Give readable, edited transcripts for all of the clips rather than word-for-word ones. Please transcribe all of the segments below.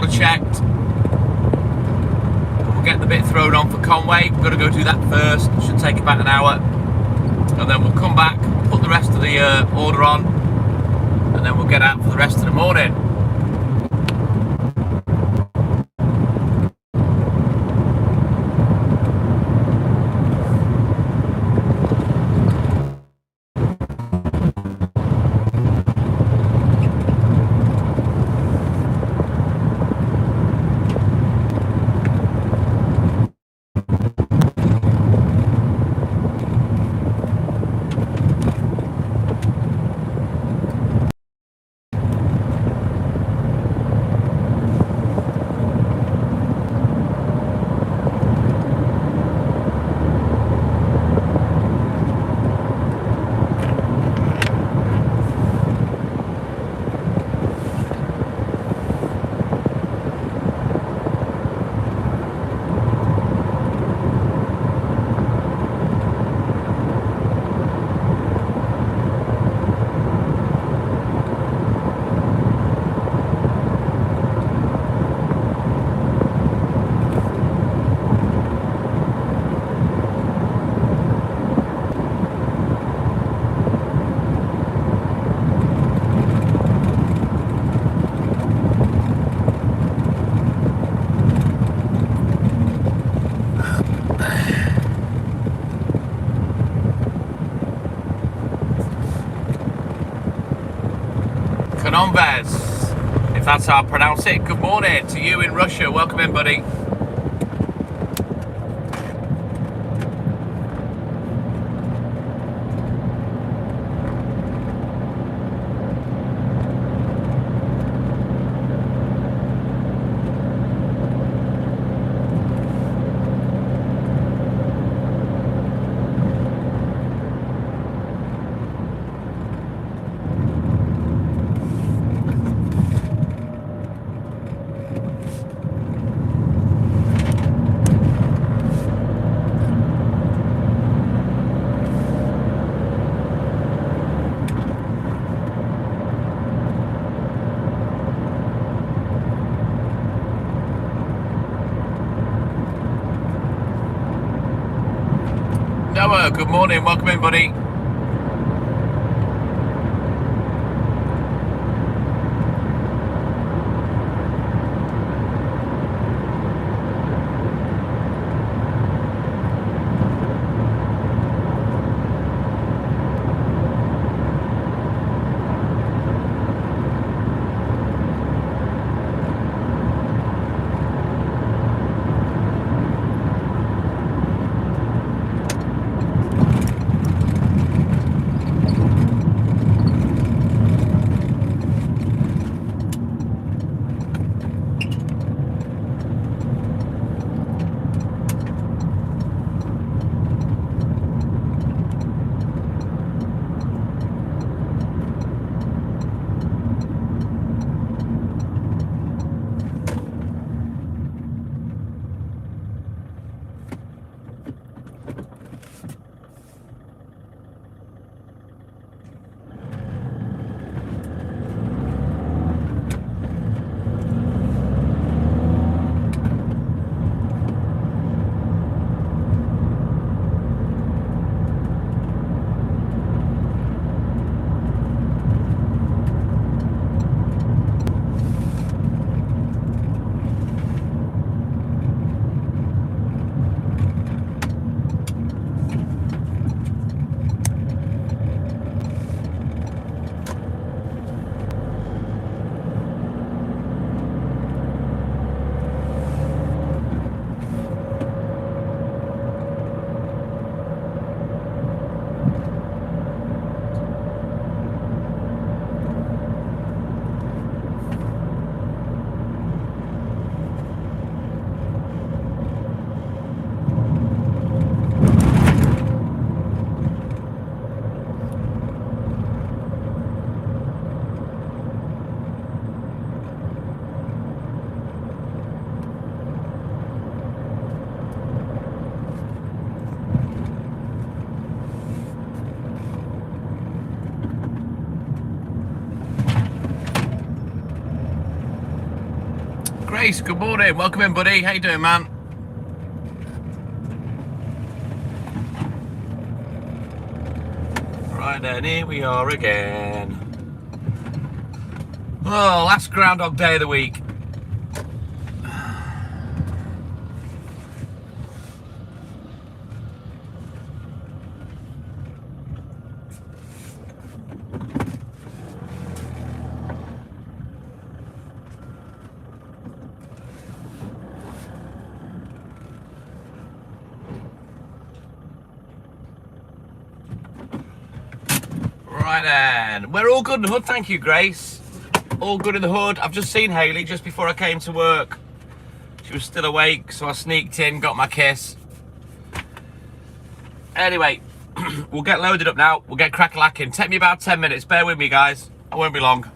water checked. We'll get the bit thrown on for Conway. We've got to go do that first. Should take about an hour. And then we'll come back, put the rest of the order on, and then we'll get out for the rest of the morning. If that's how I pronounce it. Good morning to you in Russia. Welcome in, buddy. Noah, good morning. Welcome in, buddy. Grace, good morning. Welcome in, buddy. How you doing, man? Right then, here we are again. Oh, last Groundhog Day of the week. Right then, we're all good in the hood, thank you, Grace. All good in the hood. I've just seen Hayley just before I came to work. She was still awake, so I sneaked in, got my kiss. Anyway, we'll get loaded up now. We'll get crack-a-lacking. Take me about 10 minutes. Bear with me, guys. I won't be long.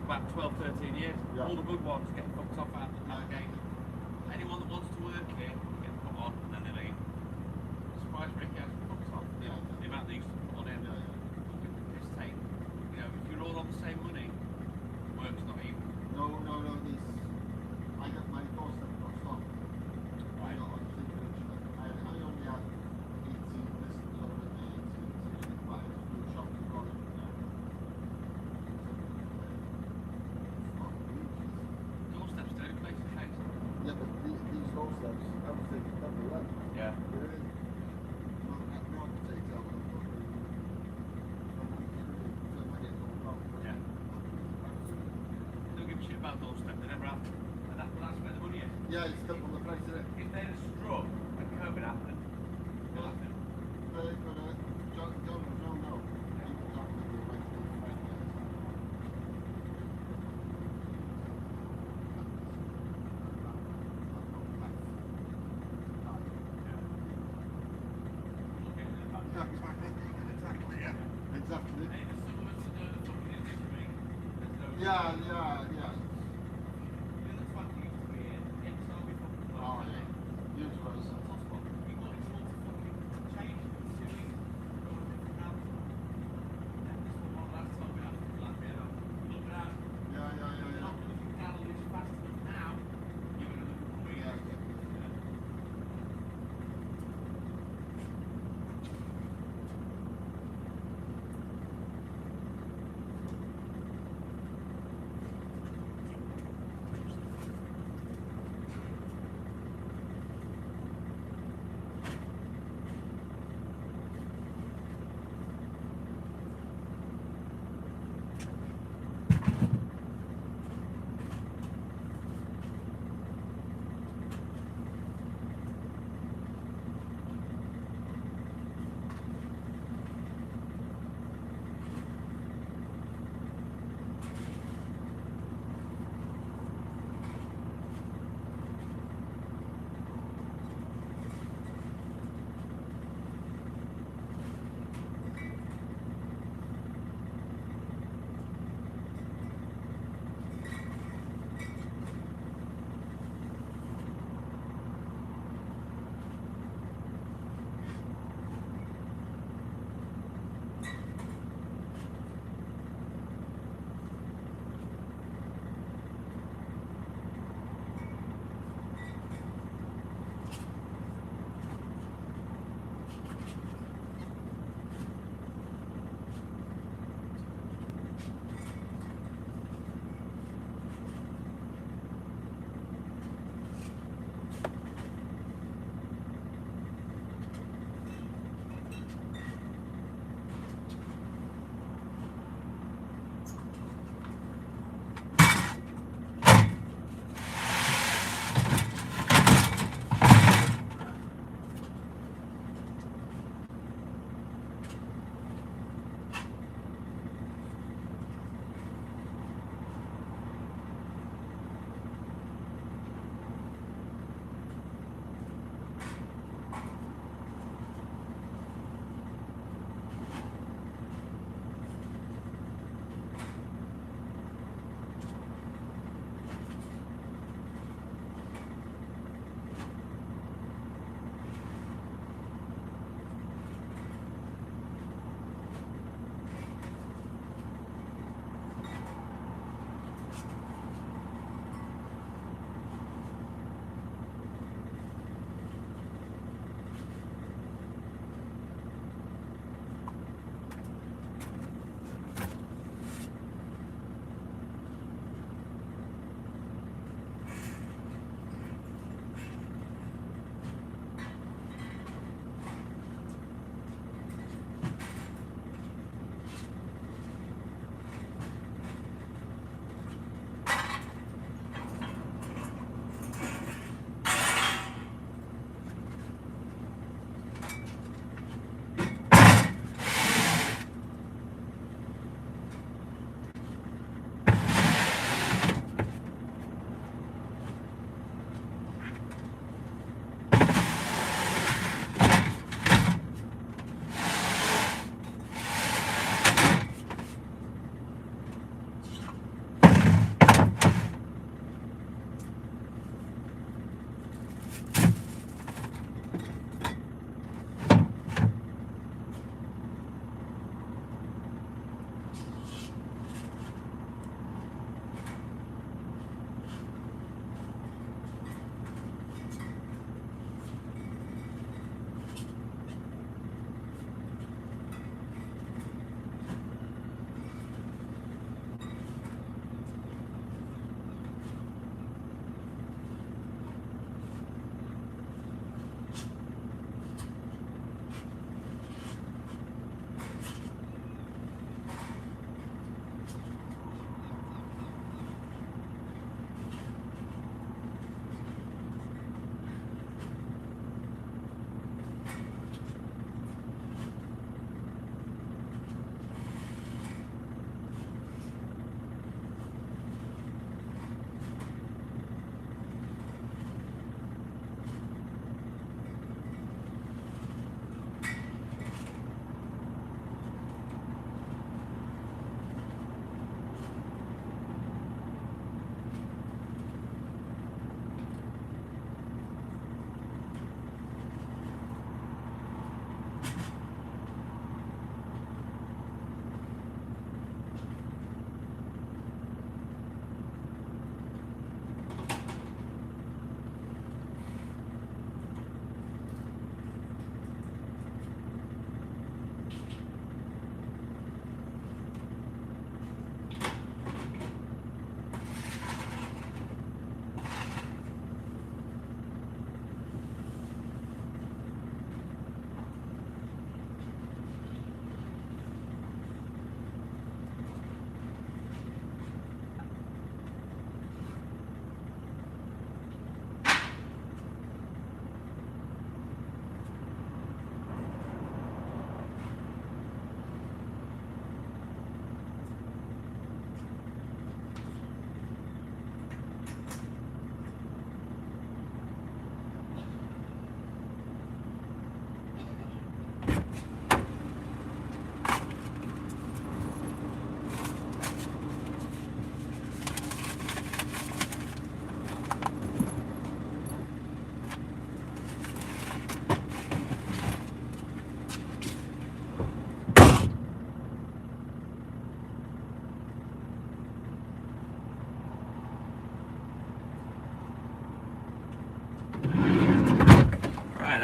About 12, 13 years. Yeah. All the good ones get fucked off out the gate. Anyone that wants to work here get put on and then they leave. I'm surprised Ricky has fucked off. The amount they used to put on him. Piss take. Yeah, it's stuck on the place, isn't it? If they'd have struck and COVID happened, it happened. They could have. John, no. People don't know the way to do it. Exactly, yeah. Exactly. And if some of us know the fucking industry, there's no. Yeah. You know the fucking used to be in, it's not be fucking close. Oh, yeah. Huge It's person. a hospital. You got it's all to fucking change in 2 weeks. Go to different routes. And this one last time we had to land me out. Look out. Yeah. You're not going to think that'll lose fast enough now. You're going to look at me. Yeah.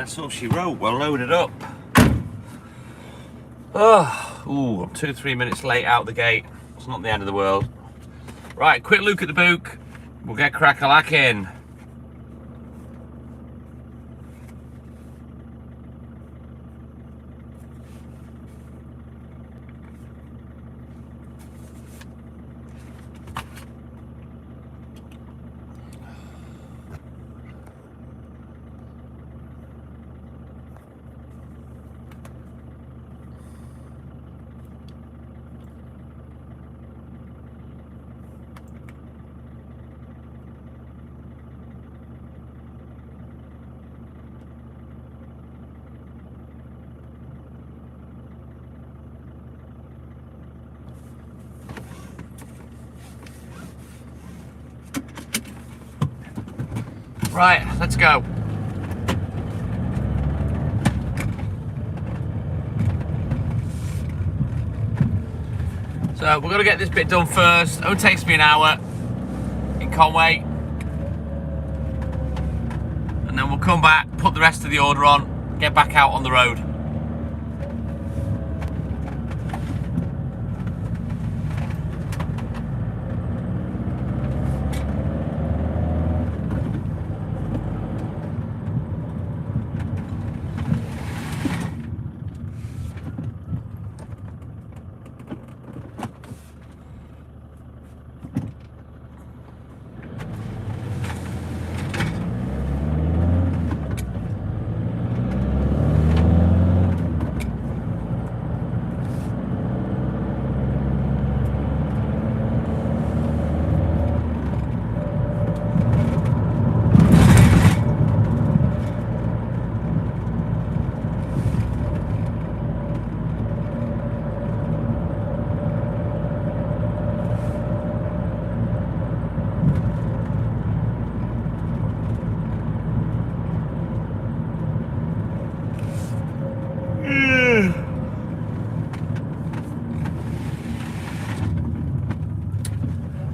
that's all she wrote. We're loaded up. Oh, ooh, I'm 2-3 minutes late out the gate. It's not the end of the world. Right, quick look at the book. We'll get crack-a-lacking. Right, let's go. So we're gonna get this bit done first. It only takes me an hour in Conway. And then we'll come back, put the rest of the order on, get back out on the road.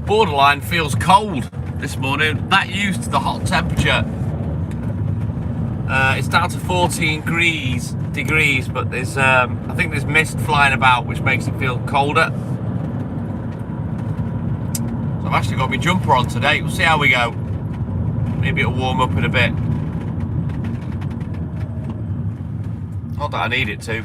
Borderline feels cold this morning. That used to the hot temperature. It's down to 14 degrees, but there's I think there's mist flying about, which makes it feel colder. So I've actually got my jumper on today. We'll see how we go. Maybe it'll warm up in a bit. Not that I need it to.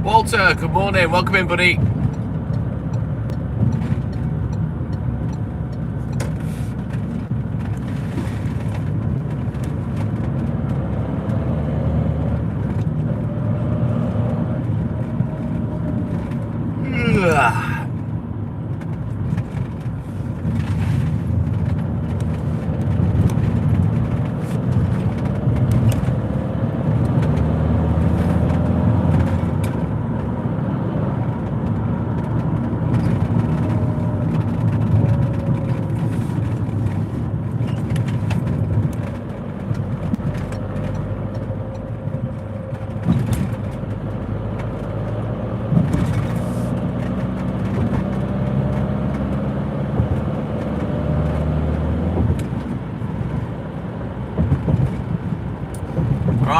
Walter, good morning. Welcome in, buddy.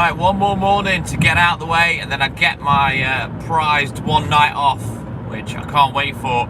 Right, one more morning to get out the way, and then I get my prized one night off, which I can't wait for.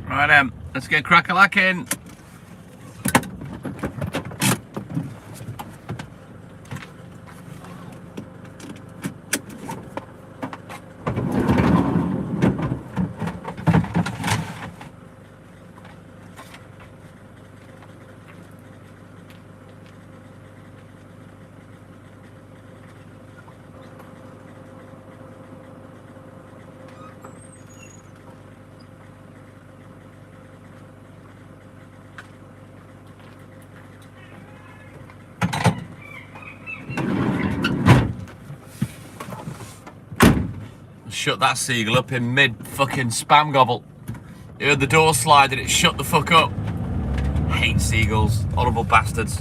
Right, let's get crack-a-lacking. Shut that seagull up in mid fucking spam gobble. You heard the door slide and it shut the fuck up. Hate seagulls, horrible bastards.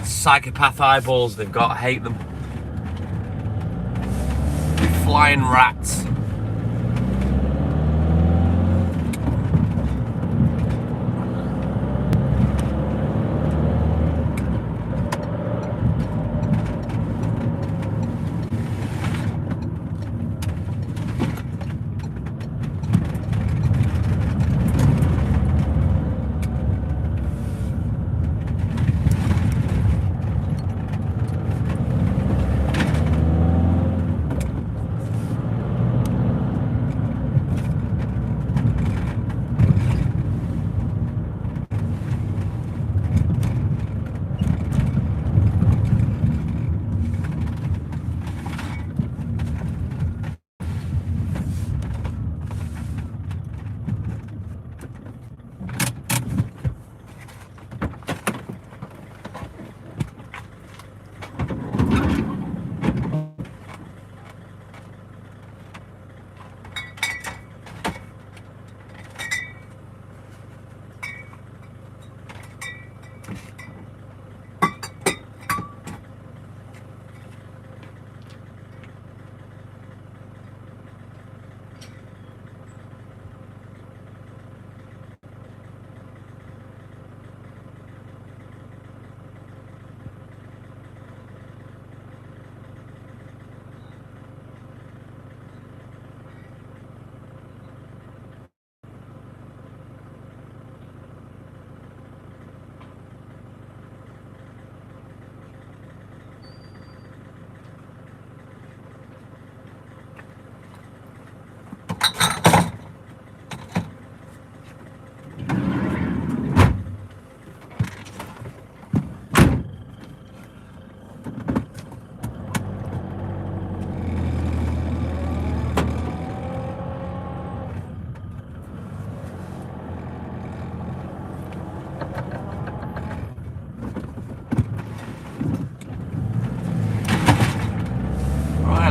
Psychopath eyeballs they've got, I hate them. Flying rats.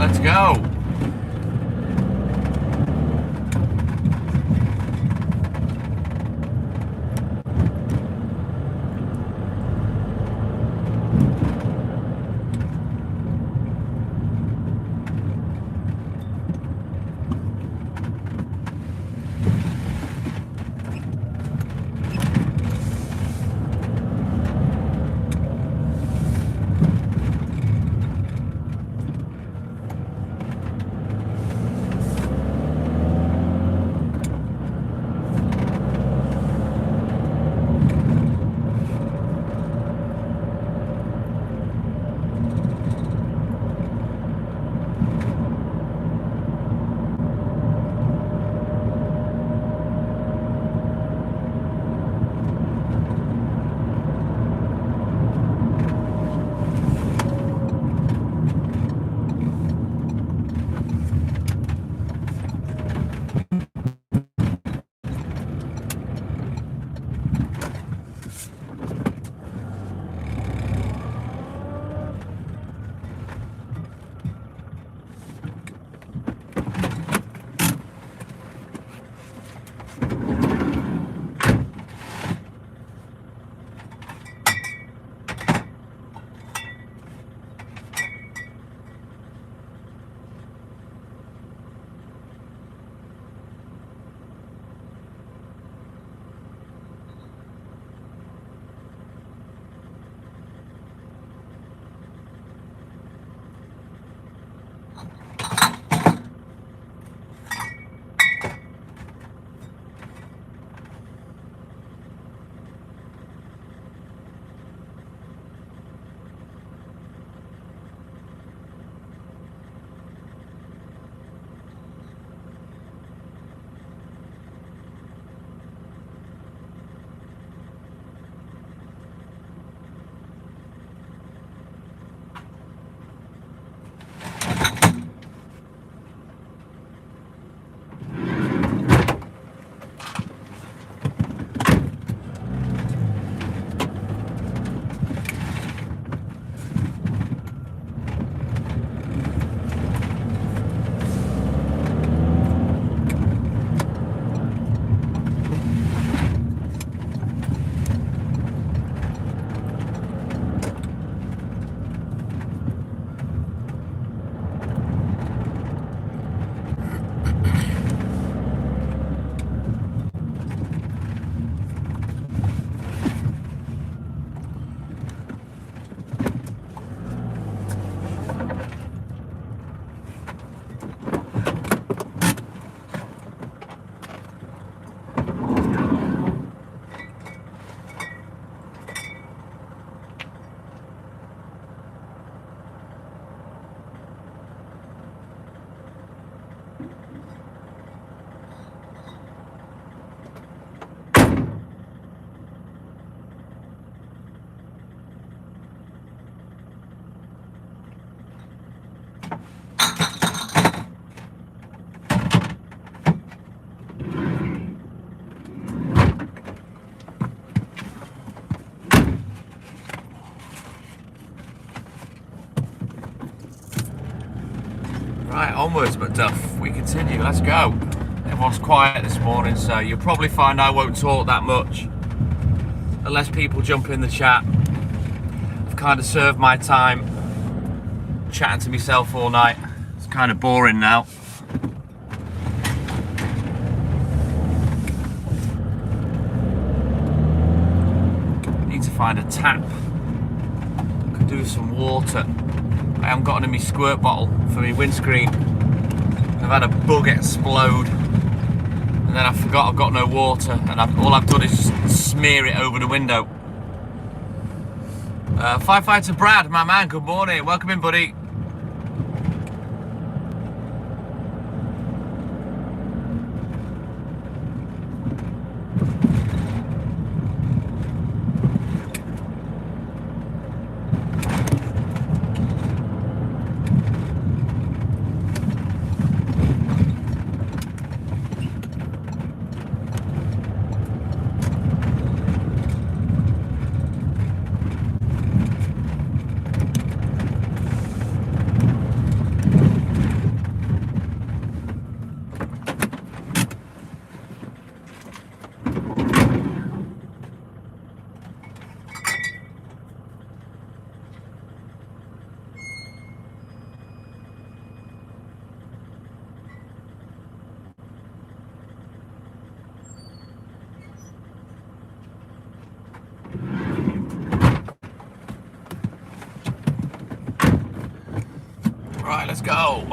Let's go. onwards, but Duff, we continue. Let's go. Everyone's quiet this morning, so you'll probably find I won't talk that much unless people jump in the chat. I've kind of served my time chatting to myself all night. It's kind of boring now. Need to find a tap. Could do with some water. I haven't got any of my squirt bottle for my windscreen. I've had a bug explode, and then I forgot I've got no water, and all I've done is just smear it over the window. Firefighter Brad, my man, good morning. Welcome in, buddy. Right, let's go.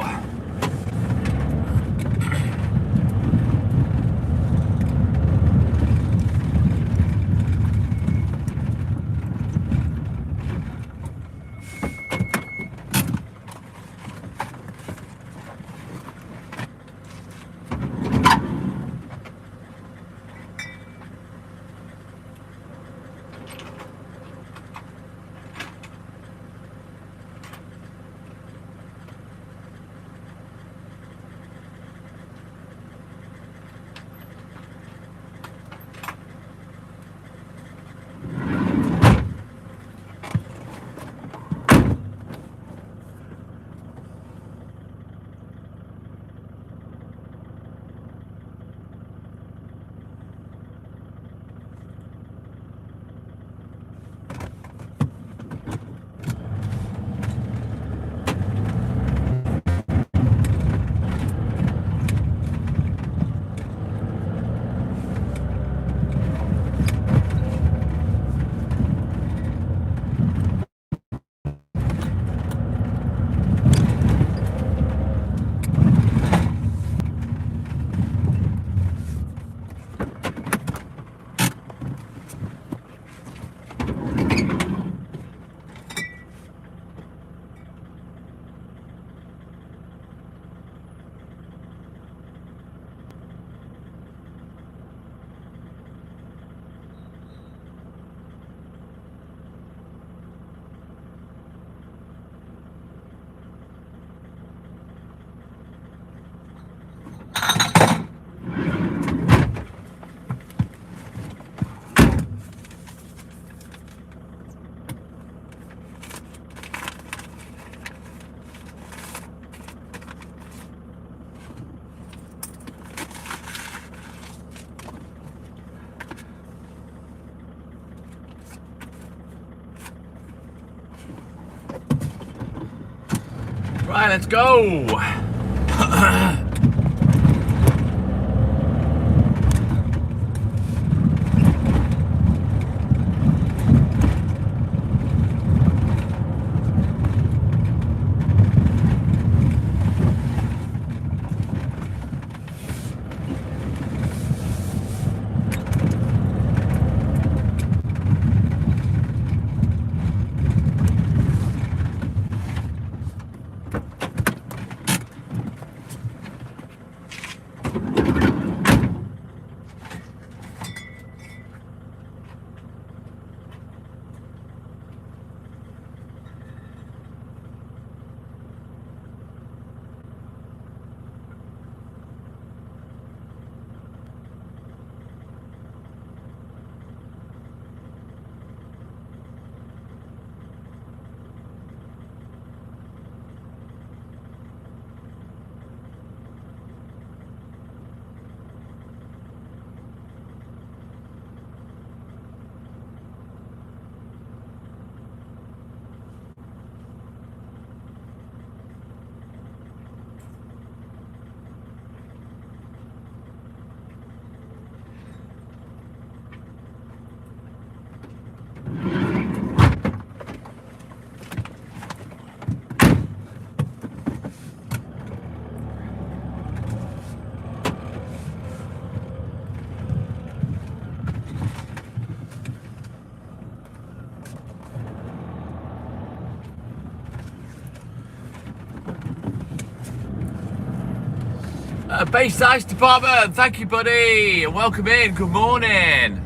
Right, let's go. Base Ice Department, thank you, buddy. Welcome in. Good morning.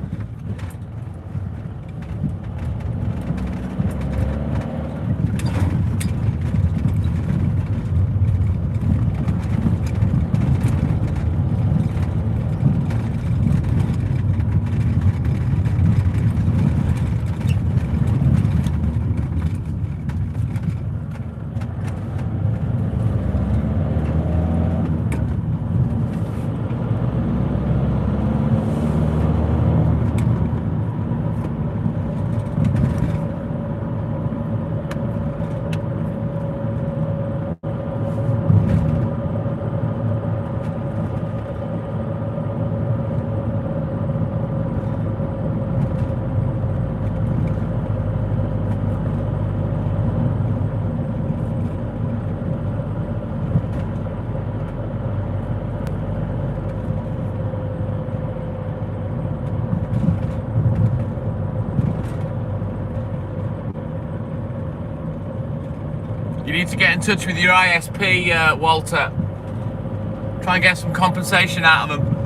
You need to get in touch with your ISP, Walter. Try and get some compensation out of them.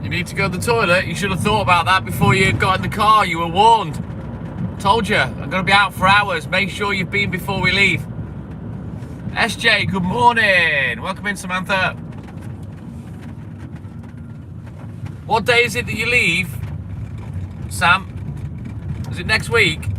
You need to go to the toilet. You should have thought about that before you got in the car. You were warned. Told you, I'm going to be out for hours. Make sure you've been before we leave. SJ, good morning. Welcome in, Samantha. What day is it that you leave, Sam? Is it next week?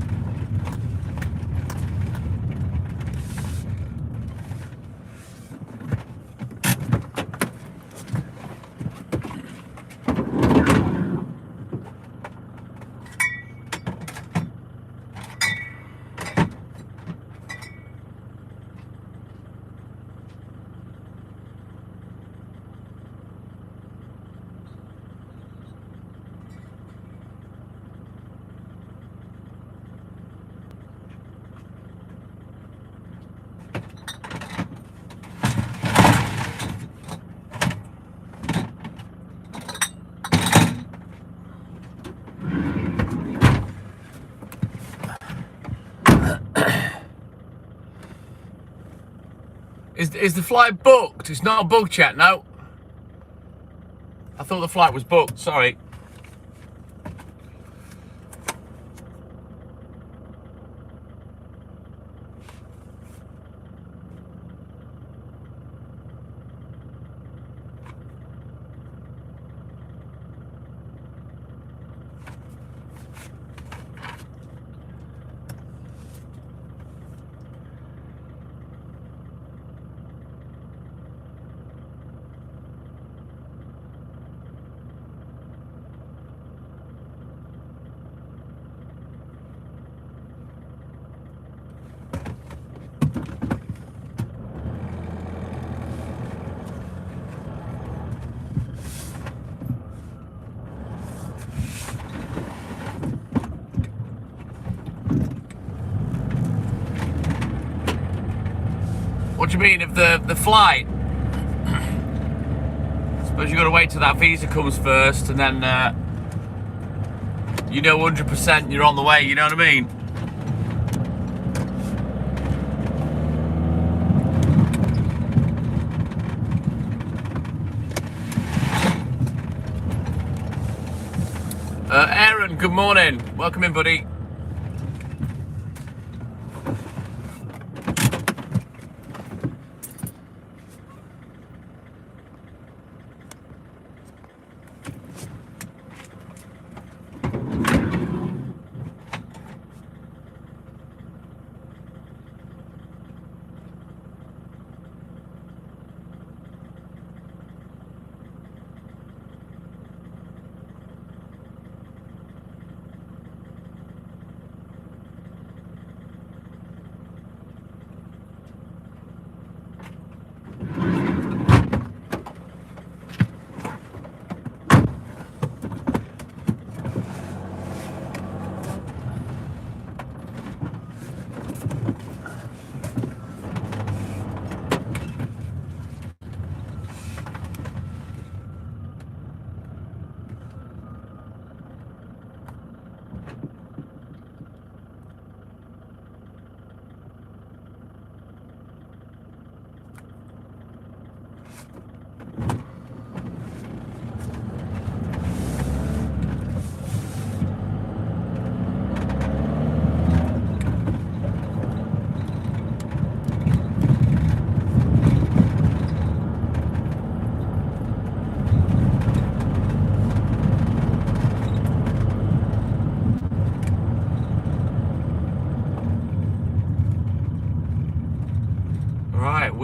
Is the flight booked? It's not booked yet, no. I thought the flight was booked, sorry. What do you mean of the flight? I suppose you've got to wait till that visa comes first, and then you know 100% you're on the way, you know what I mean? Aaron, good morning. Welcome in, buddy.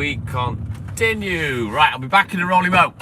we continue. Right, I'll be back in a rolling mo.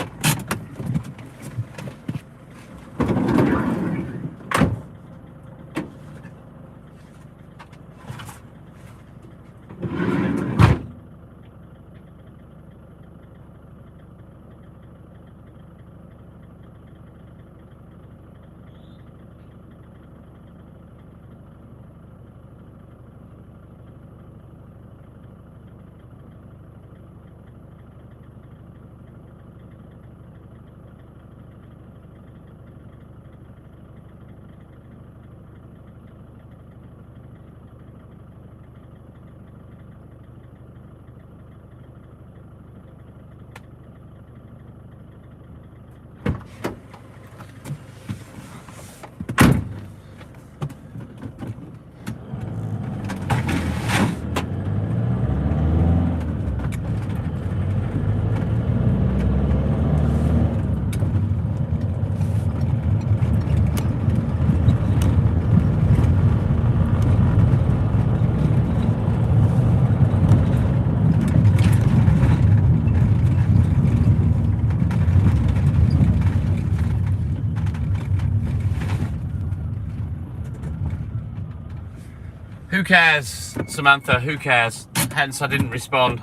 Who cares, Samantha? Who cares? Hence, I didn't respond.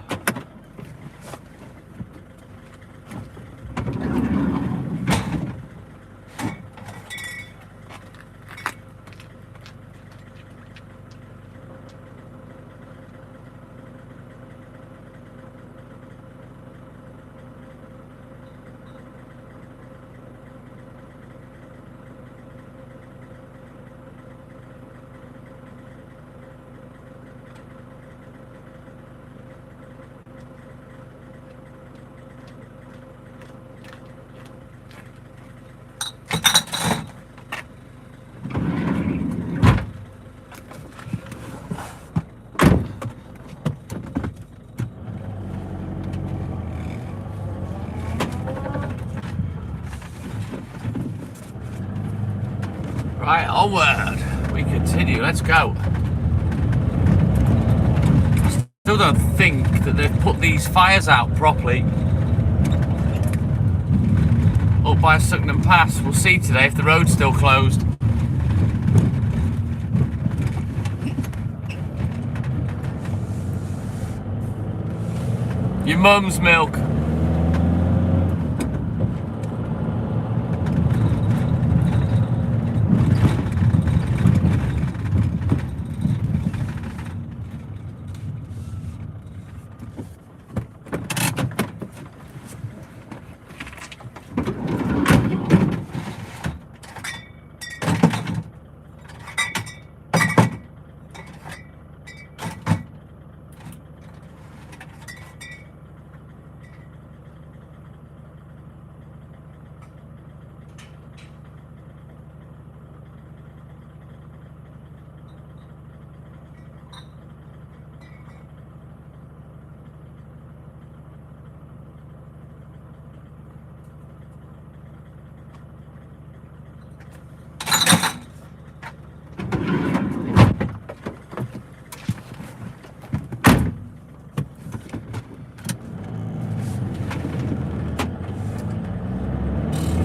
Right, onward. We continue. Let's go. Still don't think that they've put these fires out properly up by Sucknam Pass. We'll see today if the road's still closed. Your mum's milk.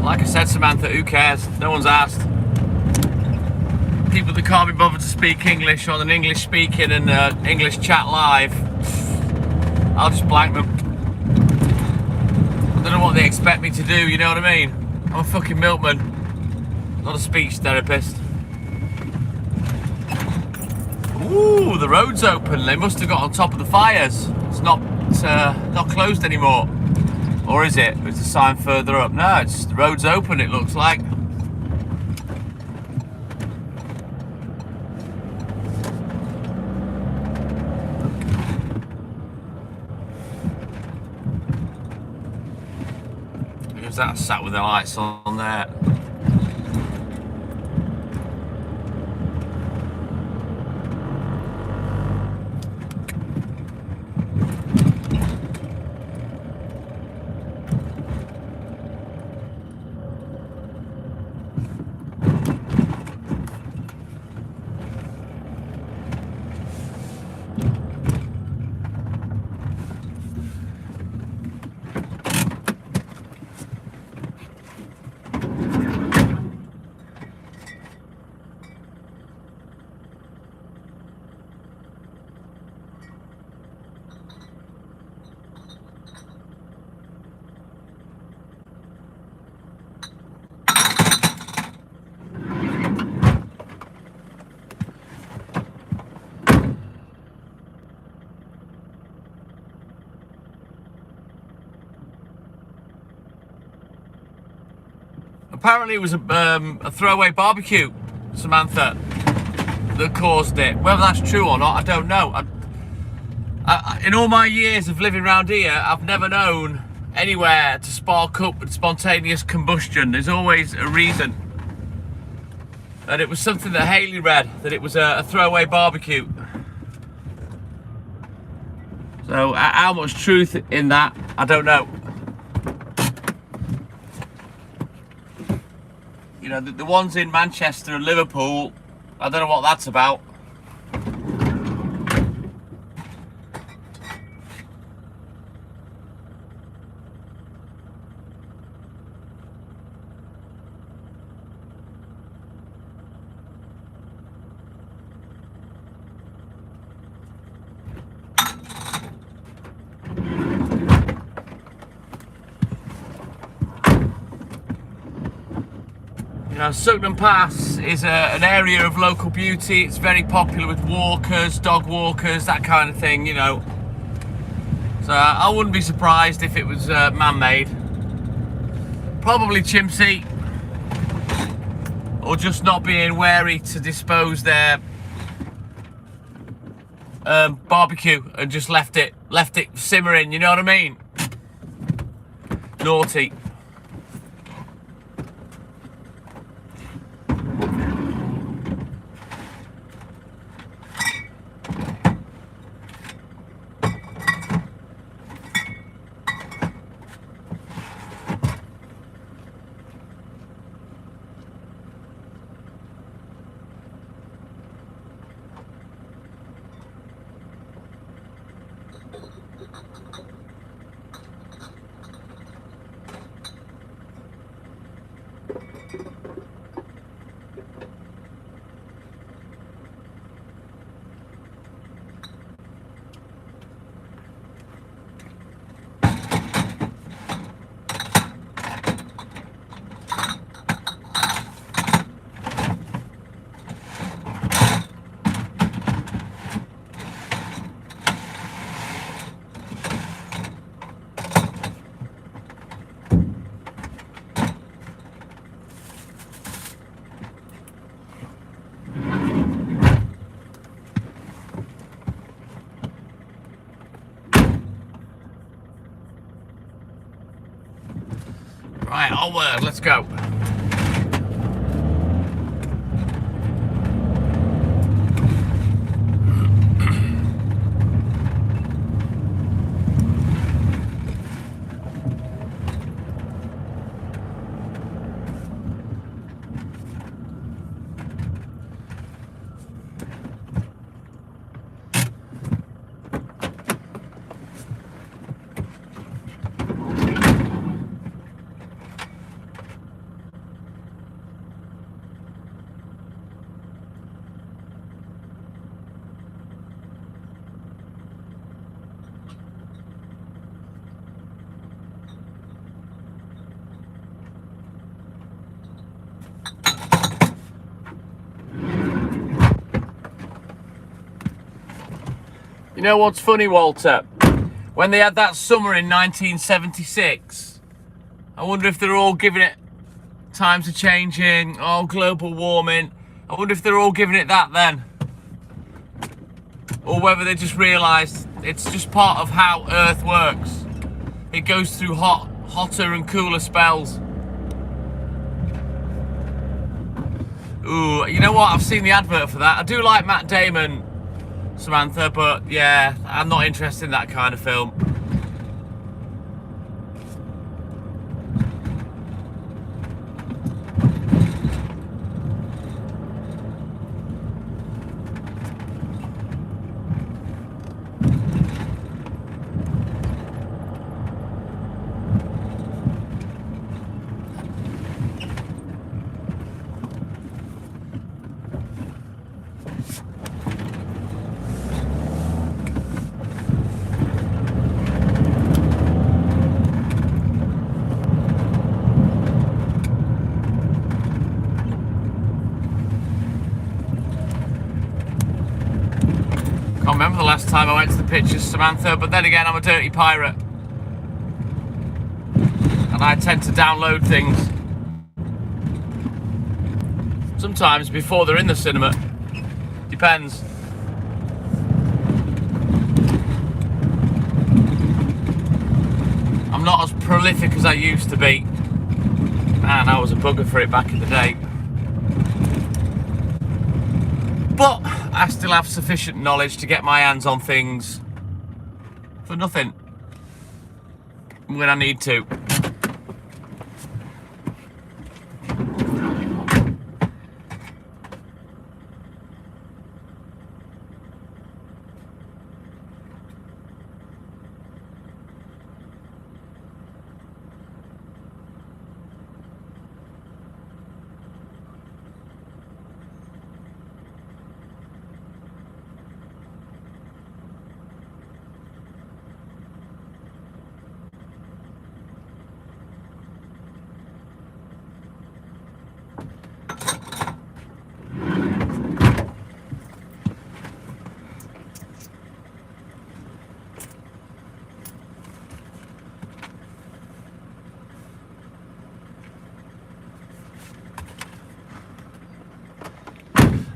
Like I said, Samantha, who cares? No one's asked. People that can't be bothered to speak English on an English speaking and English chat live, I'll just blank them. I don't know what they expect me to do, you know what I mean? I'm a fucking milkman, not a speech therapist. Ooh, the road's open. They must have got on top of the fires. It's not closed anymore. Or is it? There's a sign further up. No, it's the road's open, it looks like. Who's that sat with the lights on there? apparently it was a throwaway barbecue, Samantha, that caused it. Whether that's true or not, I don't know. In all my years of living around here, I've never known anywhere to spark up with spontaneous combustion. There's always a reason. And it was something that Haley read, that it was a throwaway barbecue. So how much truth in that, I don't know. You know, the ones in Manchester and Liverpool, I don't know what that's about. You know, Sugden Pass is an area of local beauty. It's very popular with walkers, dog walkers, that kind of thing, you know. So I wouldn't be surprised if it was man-made. Probably chimsy, or just not being wary to dispose their barbecue and just left it simmering, you know what I mean? Naughty. Right, onward, let's go. You know what's funny, Walter? When they had that summer in 1976, I wonder if they're all giving it times are changing, oh, global warming. I wonder if they're all giving it that then. Or whether they just realised it's just part of how Earth works. It goes through hotter and cooler spells. Ooh, you know what? I've seen the advert for that. I do like Matt Damon, Samantha, but yeah, I'm not interested in that kind of film. Can't remember the last time I went to the pictures, Samantha, but then again, I'm a dirty pirate. And I tend to download things. Sometimes before they're in the cinema. Depends. I'm not as prolific as I used to be. Man, I was a bugger for it back in the day. But I still have sufficient knowledge to get my hands on things for nothing when I need to.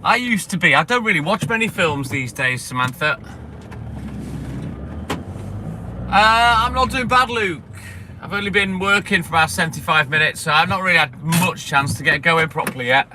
I used to be. I don't really watch many films these days, Samantha. I'm not doing bad, Luke. I've only been working for about 75 minutes, so I've not really had much chance to get going properly yet.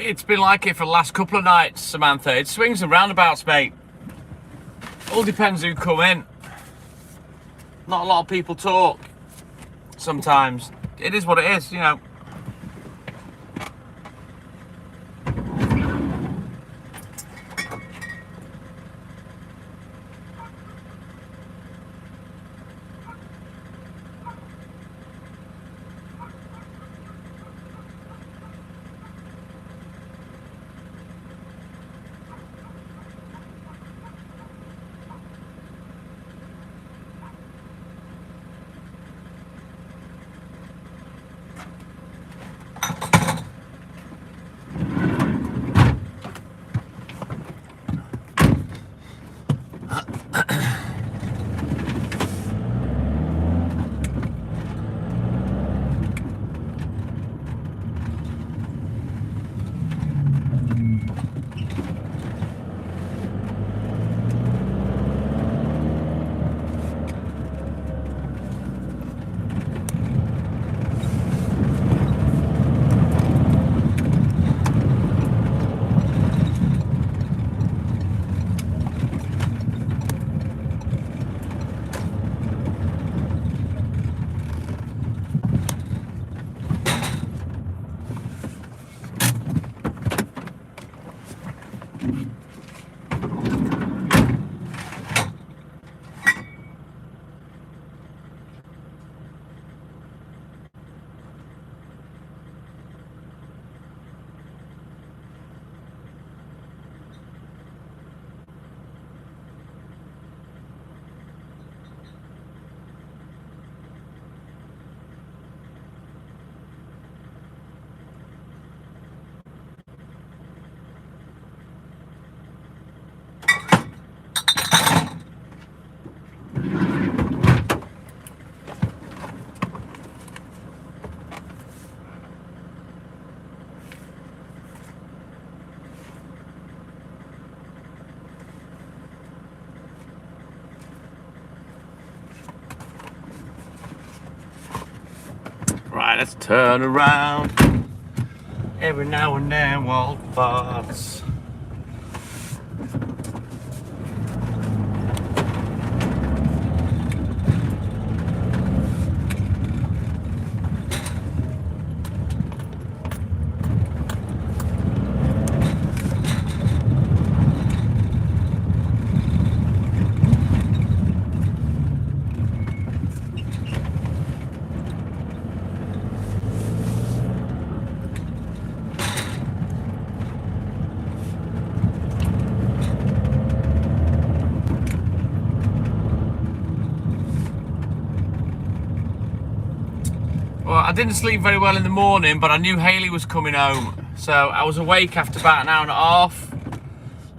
It's been like it for the last couple of nights, Samantha. It swings and roundabouts, mate. All depends who come in. Not a lot of people talk sometimes. It is what it is, you know. Right, let's turn around. Every now and then, wild thoughts. Well, I didn't sleep very well in the morning, but I knew Hayley was coming home. So I was awake after about an hour and a half.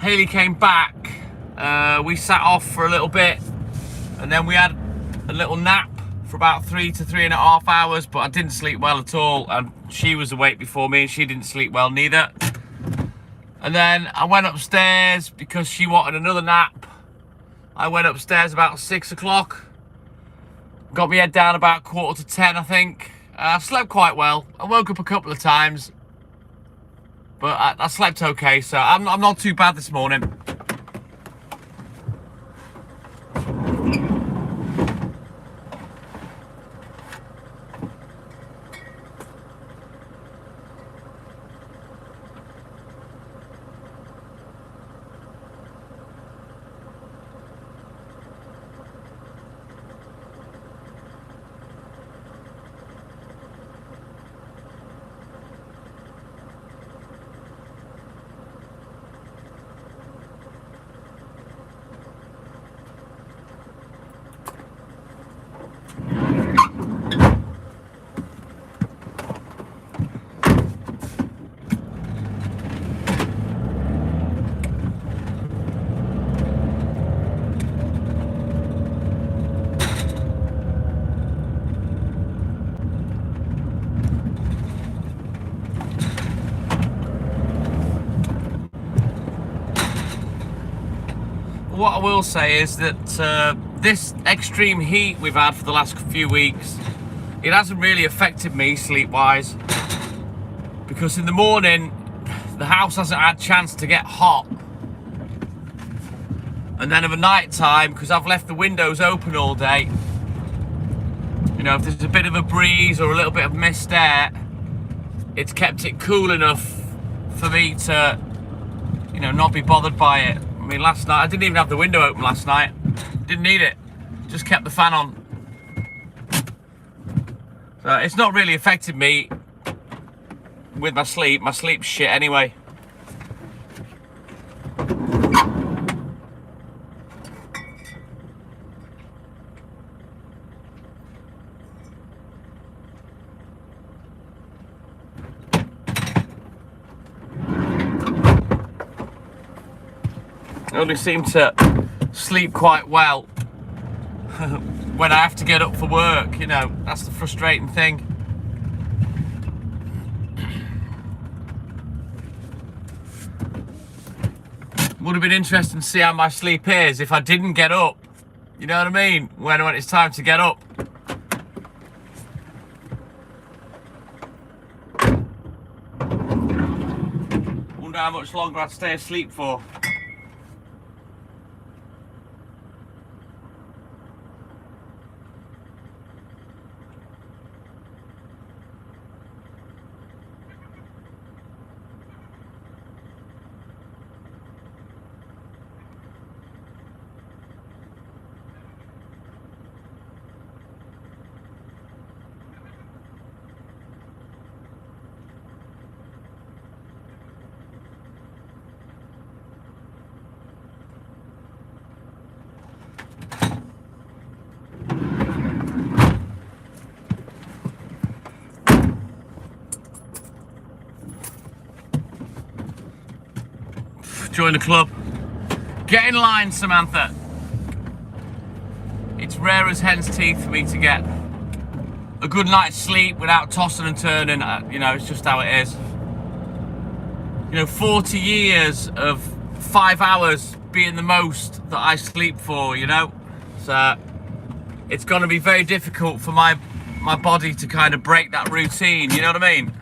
Hayley came back. We sat off for a little bit. And then we had a little nap for about 3 to 3.5 hours. But I didn't sleep well at all. And she was awake before me and she didn't sleep well neither. And then I went upstairs because she wanted another nap. I went upstairs about 6 o'clock. Got my head down about 9:45, I think. I slept quite well. I woke up a couple of times, but I slept okay, so I'm not too bad this morning. What I will say is that this extreme heat we've had for the last few weeks, it hasn't really affected me sleep-wise, because in the morning the house hasn't had a chance to get hot. And then of a night time, because I've left the windows open all day, you know, if there's a bit of a breeze or a little bit of mist air, it's kept it cool enough for me to, you know, not be bothered by it. I mean, last night, I didn't even have the window open last night. Didn't need it. Just kept the fan on. So it's not really affected me with my sleep. My sleep's shit anyway. I only seem to sleep quite well when I have to get up for work, you know, that's the frustrating thing. Would have been interesting to see how my sleep is if I didn't get up, you know what I mean, when it's time to get up. Wonder how much longer I'd stay asleep for. Join the club. Get in line, Samantha. It's rare as hen's teeth for me to get a good night's sleep without tossing and turning. You know, it's just how it is. You know, 40 years of 5 hours being the most that I sleep for, you know. So it's going to be very difficult for my body to kind of break that routine, you know what I mean?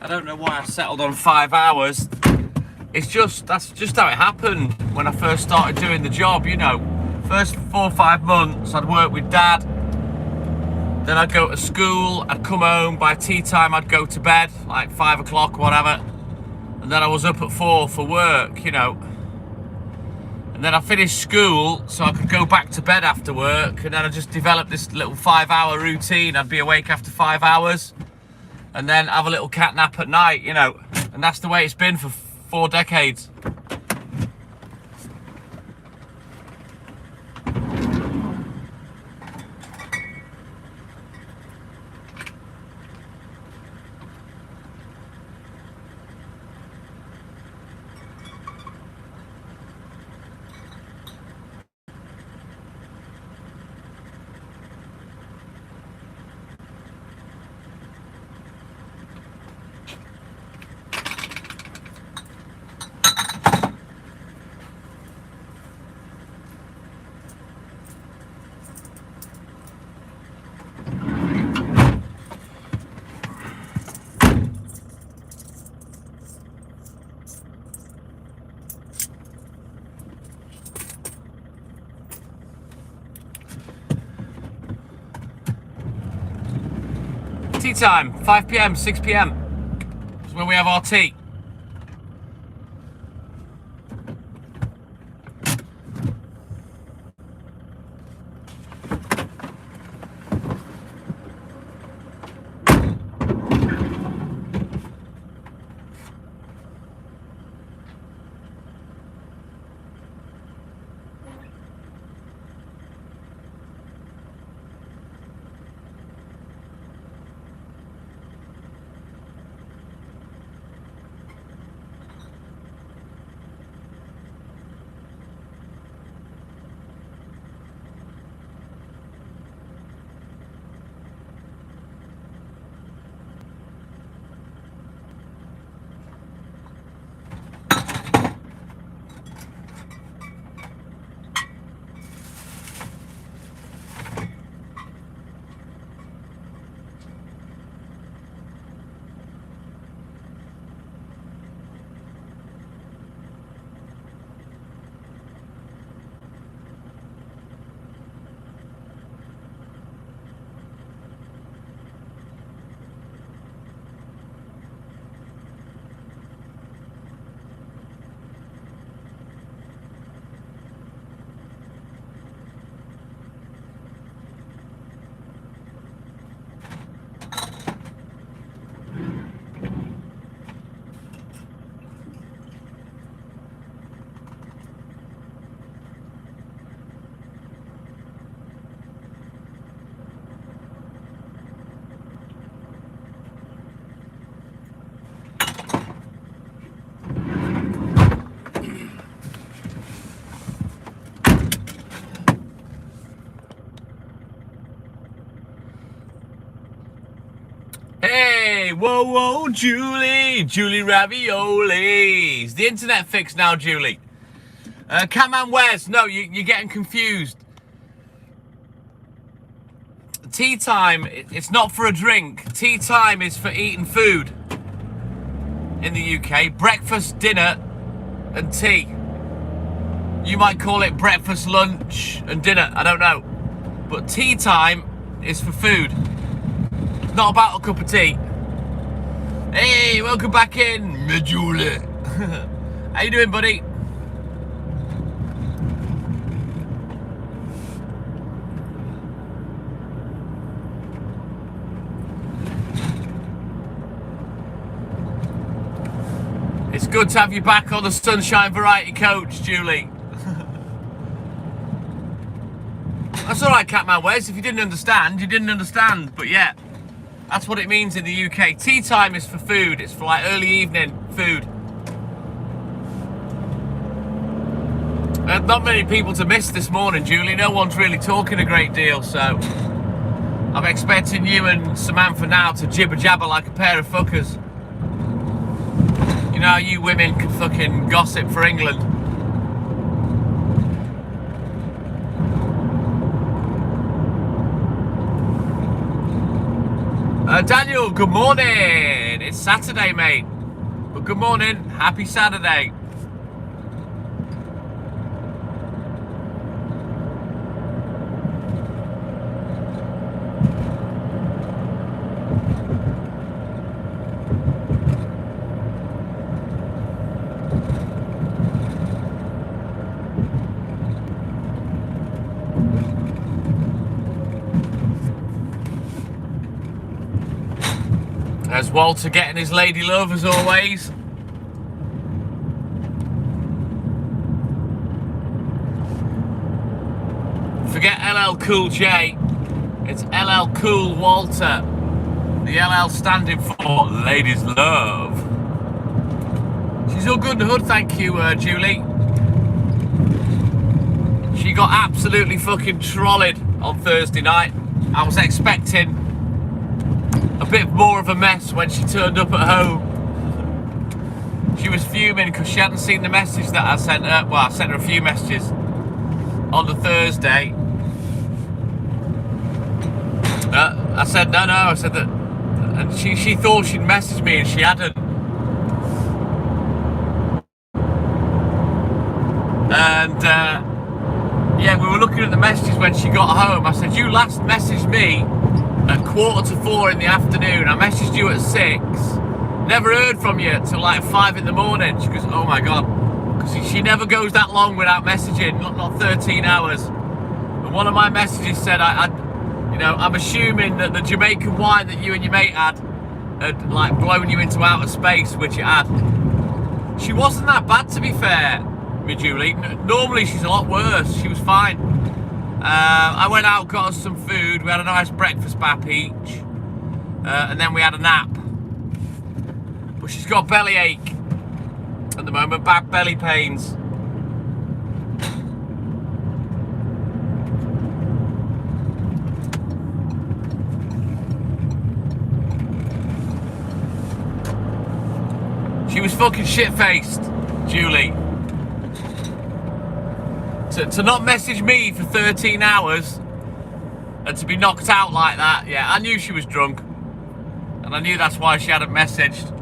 I don't know why I settled on 5 hours. That's just how it happened when I first started doing the job, you know. First 4 or 5 months I'd work with Dad, then I'd go to school, I'd come home, by tea time I'd go to bed, like 5 o'clock, whatever, and then I was up at 4 for work, you know. And then I finished school so I could go back to bed after work, and then I just developed this little 5-hour routine. I'd be awake after 5 hours, and then have a little cat nap at night, you know. And that's the way it's been for 4 decades. Tea time, 5 PM, 6 PM is when we have our tea. Hey, whoa, whoa, Julie Raviolis. The internet fixed now, Julie. Catman Wes, no, you're getting confused. Tea time, it's not for a drink. Tea time is for eating food in the UK. Breakfast, dinner, and tea. You might call it breakfast, lunch, and dinner. I don't know. But tea time is for food. Not about a cup of tea. Hey, welcome back in, Julie. How you doing, buddy? It's good to have you back on the Sunshine Variety Coach, Julie. That's all right, Catman Wes. If you didn't understand, you didn't understand. But yeah, that's what it means in the UK. Tea time is for food. It's for like early evening food. Not many people to miss this morning, Julie. No one's really talking a great deal, so I'm expecting you and Samantha now to jibber jabber like a pair of fuckers. You know how you women can fucking gossip for England. Daniel, good morning. It's Saturday, mate. But good morning. Happy Saturday. There's Walter getting his lady love as always. Forget LL Cool J. It's LL Cool Walter. The LL standing for Ladies Love. She's all good in the hood, thank you, Julie. She got absolutely fucking trolled on Thursday night. I was expecting a bit more of a mess when she turned up at home. She was fuming because she hadn't seen the message that I sent her. Well, I sent her a few messages on the Thursday. I said no. I said that, and she thought she'd messaged me and she hadn't. And yeah, we were looking at the messages when she got home. I said, you last messaged me at 3:45 in the afternoon. I messaged you at 6. Never heard from you till like 5 in the morning. She goes, oh my God. Because she never goes that long without messaging, not 13 hours. And one of my messages said, I'm assuming that the Jamaican wine that you and your mate had like blown you into outer space, which it had. She wasn't that bad, to be fair, me Julie. Normally she's a lot worse. She was fine. I went out, got us some food. We had a nice breakfast bap each, and then we had a nap. But she's got bellyache at the moment, back belly pains. She was fucking shit-faced, Julie. To not message me for 13 hours and to be knocked out like that, yeah, I knew she was drunk. And I knew that's why she hadn't messaged.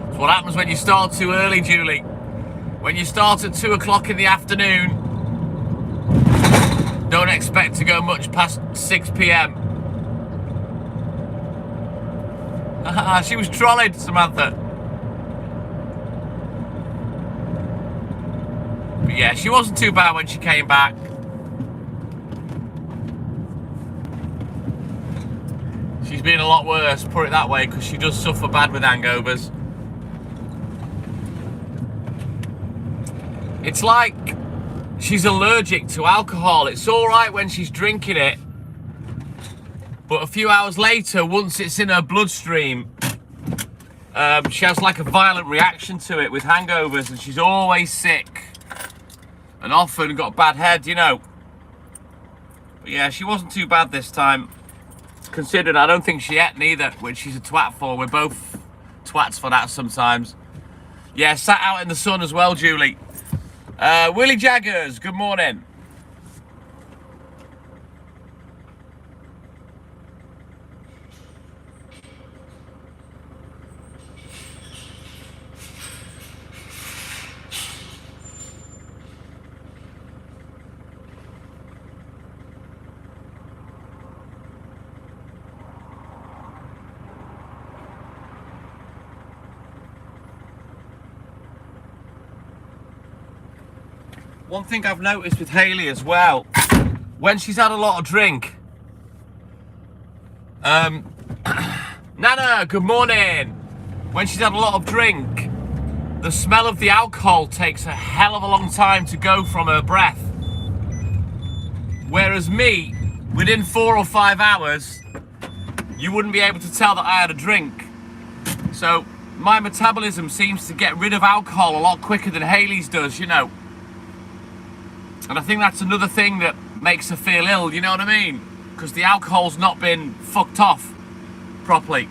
It's what happens when you start too early, Julie. When you start at 2 o'clock in the afternoon, don't expect to go much past 6 p.m. She was trolled, Samantha. But yeah, she wasn't too bad when she came back. She's been a lot worse, put it that way, because she does suffer bad with hangovers. It's like she's allergic to alcohol. It's all right when she's drinking it, but a few hours later, once it's in her bloodstream, she has like a violent reaction to it with hangovers, and she's always sick and often got a bad head, you know. But yeah, she wasn't too bad this time. Considering I don't think she ate neither, which she's a twat for. We're both twats for that sometimes. Yeah, sat out in the sun as well, Julie. Willie Jaggers, good morning. One thing I've noticed with Hayley as well, when she's had a lot of drink, Nana, good morning. When she's had a lot of drink, the smell of the alcohol takes a hell of a long time to go from her breath. Whereas me, within 4 or 5 hours, you wouldn't be able to tell that I had a drink. So my metabolism seems to get rid of alcohol a lot quicker than Hayley's does, you know. And I think that's another thing that makes her feel ill, you know what I mean? Because the alcohol's not been fucked off properly.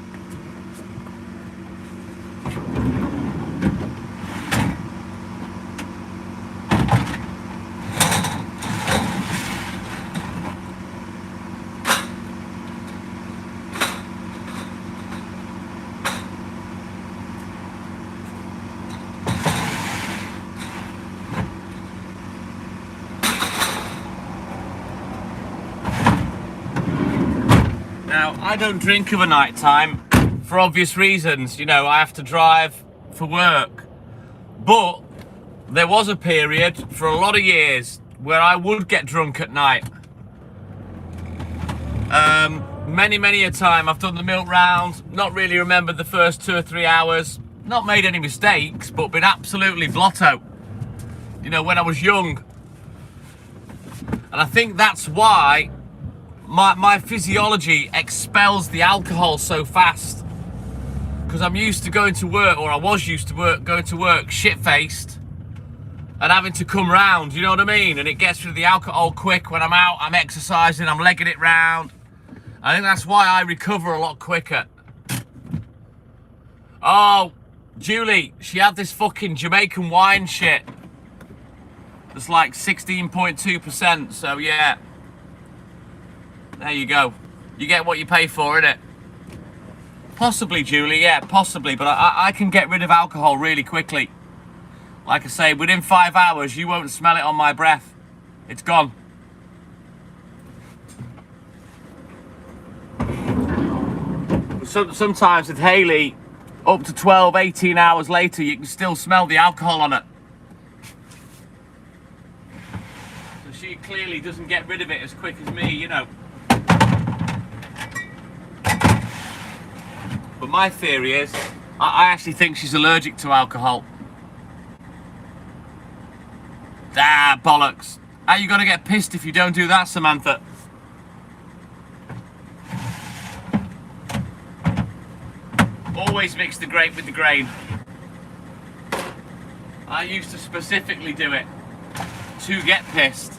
Now, I don't drink of a night time for obvious reasons. You know, I have to drive for work. But there was a period for a lot of years where I would get drunk at night. Many a time I've done the milk round, not really remembered the first 2 or 3 hours, not made any mistakes, but been absolutely blotto. You know, when I was young. And I think that's why my physiology expels the alcohol so fast, because I'm used to going to work, or I was used to going to work shit-faced and having to come round, you know what I mean? And it gets rid of the alcohol quick. When I'm out, I'm exercising, I'm legging it round. I think that's why I recover a lot quicker. Oh, Julie, she had this fucking Jamaican wine shit. It's like 16.2%, so yeah. There you go. You get what you pay for, innit? Possibly, Julie, yeah, possibly. But I can get rid of alcohol really quickly. Like I say, within 5 hours, you won't smell it on my breath. It's gone. Sometimes with Hayley, up to 12, 18 hours later, you can still smell the alcohol on it. So she clearly doesn't get rid of it as quick as me, you know. But my theory is, I actually think she's allergic to alcohol. Ah, bollocks. How you gonna get pissed if you don't do that, Samantha? Always mix the grape with the grain. I used to specifically do it to get pissed.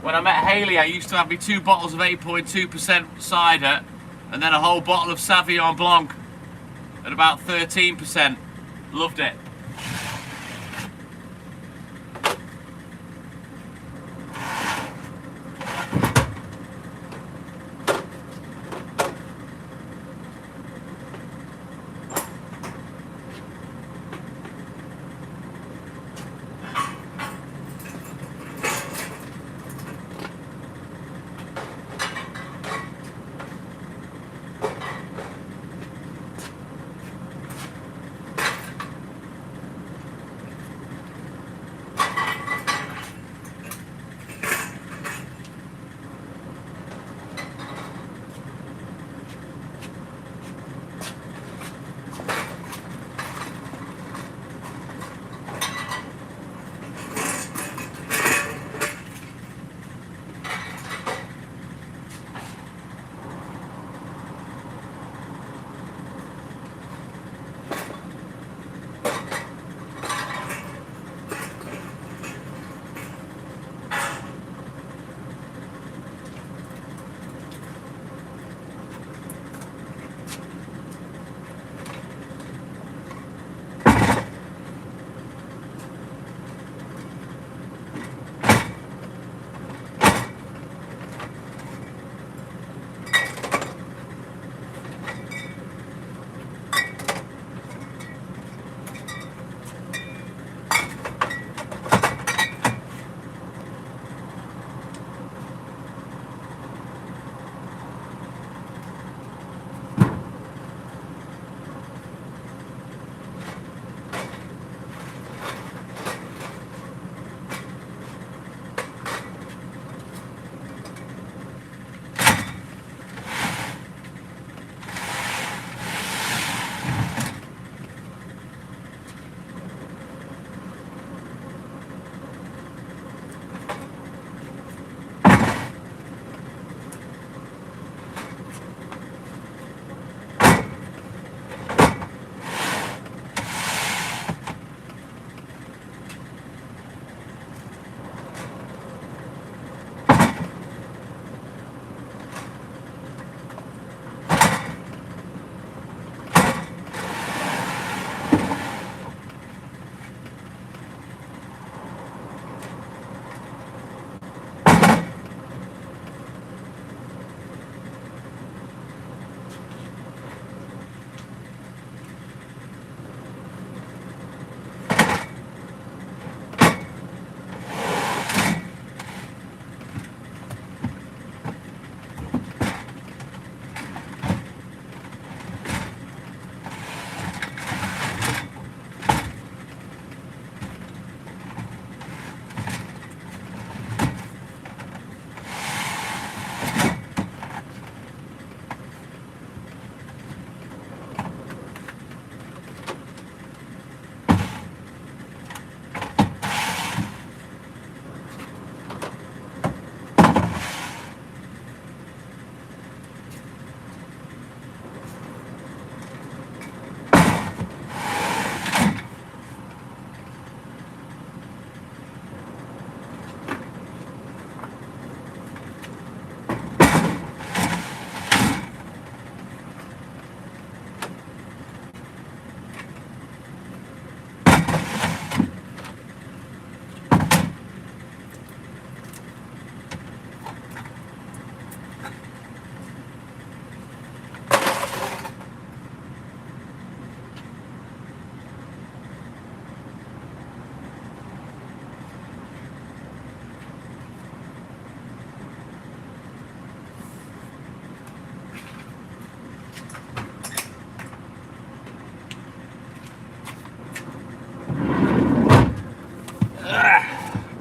When I met Hayley, I used to have me 2 bottles of 8.2% cider and then a whole bottle of Sauvignon Blanc at about 13%. Loved it.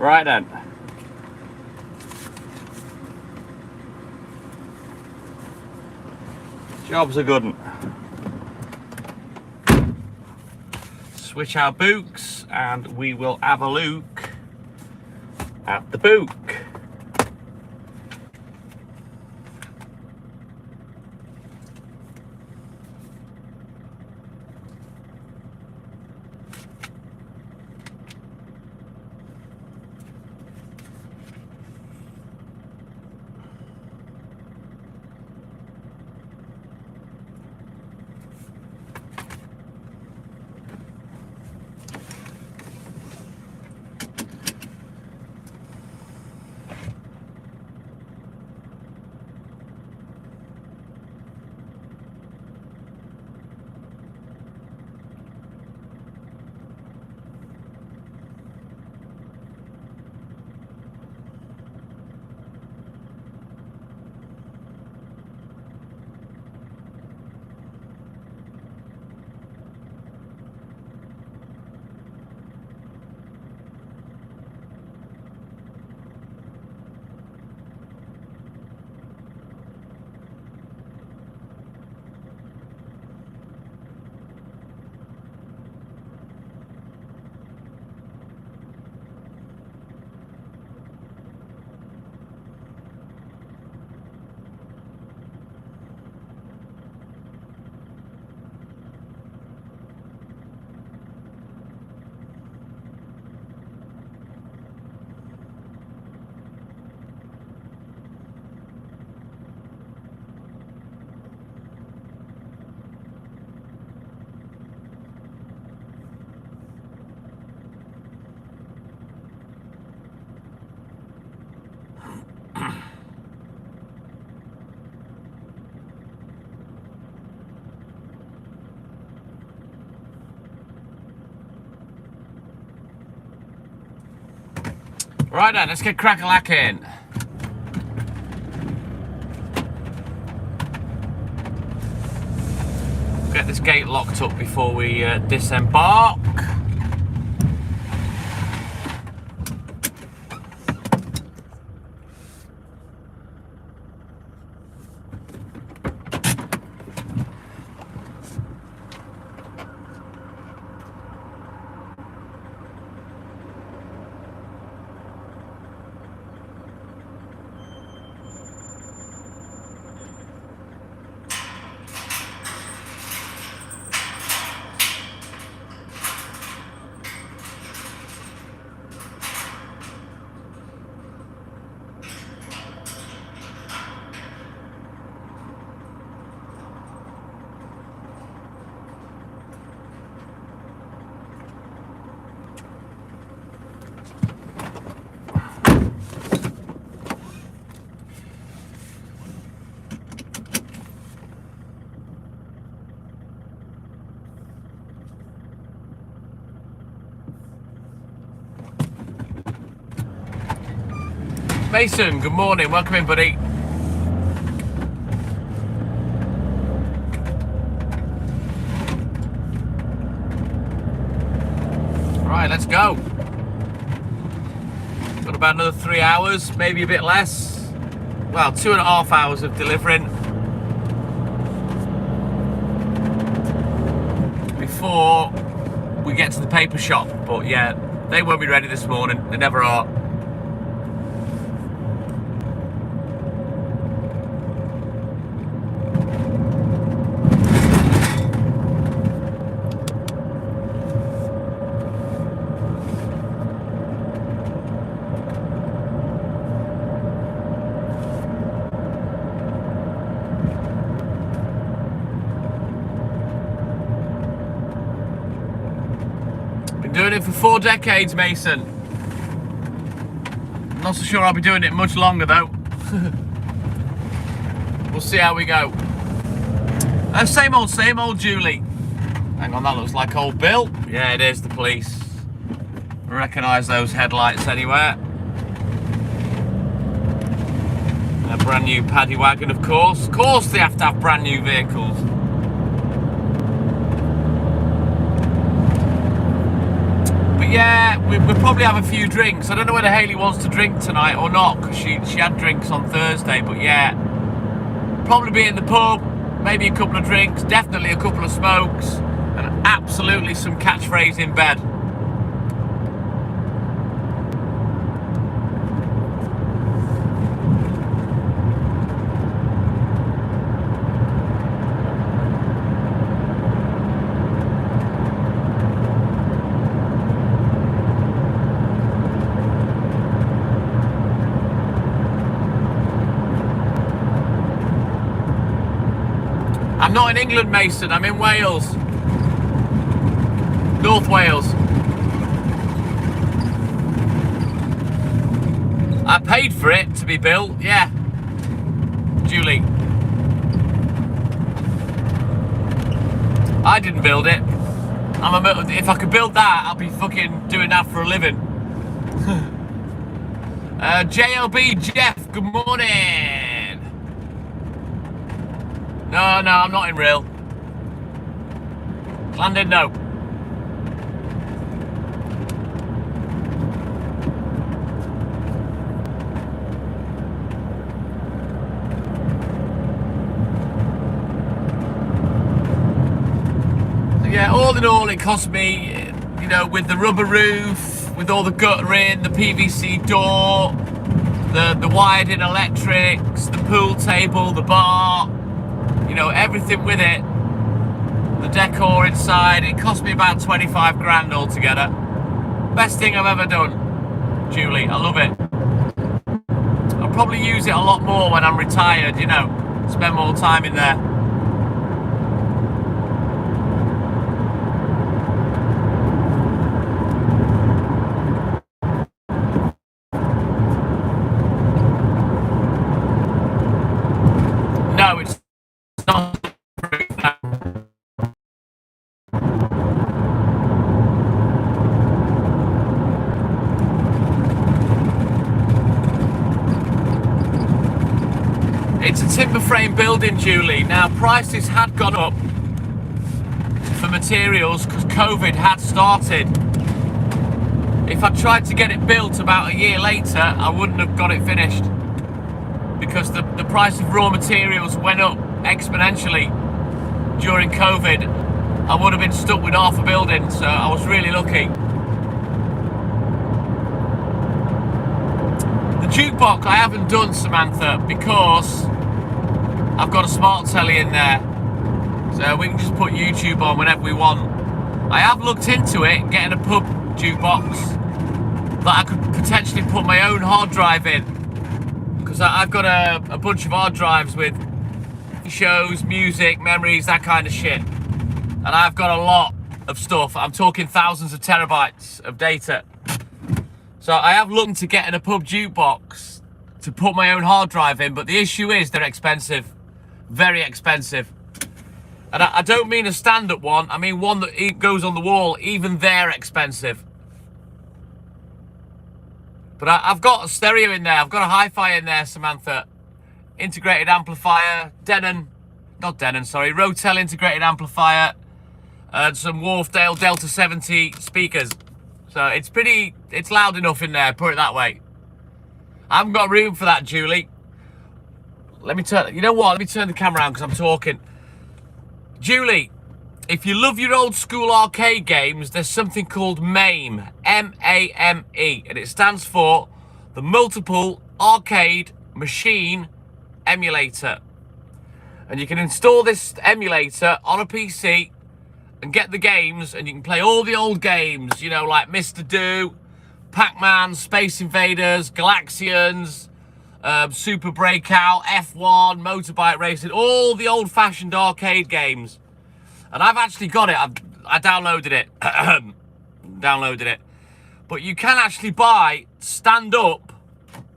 Right then. Job's a good one. Switch our books and we will have a look at the book. Right then, let's get crack-a-lacking. Get this gate locked up before we disembark. Mason, good morning. Welcome in, buddy. Right, let's go. Got about another 3 hours, maybe a bit less. Well, 2.5 hours of delivering before we get to the paper shop. But yeah, they won't be ready this morning. They never are. Doing it for 4 decades, Mason. Not so sure I'll be doing it much longer though. We'll see how we go. Same old, Julie. Hang on, that looks like old Bill. Yeah, it is, the police. I recognise those headlights anywhere. A brand new paddy wagon, of course. Of course they have to have brand new vehicles. But yeah, we'll probably have a few drinks. I don't know whether Hayley wants to drink tonight or not, because she had drinks on Thursday. But yeah, probably be in the pub, maybe a couple of drinks, definitely a couple of smokes, and absolutely some catchphrase in bed. I'm not in England, Mason, I'm in Wales. North Wales. I paid for it to be built, yeah. Julie. I didn't build it. If I could build that, I'll be fucking doing that for a living. JLB Jeff, good morning. No, I'm not in real. Landed, no. So yeah, all in all, it cost me, you know, with the rubber roof, with all the guttering, the PVC door, the wired-in electrics, the pool table, the bar, you know, everything with it, the decor inside, it cost me about 25 grand altogether. Best thing I've ever done, Julie, I love it. I'll probably use it a lot more when I'm retired, you know, spend more time in there. No, it's not. It's a timber frame building, Julie. Now, prices had gone up for materials because COVID had started. If I tried to get it built about a year later, I wouldn't have got it finished because the price of raw materials went up exponentially during COVID. I would have been stuck with half a building, so I was really lucky. The jukebox I haven't done, Samantha, because I've got a smart telly in there, so we can just put YouTube on whenever we want. I have looked into it, getting a pub jukebox that I could potentially put my own hard drive in, because I've got a bunch of hard drives with shows, music, memories, that kind of shit, and I've got a lot of stuff. I'm talking thousands of terabytes of data. So I have looked into getting a pub jukebox to put my own hard drive in, but the issue is they're expensive. Very expensive. And I don't mean a stand-up one, I mean one that goes on the wall. Even they're expensive. But I've got a stereo in there, I've got a hi-fi in there, Samantha. Integrated amplifier, Rotel integrated amplifier, and some Wharfdale Delta 70 speakers. So it's loud enough in there, put it that way. I haven't got room for that, Julie. Let me turn the camera around because I'm talking. Julie, if you love your old school arcade games, there's something called MAME, M-A-M-E, and it stands for the Multiple Arcade Machine Emulator. And you can install this emulator on a PC and get the games, and you can play all the old games, you know, like Mr. Do, Pac-Man, Space Invaders, Galaxians, Super Breakout, F1, Motorbike Racing, all the old-fashioned arcade games. And I've actually got it. I downloaded it. But you can actually buy stand-up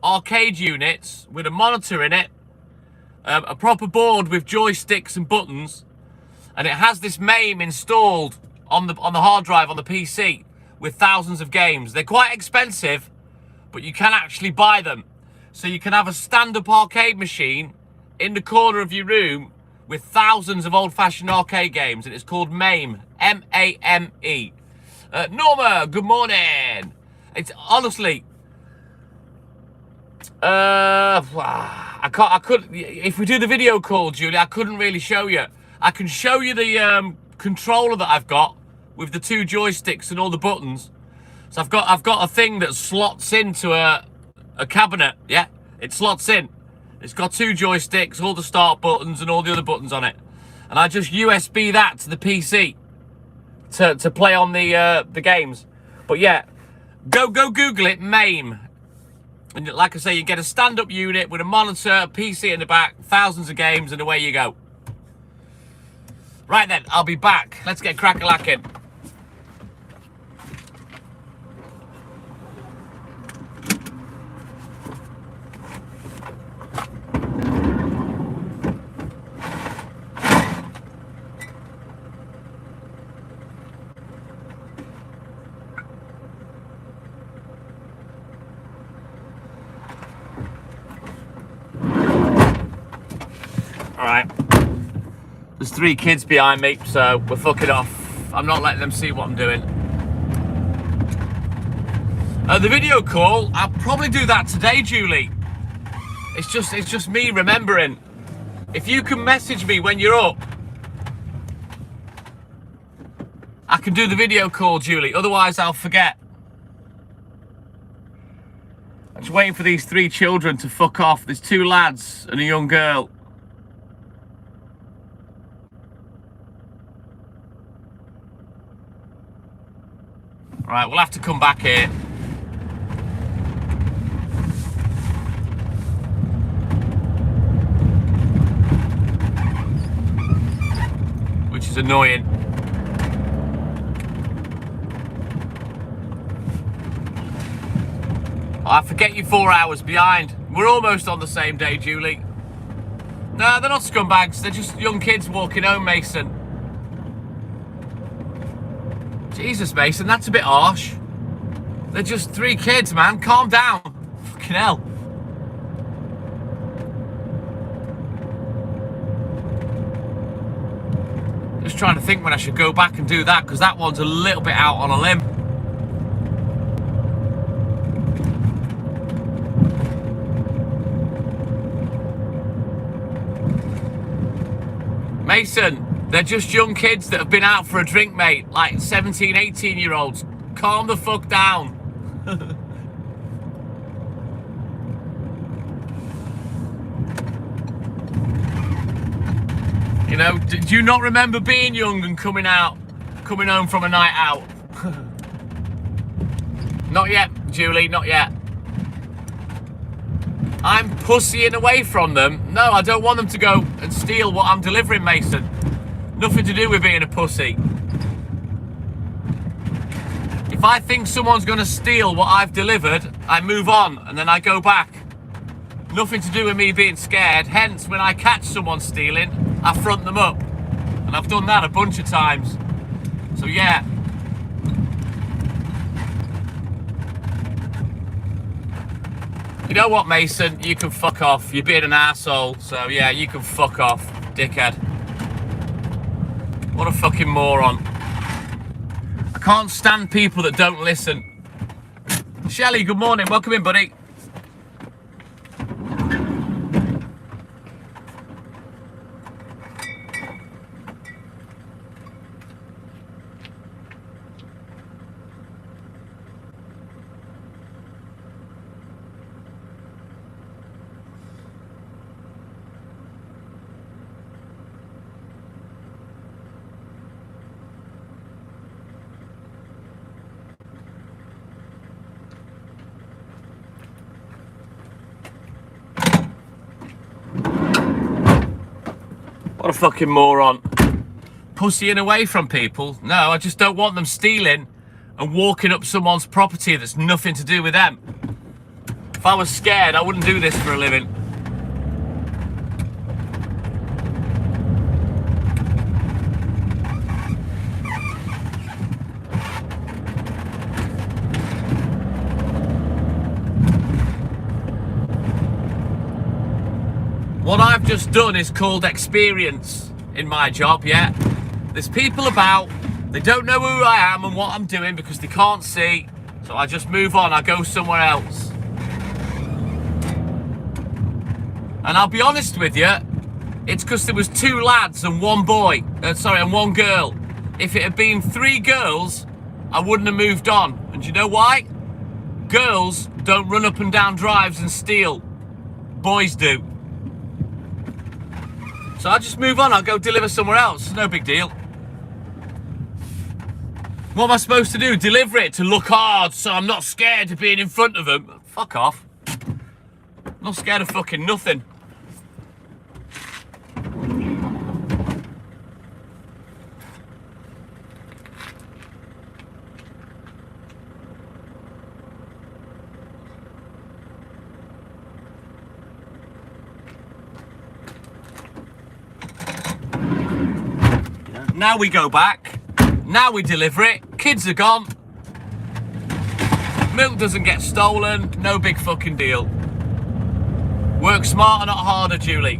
arcade units with a monitor in it, a proper board with joysticks and buttons, and it has this MAME installed on the hard drive on the PC with thousands of games. They're quite expensive, but you can actually buy them. So you can have a stand-up arcade machine in the corner of your room with thousands of old-fashioned arcade games, and it's called MAME, M-A-M-E. Norma, good morning. It's honestly, I could, if we do the video call, Julie, I couldn't really show you. I can show you the controller that I've got with the 2 joysticks and all the buttons. So I've got a thing that slots into a cabinet. Yeah, it slots in. It's got 2 joysticks, all the start buttons and all the other buttons on it. And I just USB that to the PC to play on the games. But yeah, go Google it, MAME. And like I say, you get a stand-up unit with a monitor, a PC in the back, thousands of games, and away you go. Right then, I'll be back. Let's get crack-a-lacking. Alright, there's 3 kids behind me, so we're fucking off. I'm not letting them see what I'm doing. The video call, I'll probably do that today, Julie. It's just me remembering. If you can message me when you're up, I can do the video call, Julie. Otherwise, I'll forget. I'm just waiting for these 3 children to fuck off. There's 2 lads and a young girl. Right, we'll have to come back here. Which is annoying. I forget you're 4 hours behind. We're almost on the same day, Julie. No, they're not scumbags. They're just young kids walking home, Mason. Jesus, Mason, that's a bit harsh. They're just 3 kids, man. Calm down. Fucking hell. Just trying to think when I should go back and do that, because that one's a little bit out on a limb. Mason, they're just young kids that have been out for a drink, mate. Like 17, 18-year-olds. Calm the fuck down. You know, do you not remember being young and coming home from a night out? Not yet, Julie, not yet. I'm pussying away from them. No, I don't want them to go and steal what I'm delivering, Mason. Nothing to do with being a pussy. If I think someone's going to steal what I've delivered, I move on and then I go back. Nothing to do with me being scared. Hence, when I catch someone stealing, I front them up. And I've done that a bunch of times. So yeah. You know what, Mason? You can fuck off. You're being an arsehole. So yeah, you can fuck off, dickhead. What a fucking moron. I can't stand people that don't listen. Shelley, good morning. Welcome in, buddy. What a fucking moron. Pussying away from people. No, I just don't want them stealing and walking up someone's property that's nothing to do with them. If I was scared, I wouldn't do this for a living. What I've just done is called experience in my job, yeah? There's people about They don't know who I am and what I'm doing because they can't see. So I just move on. I go somewhere else. And I'll be honest with you, it's because there was 2 lads and 1 boy. And 1 girl. If it had been 3 girls, I wouldn't have moved on. And do you know why? Girls don't run up and down drives and steal. Boys do. So I just move on. I'll go deliver somewhere else. No big deal. What am I supposed to do? Deliver it to look hard so I'm not scared of being in front of them? Fuck off. I'm not scared of fucking nothing. Now we go back. Now we deliver it. Kids are gone. Milk doesn't get stolen. No big fucking deal. Work smarter, not harder, Julie.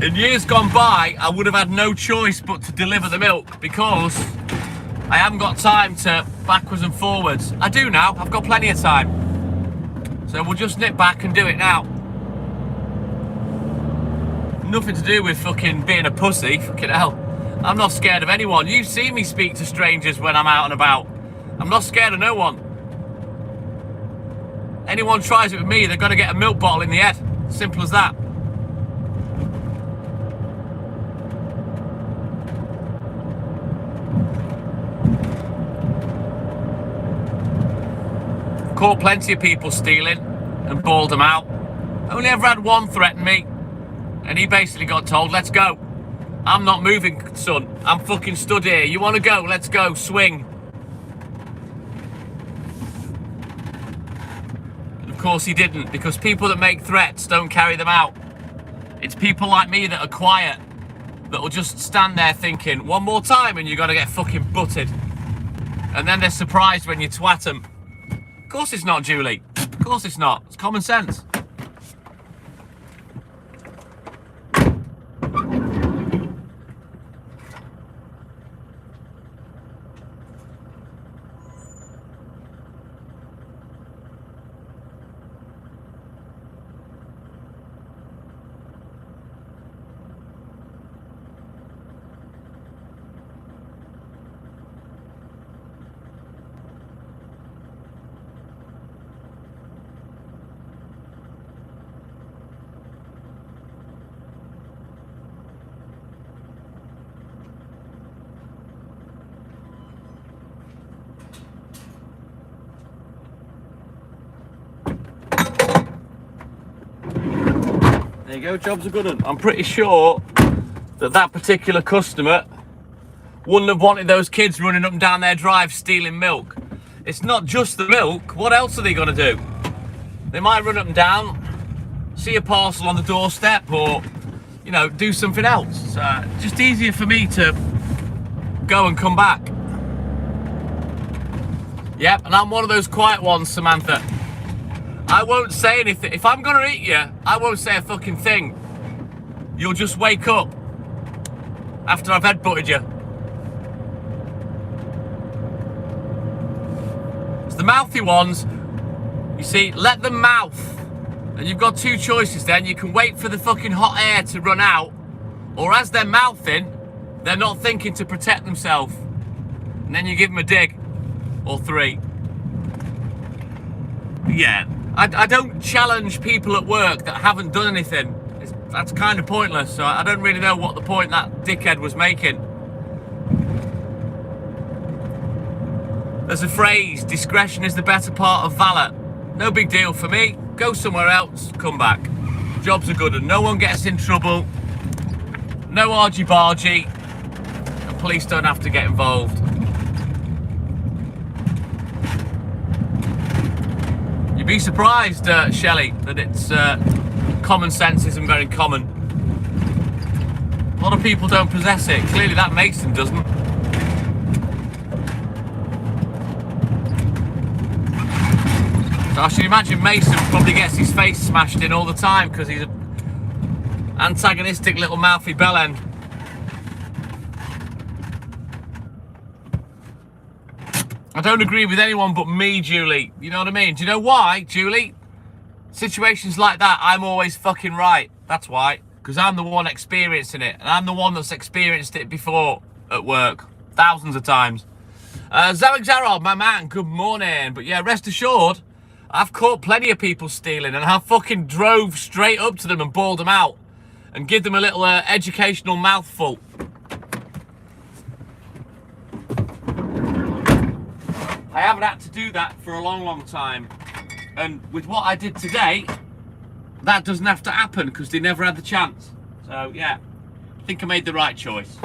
In years gone by, I would have had no choice but to deliver the milk because I haven't got time to backwards and forwards. I do now. I've got plenty of time. So we'll just nip back and do it now. Nothing to do with fucking being a pussy. Fucking hell. I'm not scared of anyone. You see me speak to strangers when I'm out and about. I'm not scared of no one. Anyone tries it with me, they're going to get a milk bottle in the head. Simple as that. Caught plenty of people stealing and bawled them out. Only ever had one threaten me. And he basically got told, let's go. I'm not moving, son. I'm fucking stood here. You want to go? Let's go. Swing. And of course he didn't, because people that make threats don't carry them out. It's people like me that are quiet, that will just stand there thinking, one more time and you're going to get fucking butted. And then they're surprised when you twat them. Of course it's not, Julie. Of course it's not. It's common sense. There you go, job's a good one. I'm pretty sure that particular customer wouldn't have wanted those kids running up and down their drive stealing milk. It's not just the milk. What else are they going to do? They might run up and down, see a parcel on the doorstep, or, you know, do something else. It's just easier for me to go and come back. Yep, and I'm one of those quiet ones, Samantha. I won't say anything. If I'm gonna eat you, I won't say a fucking thing. You'll just wake up after I've headbutted you. It's the mouthy ones. You see, let them mouth. And you've got 2 choices then. You can wait for the fucking hot air to run out, or as they're mouthing, they're not thinking to protect themselves. And then you give them a dig. Or 3. Yeah. I don't challenge people at work that haven't done anything. That's kind of pointless, so I don't really know what the point that dickhead was making. There's a phrase, discretion is the better part of valour. No big deal for me. Go somewhere else, come back. Jobs are good and no one gets in trouble. No argy-bargy. The police don't have to get involved. You'd be surprised, Shelley, that it's common sense isn't very common. A lot of people don't possess it. Clearly that Mason doesn't. So I should imagine Mason probably gets his face smashed in all the time because he's Antagonistic little mouthy bellend. I don't agree with anyone but me, Julie. You know what I mean? Do you know why, Julie? Situations like that, I'm always fucking right. That's why. Because I'm the one experiencing it. And I'm the one that's experienced it before at work. Thousands of times. Zarek Zarov, my man, good morning. But yeah, rest assured, I've caught plenty of people stealing. And I fucking drove straight up to them and bawled them out. And give them a little educational mouthful. I haven't had to do that for a long, long time. And with what I did today, that doesn't have to happen because they never had the chance. So, yeah, I think I made the right choice.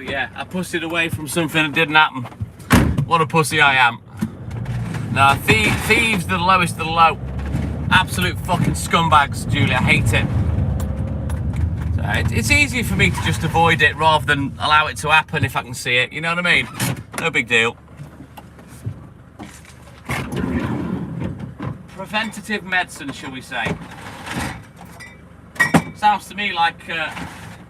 Yeah, I pussied away from something that didn't happen. What a pussy I am. Nah, thieves the lowest of the low. Absolute fucking scumbags, Julie. I hate it. So it's easier for me to just avoid it rather than allow it to happen if I can see it. You know what I mean? No big deal. Preventative medicine, shall we say. Sounds to me like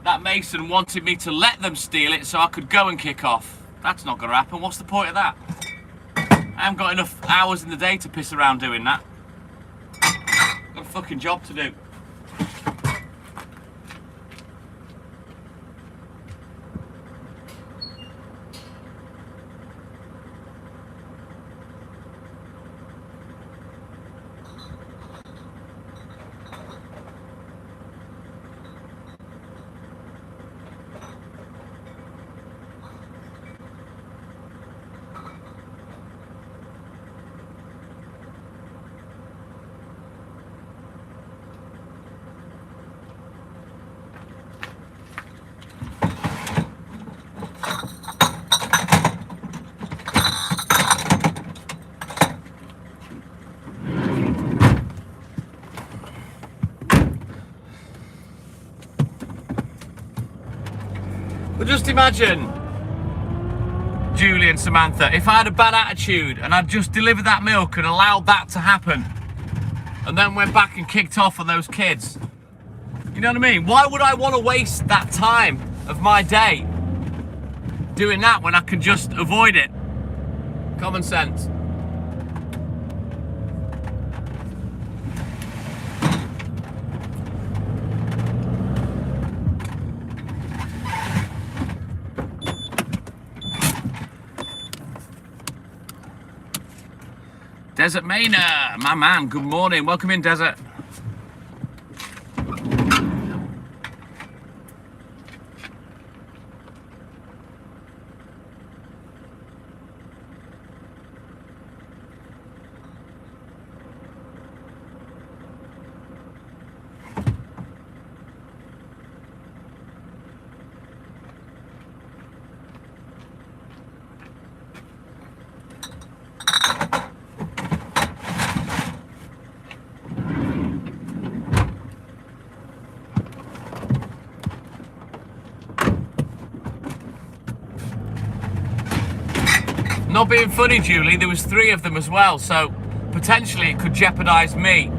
that Mason wanted me to let them steal it so I could go and kick off. That's not going to happen. What's the point of that? I haven't got enough hours in the day to piss around doing that. Got a fucking job to do. But just imagine, Julie and Samantha, if I had a bad attitude and I'd just delivered that milk and allowed that to happen and then went back and kicked off on those kids. You know what I mean? Why would I want to waste that time of my day doing that when I can just avoid it? Common sense. Desert Mainer, my man, good morning. Welcome in, Desert. Not being funny, Julie, there was 3 of them as well, so potentially it could jeopardise me.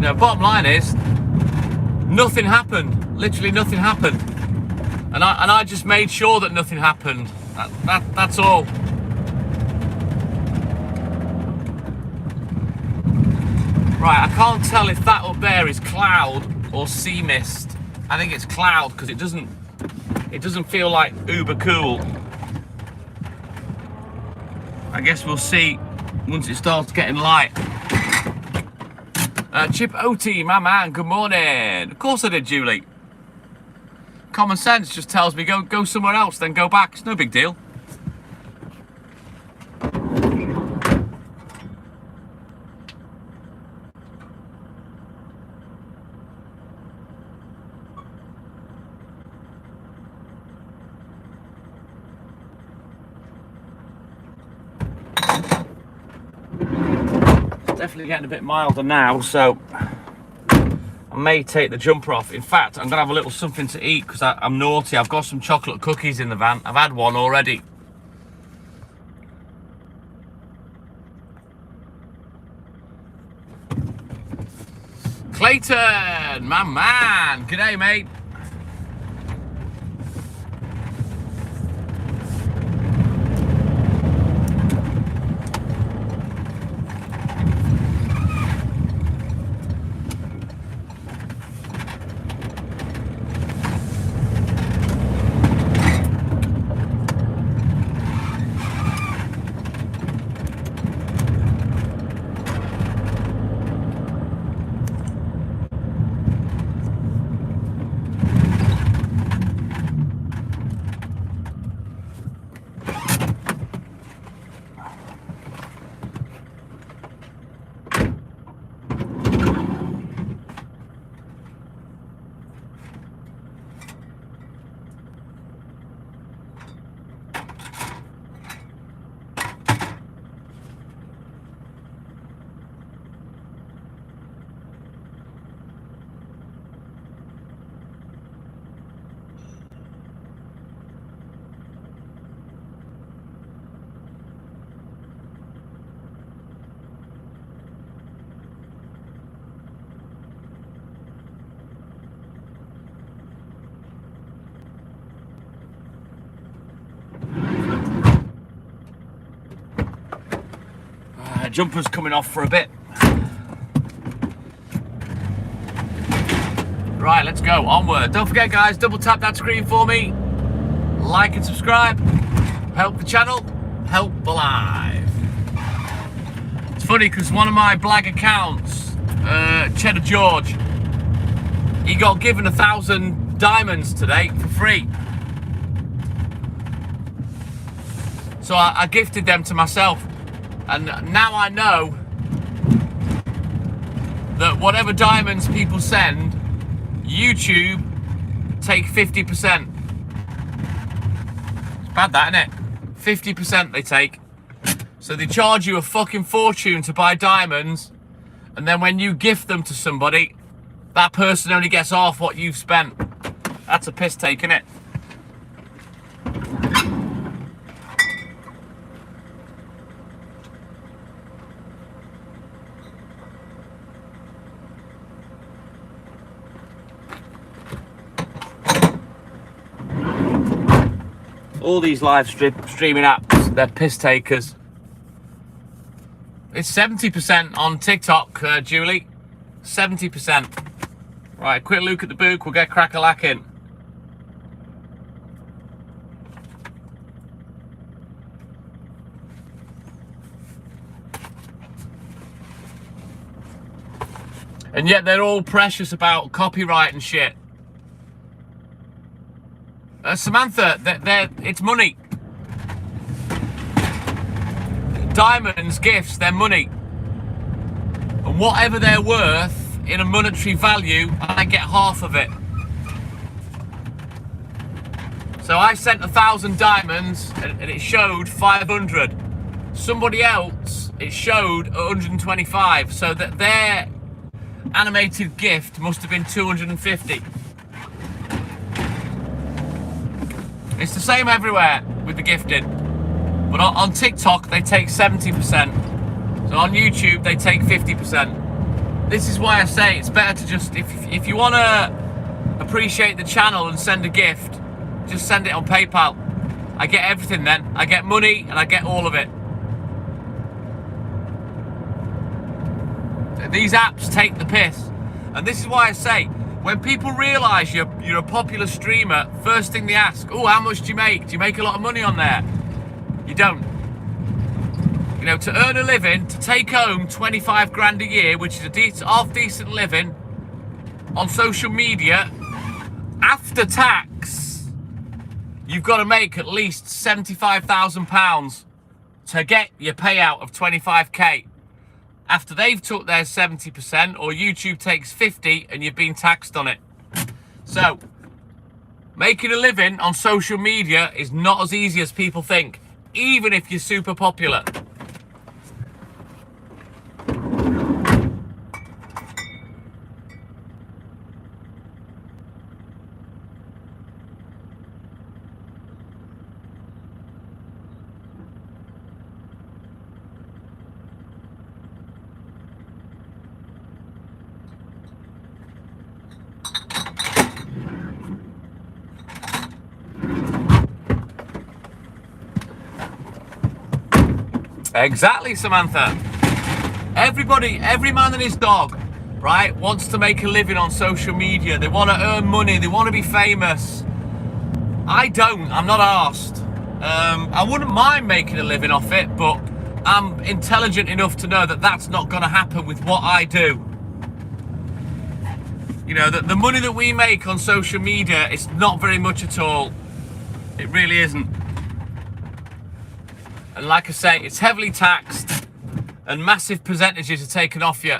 No, bottom line is, nothing happened. Literally nothing happened. And I just made sure that nothing happened. That's all. Right, I can't tell if that up there is cloud or sea mist. I think it's cloud because it doesn't It doesn't feel like uber cool. I guess we'll see once it starts getting light. Chip OT, my man, good morning. Of course I did, Julie. Common sense just tells me go somewhere else, then go back. It's no big deal. Definitely getting a bit milder now, so I may take the jumper off. In fact, I'm gonna have a little something to eat because I'm naughty. I've got some chocolate cookies in the van. I've had one already. Clayton, my man. G'day, mate. Jumper's coming off for a bit. Right, let's go onward. Don't forget, guys, double tap that screen for me. Like and subscribe. Help the channel, help the live. It's funny because one of my blag accounts, Cheddar George, he got given 1,000 diamonds today for free. So I gifted them to myself. And now I know that whatever diamonds people send, YouTube take 50%. It's bad, that, isn't it? 50% they take. So they charge you a fucking fortune to buy diamonds, and then when you gift them to somebody, that person only gets half what you've spent. That's a piss take, innit? All these live streaming apps, they're piss takers. It's 70% on TikTok, Julie. 70%. Right, quick look at the book, we'll get crack-a-lacking. And yet they're all precious about copyright and shit. Samantha, it's money. Diamonds, gifts, they're money. And whatever they're worth in a monetary value, I get half of it. So I sent 1,000 diamonds and it showed 500. Somebody else, it showed 125. So that their animated gift must have been 250. It's the same everywhere with the gifting, but on TikTok they take 70%, so on YouTube they take 50%. This is why I say it's better to just, if you want to appreciate the channel and send a gift, just send it on PayPal. I get everything then. I get money and I get all of it. These apps take the piss, and this is why I say When people realise you're a popular streamer, first thing they ask, oh, how much do you make? Do you make a lot of money on there? You don't. You know, to earn a living, to take home 25 grand a year, which is a half decent living on social media, after tax, you've got to make at least £75,000 to get your payout of 25k. After they've took their 70%, or YouTube takes 50 and you've been taxed on it. So, making a living on social media is not as easy as people think, even if you're super popular. Exactly, Samantha. Everybody, every man and his dog, right, wants to make a living on social media. They want to earn money. They want to be famous. I don't. I'm not arsed. I wouldn't mind making a living off it, but I'm intelligent enough to know that that's not going to happen with what I do. You know, the money that we make on social media is not very much at all. It really isn't. And like I say, it's heavily taxed and massive percentages are taken off you.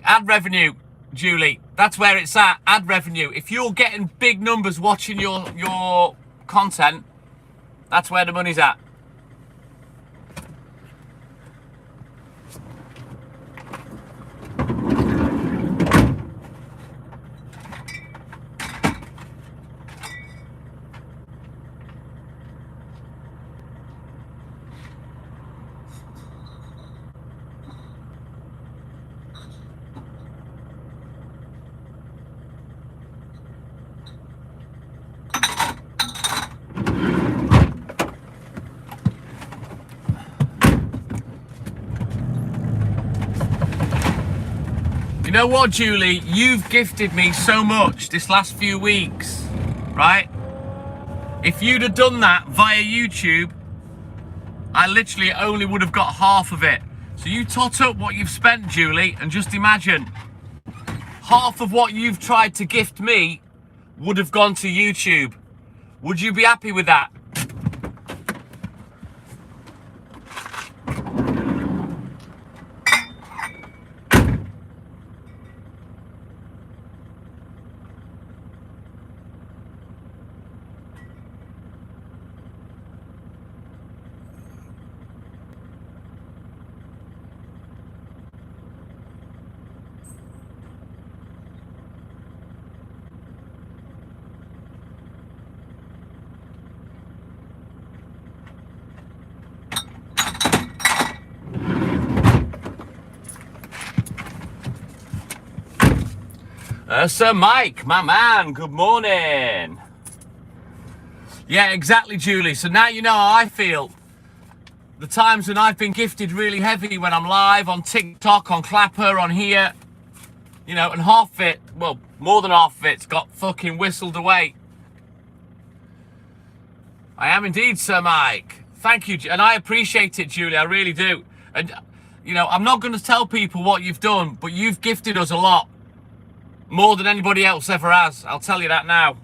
Ad revenue, Julie, that's where it's at, ad revenue. If you're getting big numbers watching your content, that's where the money's at. You know what, Julie? You've gifted me so much this last few weeks, right? If you'd have done that via YouTube, I literally only would have got half of it. So you tot up what you've spent, Julie, and just imagine half of what you've tried to gift me would have gone to YouTube. Would you be happy with that? Sir Mike, my man, good morning. Yeah, exactly, Julie. So now you know how I feel. The times when I've been gifted really heavy, when I'm live on TikTok, on Clapper, on here, you know, and half of it, well, more than half of it's got fucking whistled away. I am indeed, Sir Mike. Thank you, and I appreciate it, Julie, I really do. And, you know, I'm not going to tell people what you've done, but you've gifted us a lot. More than anybody else ever has. I'll tell you that now.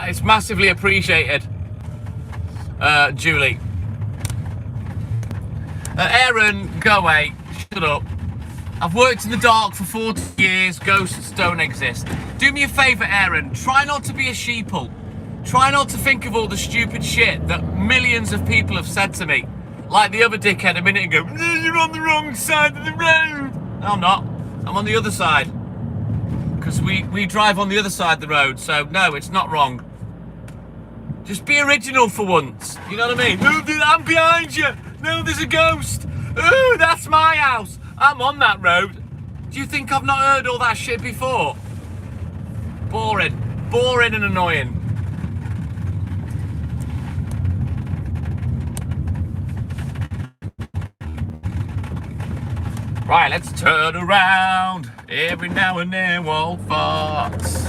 It's massively appreciated, Julie. Aaron, go away. Shut up. I've worked in the dark for 40 years. Ghosts don't exist. Do me a favour, Aaron. Try not to be a sheeple. Try not to think of all the stupid shit that millions of people have said to me. Like the other dickhead a minute ago. You're on the wrong side of the road. No, I'm not. I'm on the other side. Because we drive on the other side of the road. So, no, it's not wrong. Just be original for once. You know what I mean? No, dude, I'm behind you. No, there's a ghost. Ooh, that's my house. I'm on that road. Do you think I've not heard all that shit before? Boring. Boring and annoying. Right, let's turn around. Every now and then, old farts.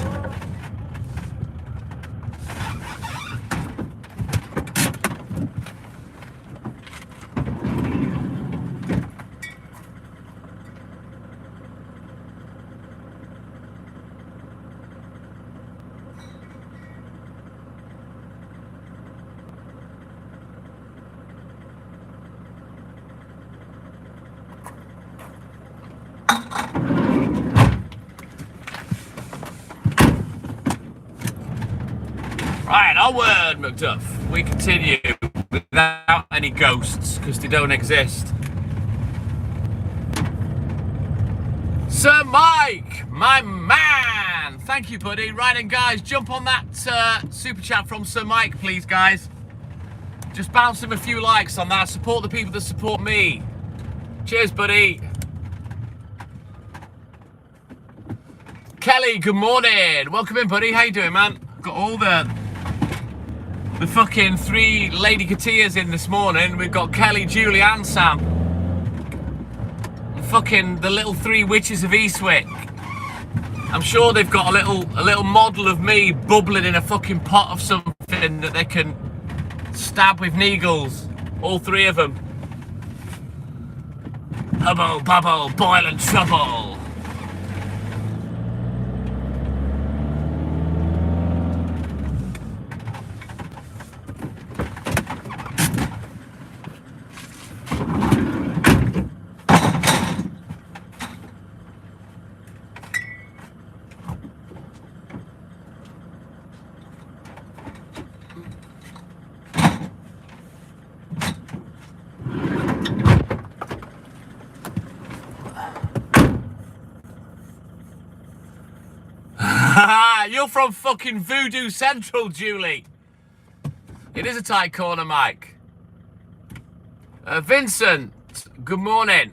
Right, onward, McDuff. We continue without any ghosts, because they don't exist. Sir Mike, my man. Thank you, buddy. Right, and guys, jump on that super chat from Sir Mike, please, guys. Just bounce him a few likes on that. Support the people that support me. Cheers, buddy. Kelly, good morning. Welcome in, buddy. How you doing, man? Got all the fucking 3 Lady Katias in this morning. We've got Kelly, Julie, and Sam. And fucking the little 3 witches of Eastwick. I'm sure they've got a little model of me bubbling in a fucking pot of something that they can stab with needles. All 3 of them. Hubble, bubble, boil and trouble. You're from fucking Voodoo Central, Julie. It is a tight corner, Mike. Vincent, good morning.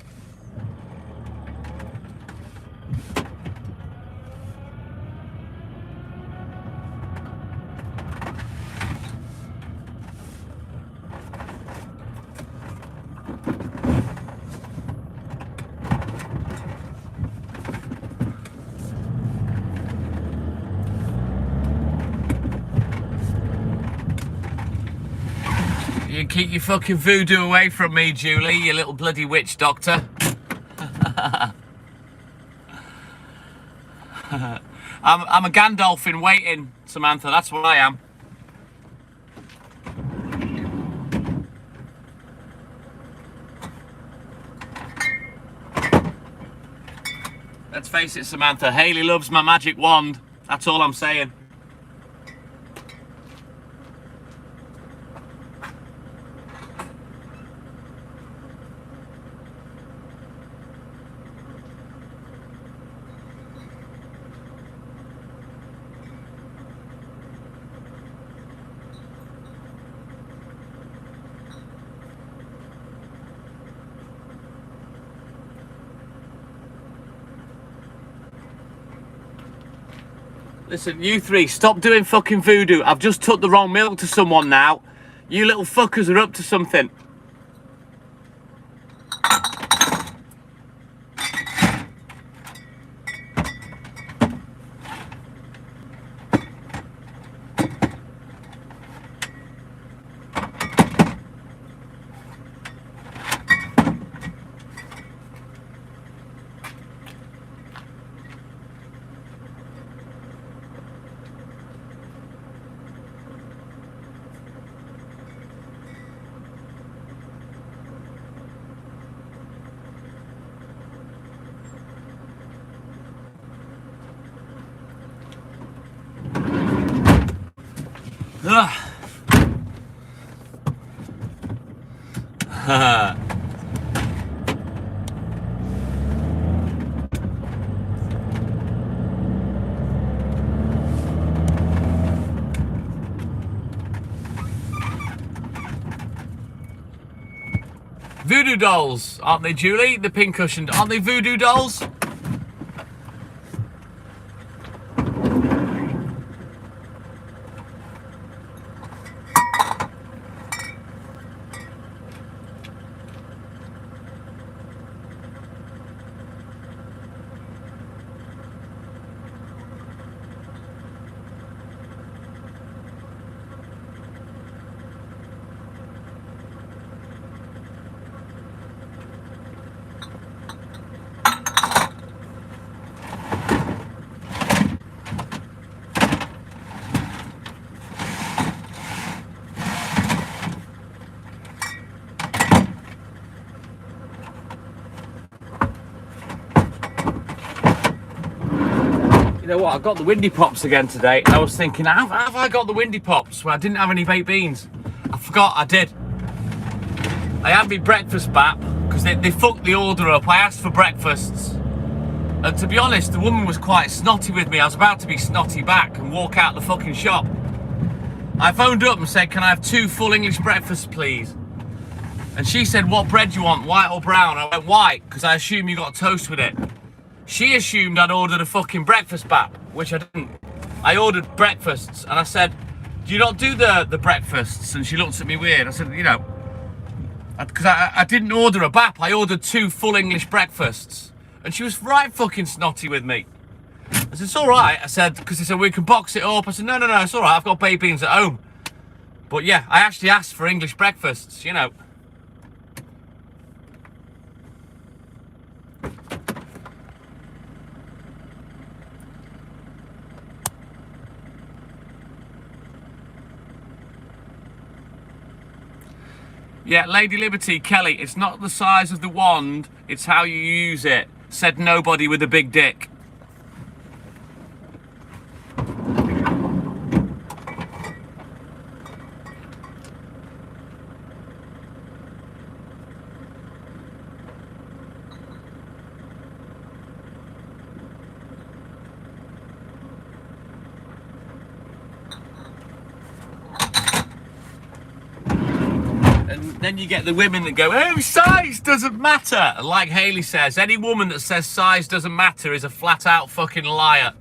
You keep your fucking voodoo away from me, Julie, you little bloody witch doctor. I'm a Gandalf in waiting, Samantha, that's what I am. Let's face it, Samantha, Hayley loves my magic wand. That's all I'm saying. Listen, you 3, stop doing fucking voodoo. I've just took the wrong milk to someone now. You little fuckers are up to something. voodoo dolls, aren't they, Julie? The pink cushioned, aren't they voodoo dolls? You know what, I got the windy pops again today. I was thinking, have I got the windy pops? Well, I didn't have any baked beans. I forgot I did. I had my breakfast back because they fucked the order up. I asked for breakfasts. And to be honest, the woman was quite snotty with me. I was about to be snotty back and walk out the fucking shop. I phoned up and said, can I have 2 full English breakfasts, please? And she said, what bread do you want, white or brown? I went white, because I assume you got toast with it. She assumed I'd ordered a fucking breakfast bap, which I didn't. I ordered breakfasts, and I said, do you not do the breakfasts? And she looked at me weird. I said, you know, because I didn't order a bap, I ordered 2 full English breakfasts. And she was right fucking snotty with me. I said, it's all right. I said, because they said, we can box it up. I said, no, it's all right. I've got baked beans at home. But yeah, I actually asked for English breakfasts, you know. Yeah, Lady Liberty, Kelly, it's not the size of the wand, it's how you use it, said nobody with a big dick. Then you get the women that go, oh, size doesn't matter. And like Hayley says, any woman that says size doesn't matter is a flat out fucking liar.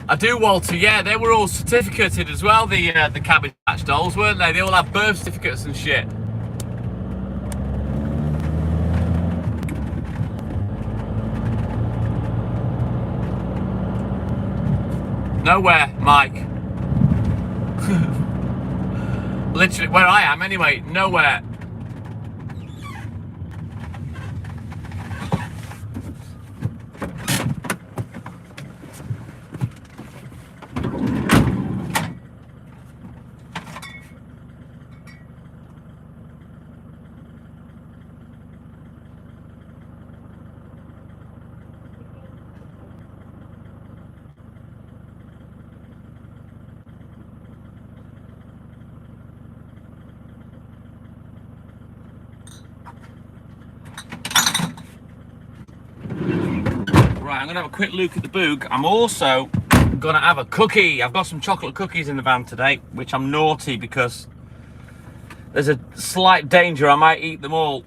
I do, Walter, yeah, they were all certificated as well, the Cabbage Patch dolls, weren't they? They all have birth certificates and shit. Nowhere, Mike. Literally, where I am anyway, nowhere. Right, I'm gonna have a quick look at the boog. I'm also gonna have a cookie. I've got some chocolate cookies in the van today, which I'm naughty because there's a slight danger I might eat them all.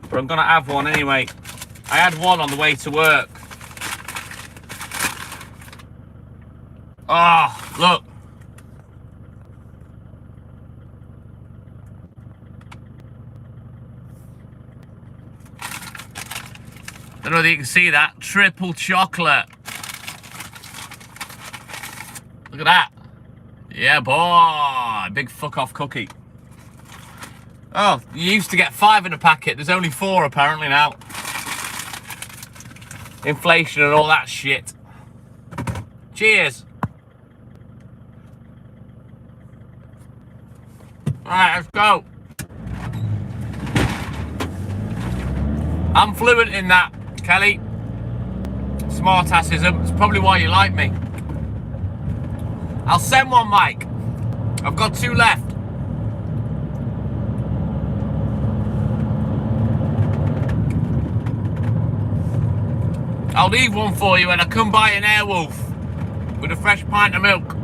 But I'm gonna have one anyway. I had one on the way to work. Ah, oh, look. Don't know whether you can see that. Triple chocolate. Look at that. Yeah, boy. Big fuck off cookie. Oh, you used to get 5 in a packet. There's only 4 apparently now. Inflation and all that shit. Cheers. Alright, let's go. I'm fluent in that, Kelly. Smart-assism. It's probably why you like me. I'll send one, Mike. I've got 2 left. I'll leave one for you when I come by an Airwolf with a fresh pint of milk.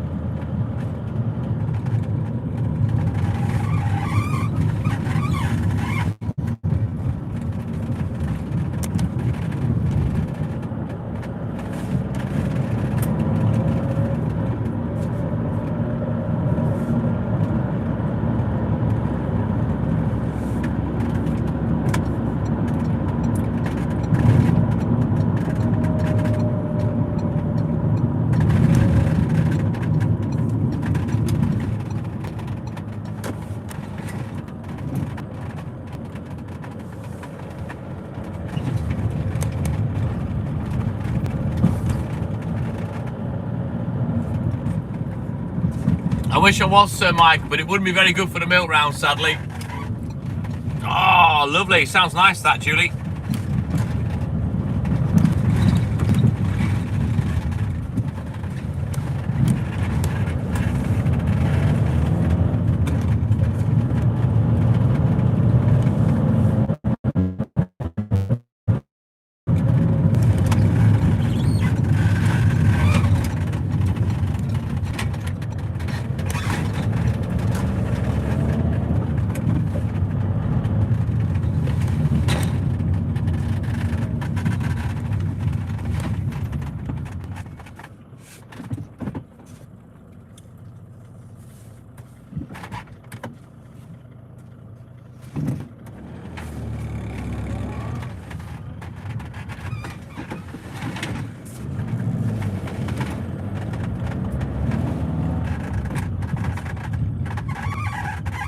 wish I was Sir Mike, but it wouldn't be very good for the milk round, sadly. Oh, lovely. Sounds nice, that, Julie.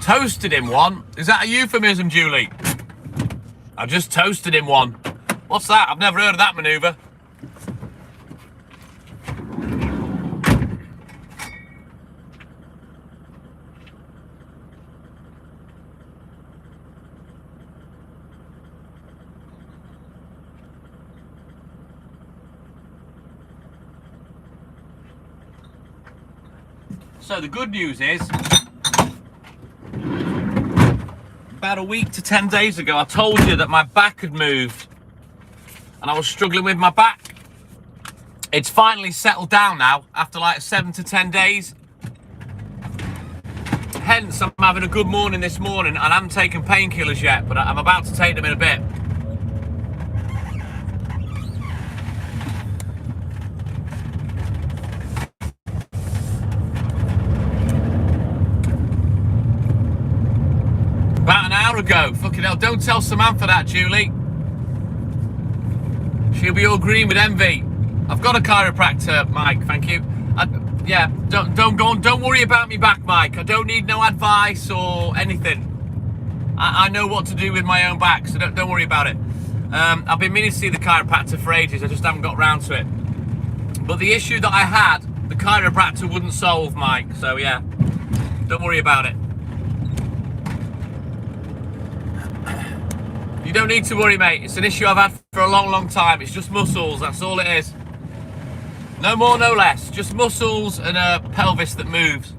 Toasted him one? Is that a euphemism, Julie? I just toasted him one. What's that? I've never heard of that manoeuvre. So the good news is, about a week to 10 days ago, I told you that my back had moved and I was struggling with my back. It's finally settled down now after like 7 to 10 days. Hence, I'm having a good morning this morning and I haven't taken painkillers yet, but I'm about to take them in a bit. About an hour ago. Fucking hell, don't tell Samantha that, Julie. She'll be all green with envy. I've got a chiropractor, Mike, thank you. Yeah, don't go on, don't worry about me back, Mike. I don't need no advice or anything. I know what to do with my own back, so don't worry about it. I've been meaning to see the chiropractor for ages, I just haven't got round to it. But the issue that I had, the chiropractor wouldn't solve, Mike, so yeah, don't worry about it. You don't need to worry, mate. It's an issue I've had for a long, long time. It's just muscles, that's all it is. No more, no less. Just muscles and a pelvis that moves.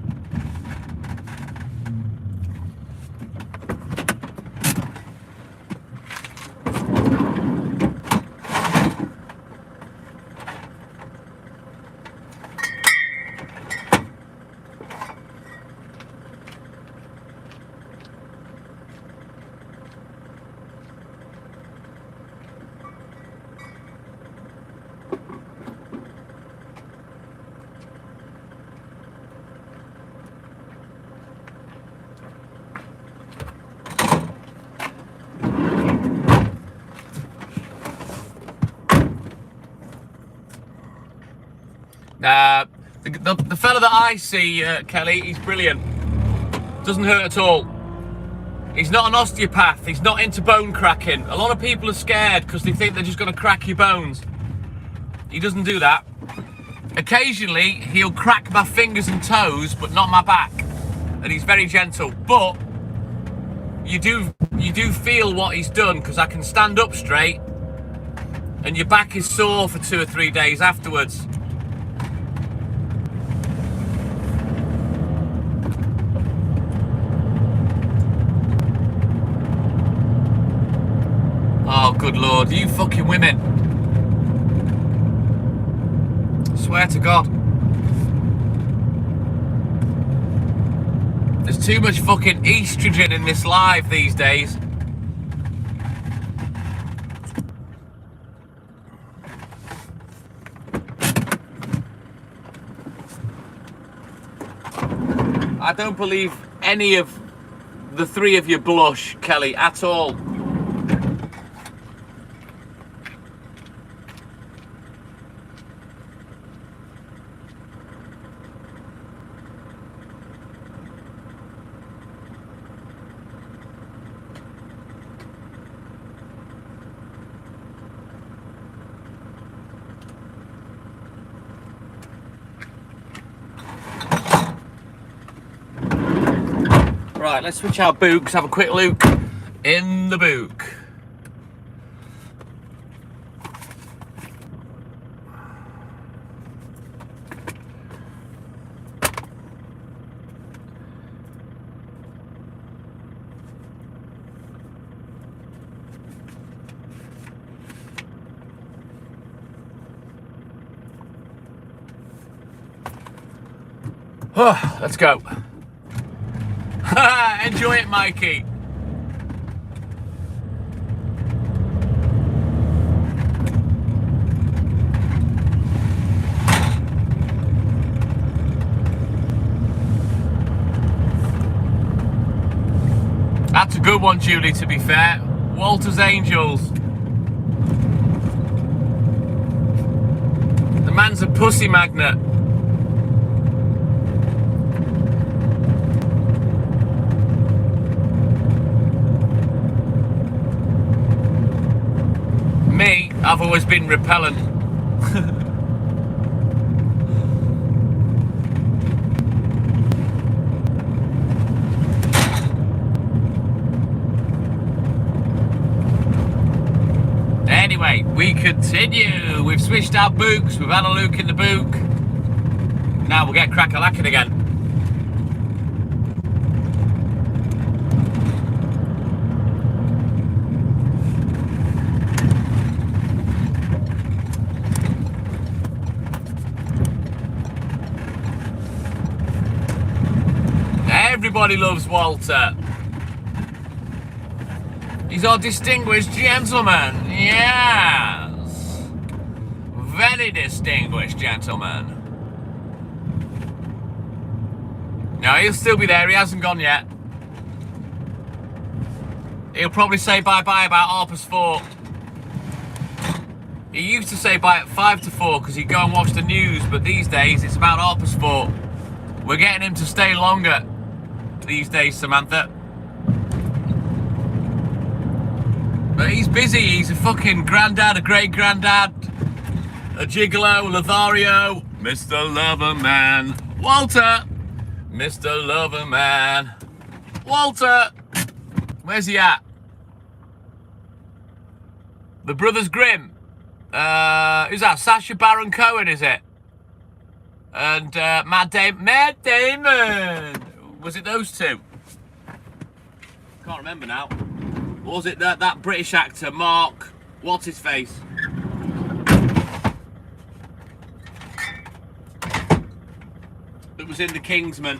The fella that I see, Kelly, he's brilliant. Doesn't hurt at all. He's not an osteopath. He's not into bone cracking. A lot of people are scared because they think they're just going to crack your bones. He doesn't do that. Occasionally, he'll crack my fingers and toes, but not my back. And he's very gentle. But you do feel what he's done because I can stand up straight and your back is sore for 2 or 3 days afterwards. Oh, good Lord, you fucking women. Swear to God. There's too much fucking estrogen in this life these days. I don't believe any of the three of you blush, Kelly, at all. Right, let's switch our books, have a quick look in the book. Oh, let's go. Enjoy it, Mikey. That's a good one, Julie, to be fair. Walter's Angels. The man's a pussy magnet. Me, I've always been repellent. Anyway, we continue. We've switched our books, we've had a look in the book. Now we'll get crack-a-lacking again. Everybody loves Walter. He's our distinguished gentleman. Yes. Very distinguished gentleman. No, he'll still be there. He hasn't gone yet. He'll probably say bye-bye about 4:30. He used to say bye at 5:45 because he'd go and watch the news, but these days it's about 4:30. We're getting him to stay longer these days, Samantha. But he's busy. He's a fucking granddad, a great granddad, a gigolo, Lothario, Mr. Loverman, Walter, Mr. Loverman, Walter. Where's he at? The Brothers Grimm. Who's that? Sacha Baron Cohen, is it? And Matt Damon. Was it those two? Can't remember now. Or was it that British actor, Mark? What's his face? That was in The Kingsman.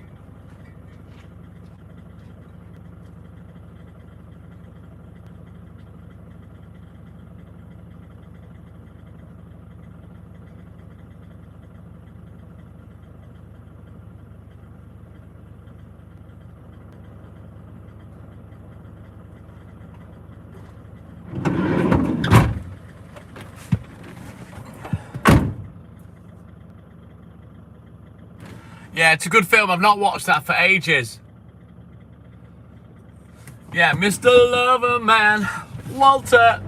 Yeah, it's a good film. I've not watched that for ages. Yeah, Mr. Loverman, Walter.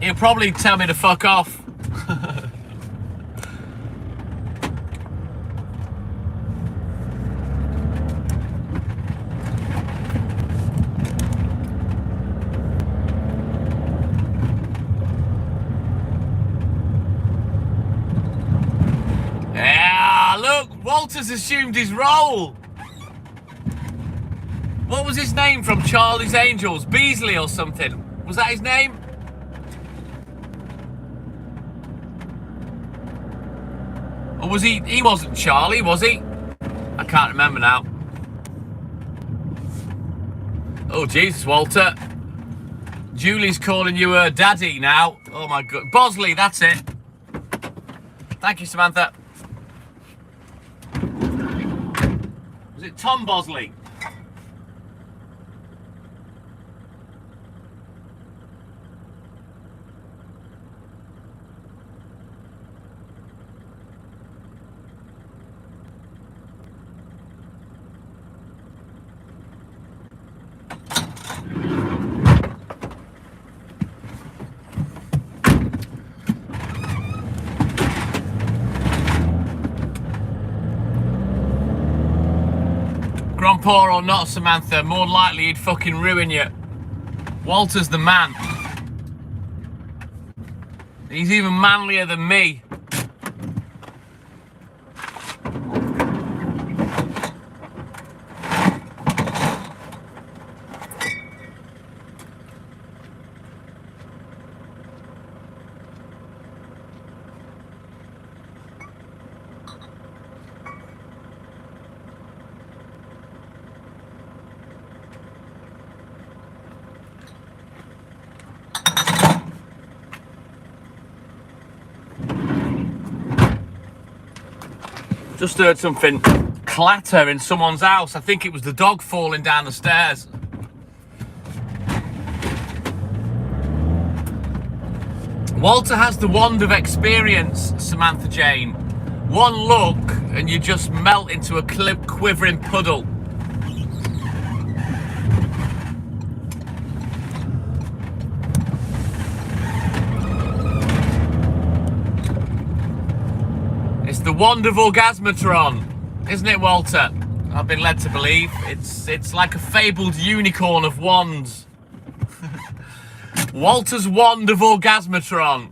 He'll probably tell me to fuck off. Walter's assumed his role. What was his name from Charlie's Angels? Beasley or something? Was that his name? Or was he? He wasn't Charlie, was he? I can't remember now. Oh, Jesus, Walter. Julie's calling you her daddy now. Oh, my God. Bosley, that's it. Thank you, Samantha. Was it Tom Bosley? poor or not, Samantha, more than likely he'd fucking ruin you. Walter's the man. He's even manlier than me. Just heard something clatter in someone's house. I think it was the dog falling down the stairs. Walter has the wand of experience, Samantha Jane. One look and you just melt into a quivering puddle. It's the wand of Orgasmatron, isn't it, Walter? I've been led to believe. It's like a fabled unicorn of wands. Walter's wand of Orgasmatron.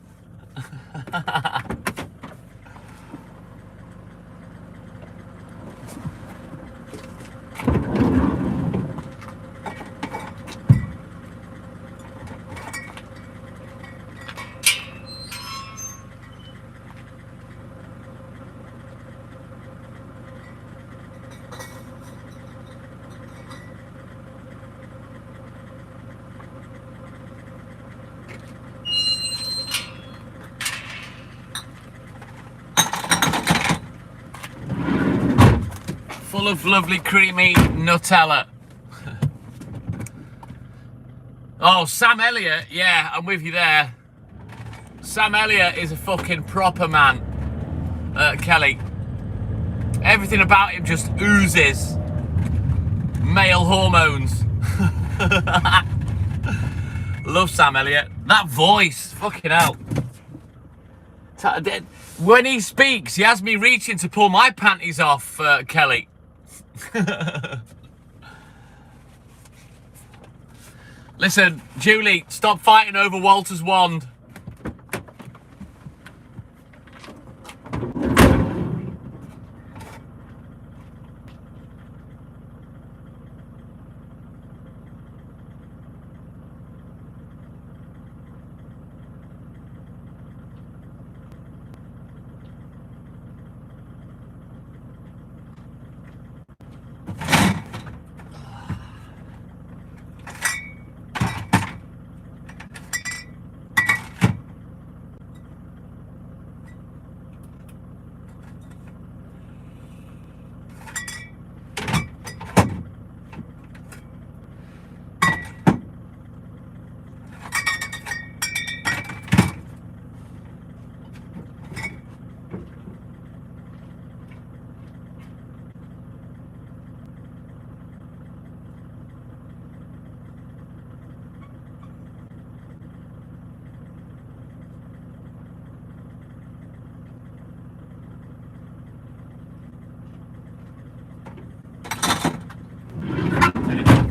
Full of lovely creamy Nutella. Oh, Sam Elliott, yeah, I'm with you there. Sam Elliott is a fucking proper man, Kelly. Everything about him just oozes male hormones. Love Sam Elliott. That voice, fucking hell. When he speaks, he has me reaching to pull my panties off, Kelly. Listen, Julie, stop fighting over Walter's wand.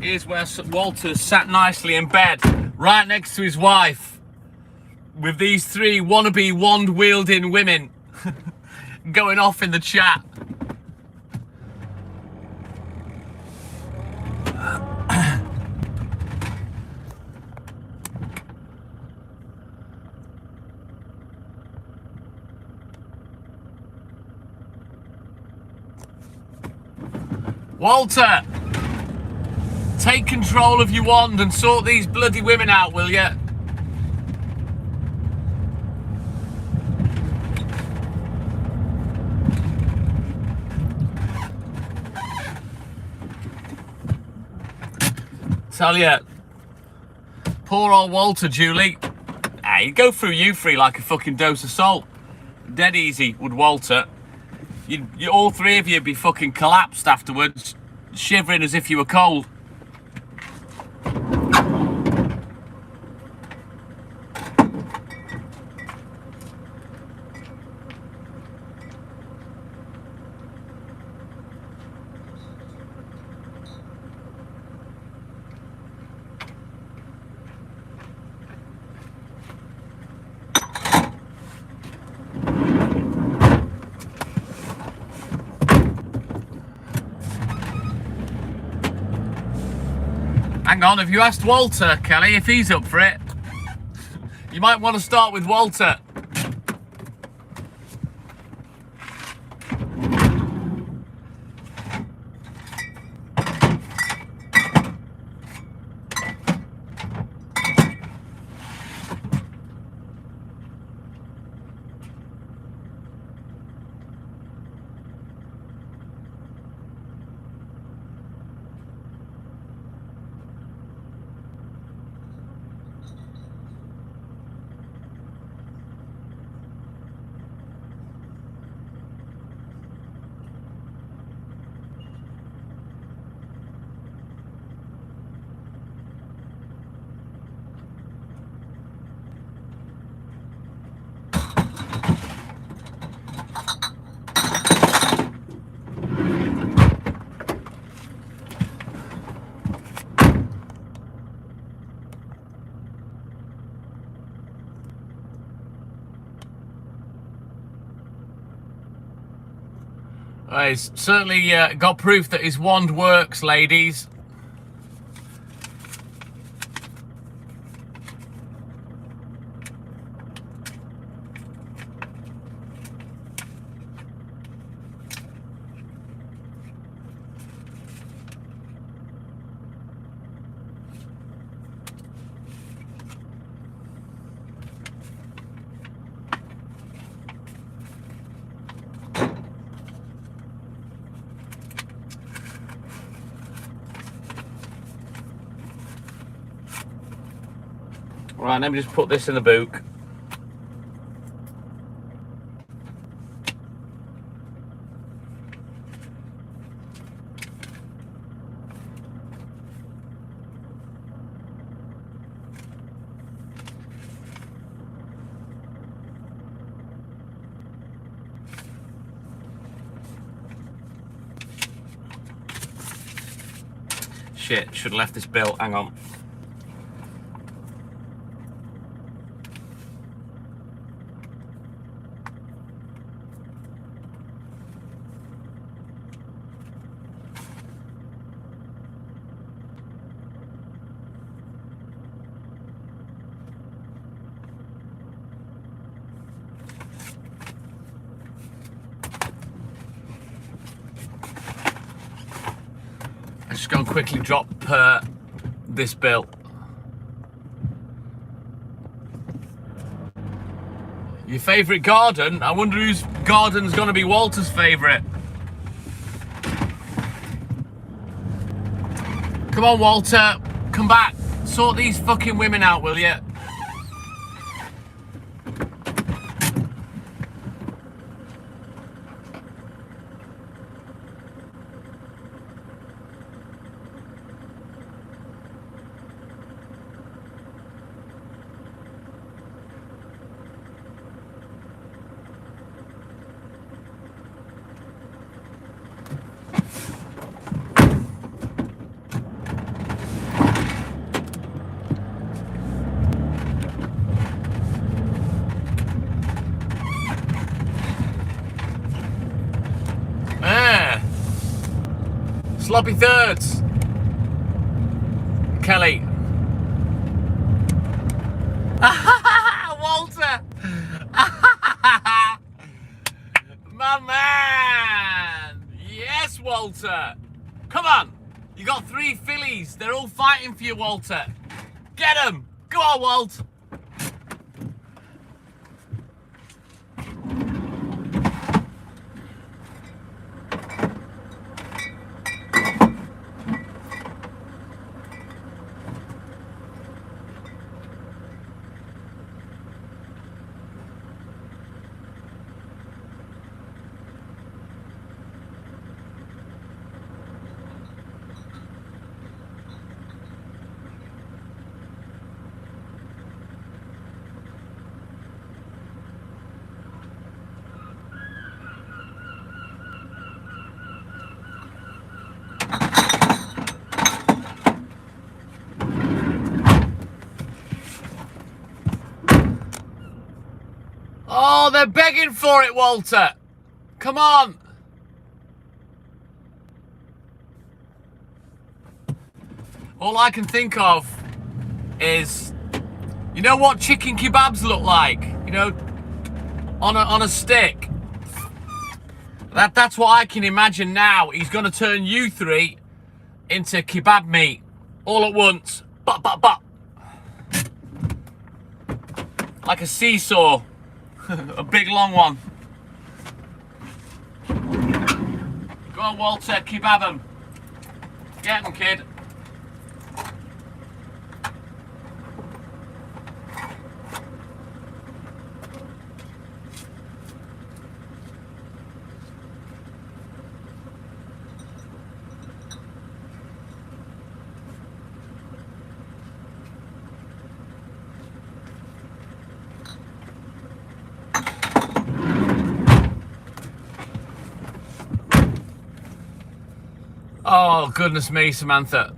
Here's where Walter sat nicely in bed, right next to his wife, with these three wannabe wand-wielding women going off in the chat. Walter! Take control of your wand and sort these bloody women out, will ya? Tell ya, poor old Walter, Julie. He'd go through you three like a fucking dose of salt. Dead easy would Walter. All three of you'd be fucking collapsed afterwards, shivering as if you were cold. hang on. Have you asked Walter, Kelly, if he's up for it? You might want to start with Walter. He's certainly got proof that his wand works, ladies. Right, let me just put this in the boot. Shit, should have left this built. Hang on. I'm just going to quickly drop this bill. Your favourite garden? I wonder whose garden's going to be Walter's favourite. Come on, Walter. Come back. Sort these fucking women out, will you? Sloppy thirds. Kelly. Walter. My man. Yes, Walter. Come on. You got 3 fillies. They're all fighting for you, Walter. Get them. Go on, Walt. Oh, they're begging for it, Walter. Come on. all I can think of is, you know what chicken kebabs look like? You know, on a stick. That's what I can imagine now. He's going to turn you three into kebab meat all at once. But. Like a seesaw. A big long one. Go on, Walter, kebab him. Get him, kid. Oh, goodness me, Samantha.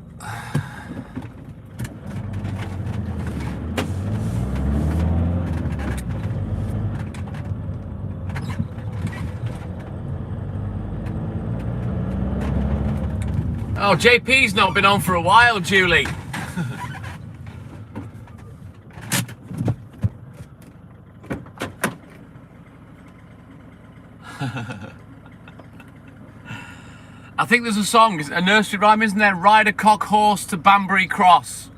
Oh, JP's not been on for a while, Julie. I think there's a song, a nursery rhyme, isn't there? Ride a cock horse to Banbury Cross.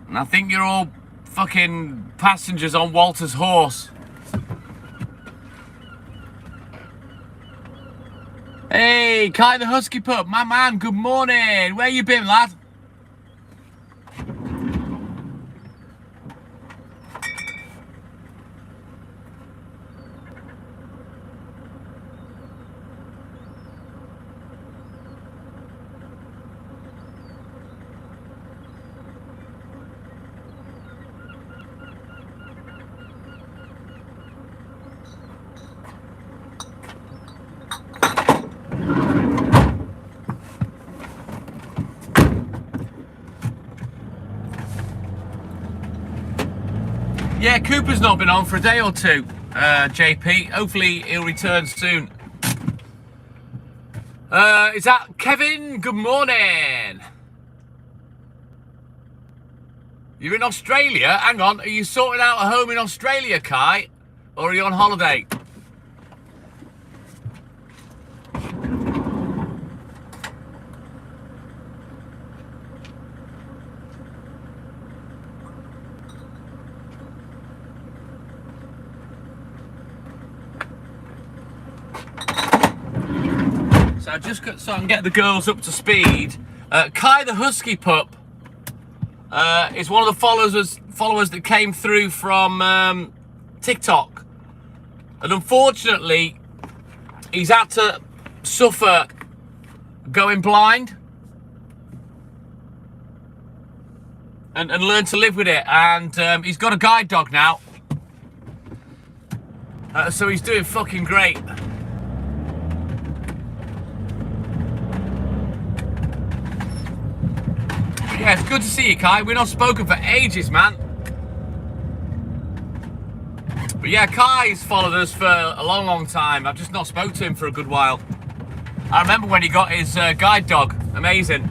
And I think you're all fucking passengers on Walter's horse. Hey, Kai the Husky Pup, my man, good morning. Where you been, lad? Yeah, Cooper's not been on for a day or two, JP. Hopefully he'll return soon. Is that Kevin? Good morning. You're in Australia? Hang on, are you sorting out a home in Australia, Kai? Or are you on holiday? So I can get the girls up to speed. Kai the Husky Pup is one of the followers that came through from TikTok, and unfortunately, he's had to suffer going blind and learn to live with it. And he's got a guide dog now, so he's doing fucking great. Yeah, it's good to see you, Kai. We've not spoken for ages, man. But yeah, Kai's followed us for a long, long time. I've just not spoke to him for a good while. I remember when he got his guide dog. Amazing.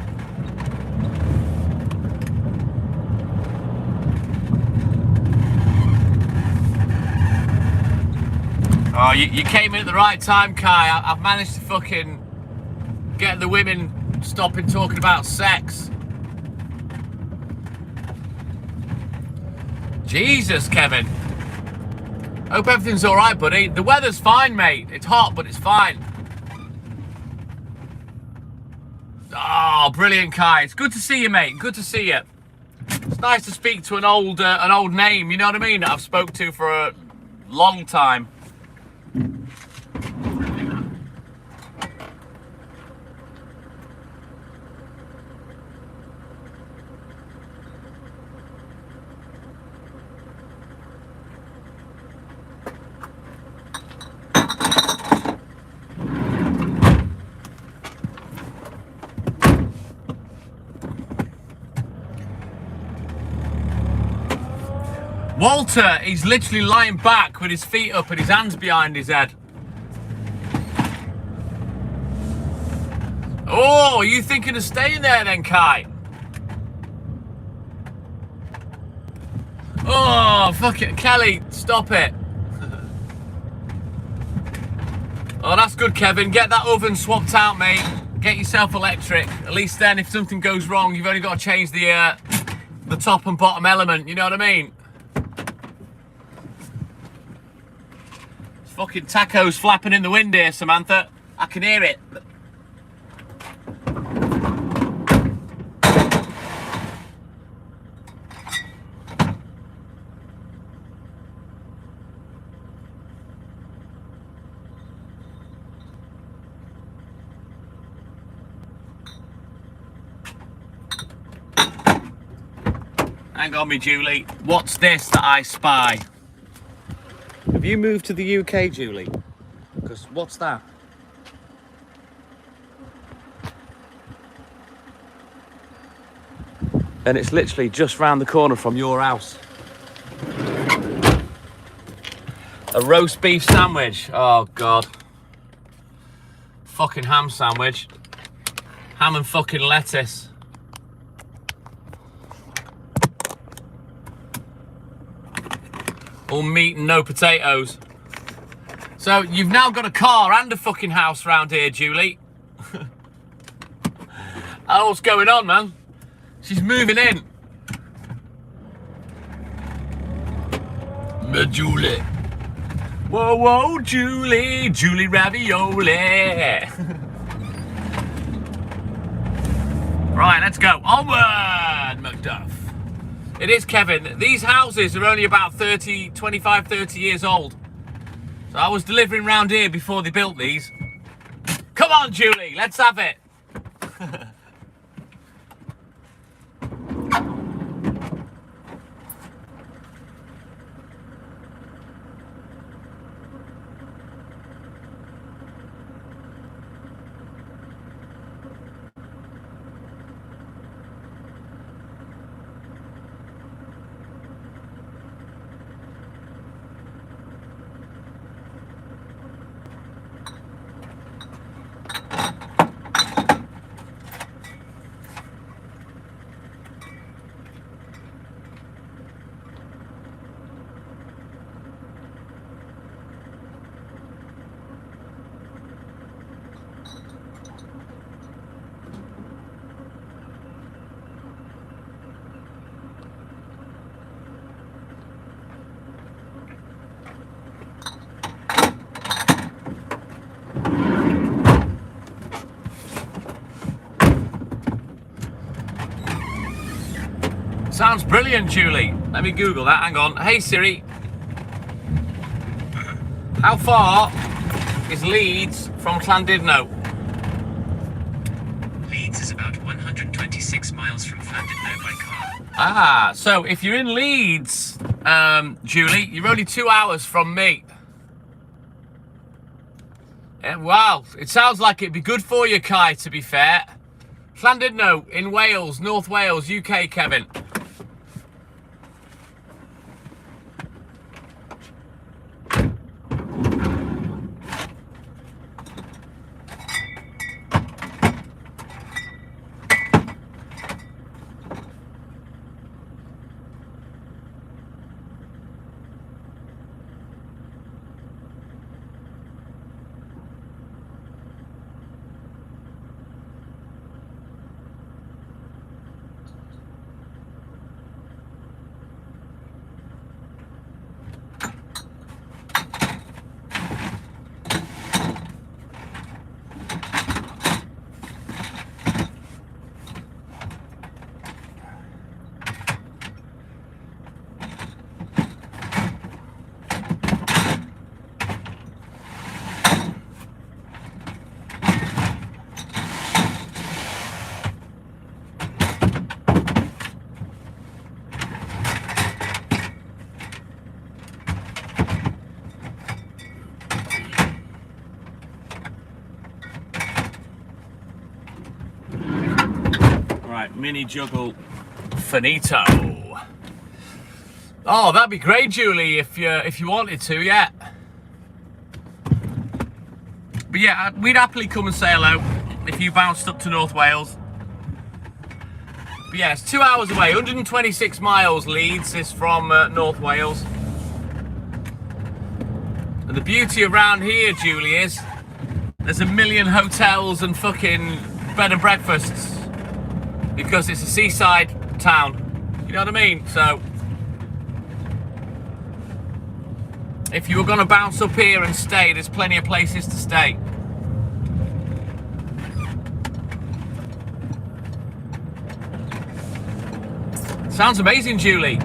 Oh, you came in at the right time, Kai. I've managed to fucking get the women stopping talking about sex. Jesus, Kevin. Hope everything's all right, buddy. The weather's fine, mate. It's hot, but it's fine. Oh, brilliant, Kai. It's good to see you, mate. Good to see you. It's nice to speak to an old name, you know what I mean, that I've spoke to for a long time. Walter, he's literally lying back with his feet up and his hands behind his head. Oh, are you thinking of staying there then, Kai? Oh, fuck it. Kelly, stop it. Oh, that's good, Kevin. Get that oven swapped out, mate. Get yourself electric. At least then, if something goes wrong, you've only got to change the top and bottom element. You know what I mean? It's fucking tacos flapping in the wind here, Samantha. I can hear it. Hang on me, Julie. What's this that I spy? Have you moved to the UK, Julie? Because what's that? And it's literally just round the corner from your house. A roast beef sandwich. Oh, God. Fucking ham sandwich. Ham and fucking lettuce. All meat and no potatoes. So you've now got a car and a fucking house round here, Julie. Oh, what's going on, man? She's moving in. Julie. Whoa, whoa, Julie. Julie Ravioli. Right, let's go. Onward, Macduff. It is, Kevin. These houses are only about 25, 30 years old. So I was delivering round here before they built these. Come on, Julie, let's have it. Sounds brilliant, Julie. Let me Google that. Hang on. Hey, Siri. How far is Leeds from Llandudno? Leeds is about 126 miles from Llandudno by car. Ah, so if you're in Leeds, Julie, you're only 2 hours from me. Wow, it sounds like it'd be good for you, Kai, to be fair. Llandudno in Wales, North Wales, UK, Kevin. Mini juggle finito. Oh, that'd be great, Julie, if you wanted to, yeah. But yeah, we'd happily come and say hello if you bounced up to North Wales. But But yeah, it's 2 hours away. 126 miles Leeds is from North Wales. And the beauty around here, Julie, is there's a million hotels and fucking bed and breakfasts because it's a seaside town. You know what I mean? So if you were going to bounce up here and stay, there's plenty of places to stay. Sounds amazing, Julie.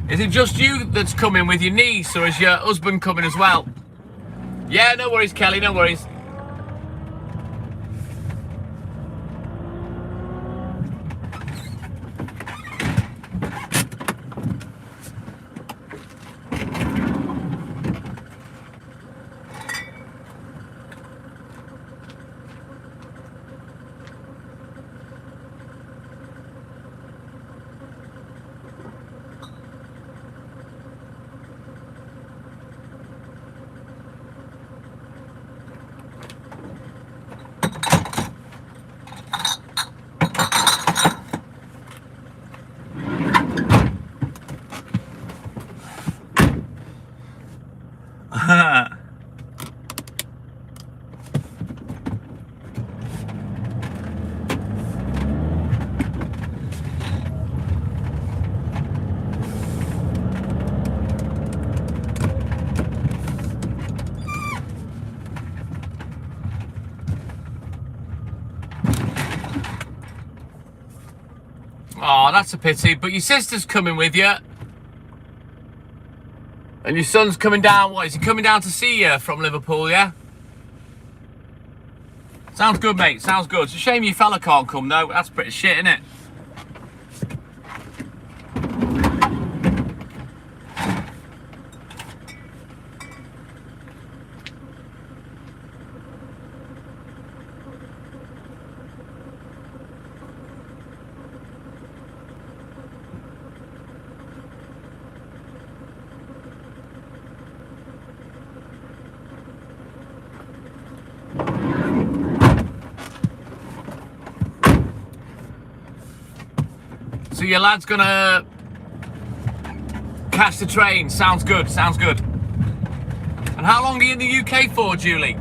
Is it just you that's coming with your niece, or is your husband coming as well? Yeah, no worries, Kelly, no worries. Oh, that's a pity. But your sister's coming with you. And your son's coming down. What, is he coming down to see you from Liverpool, yeah? Sounds good, mate. Sounds good. It's a shame your fella can't come, though. That's pretty shit, isn't it? So your lad's gonna catch the train. Sounds good, sounds good. And how long are you in the UK for, Julie?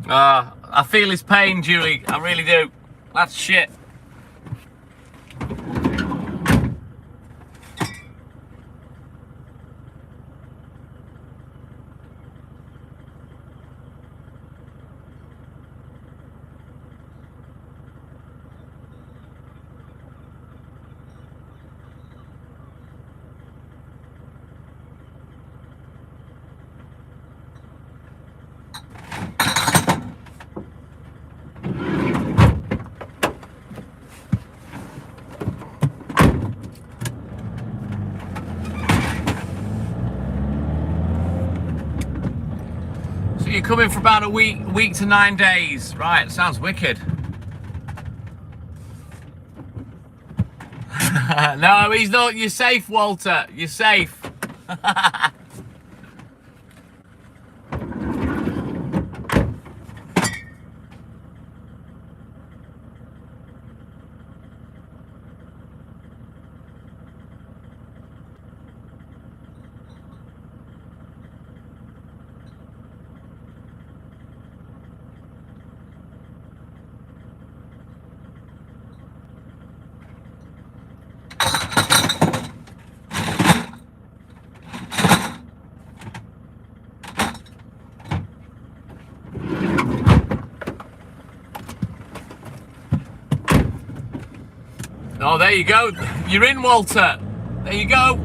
I feel his pain, Julie. I really do. That's shit. You're coming for about a week to 9 days. Right, sounds wicked. No, he's not. You're safe, Walter. You're safe. Oh, there you go. You're in, Walter. There you go.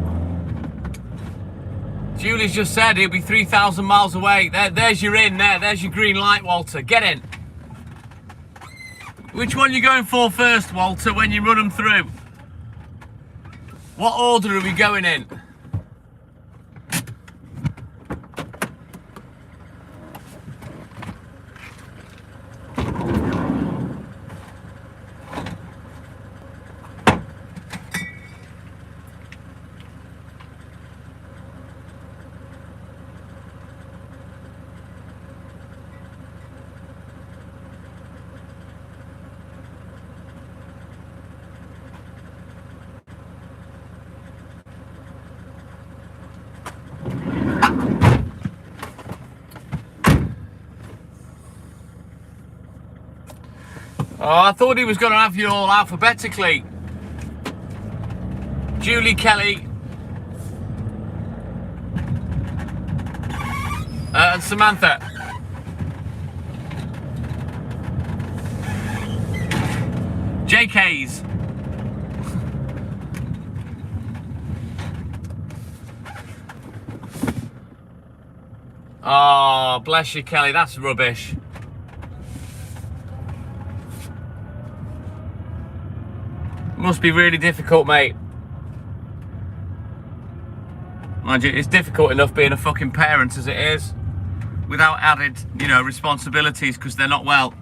Julie's just said he'll be 3,000 miles away. There's your in there. There's your green light, Walter. Get in. Which one are you going for first, Walter, when you run them through? What order are we going in? I thought he was going to have you all alphabetically. Julie, Kelly, and Samantha. JK's. Oh, bless you, Kelly. That's rubbish. Must be really difficult, mate. Mind you, it's difficult enough being a fucking parent as it is, without added, you know, responsibilities because they're not well.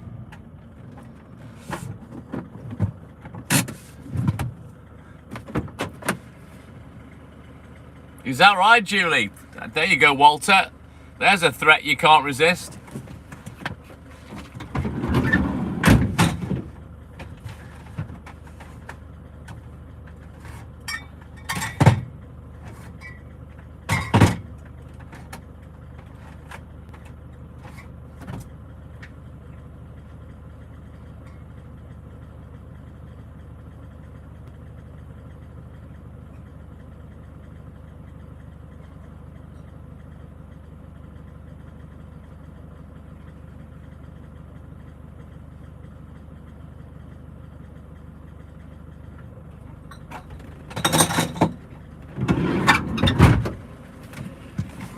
Is that right, Julie? There you go, Walter. There's a threat you can't resist.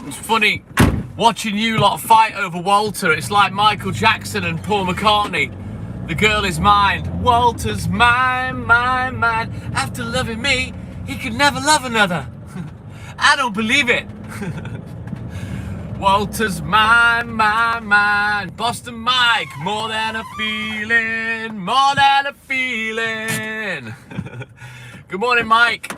It's funny watching you lot fight over Walter. It's like Michael Jackson and Paul McCartney. The girl is mine. Walter's mine, mine, mine. After loving me, he could never love another. I don't believe it. Walter's mine, mine, mine. Boston Mike, more than a feeling, more than a feeling. Good morning, Mike.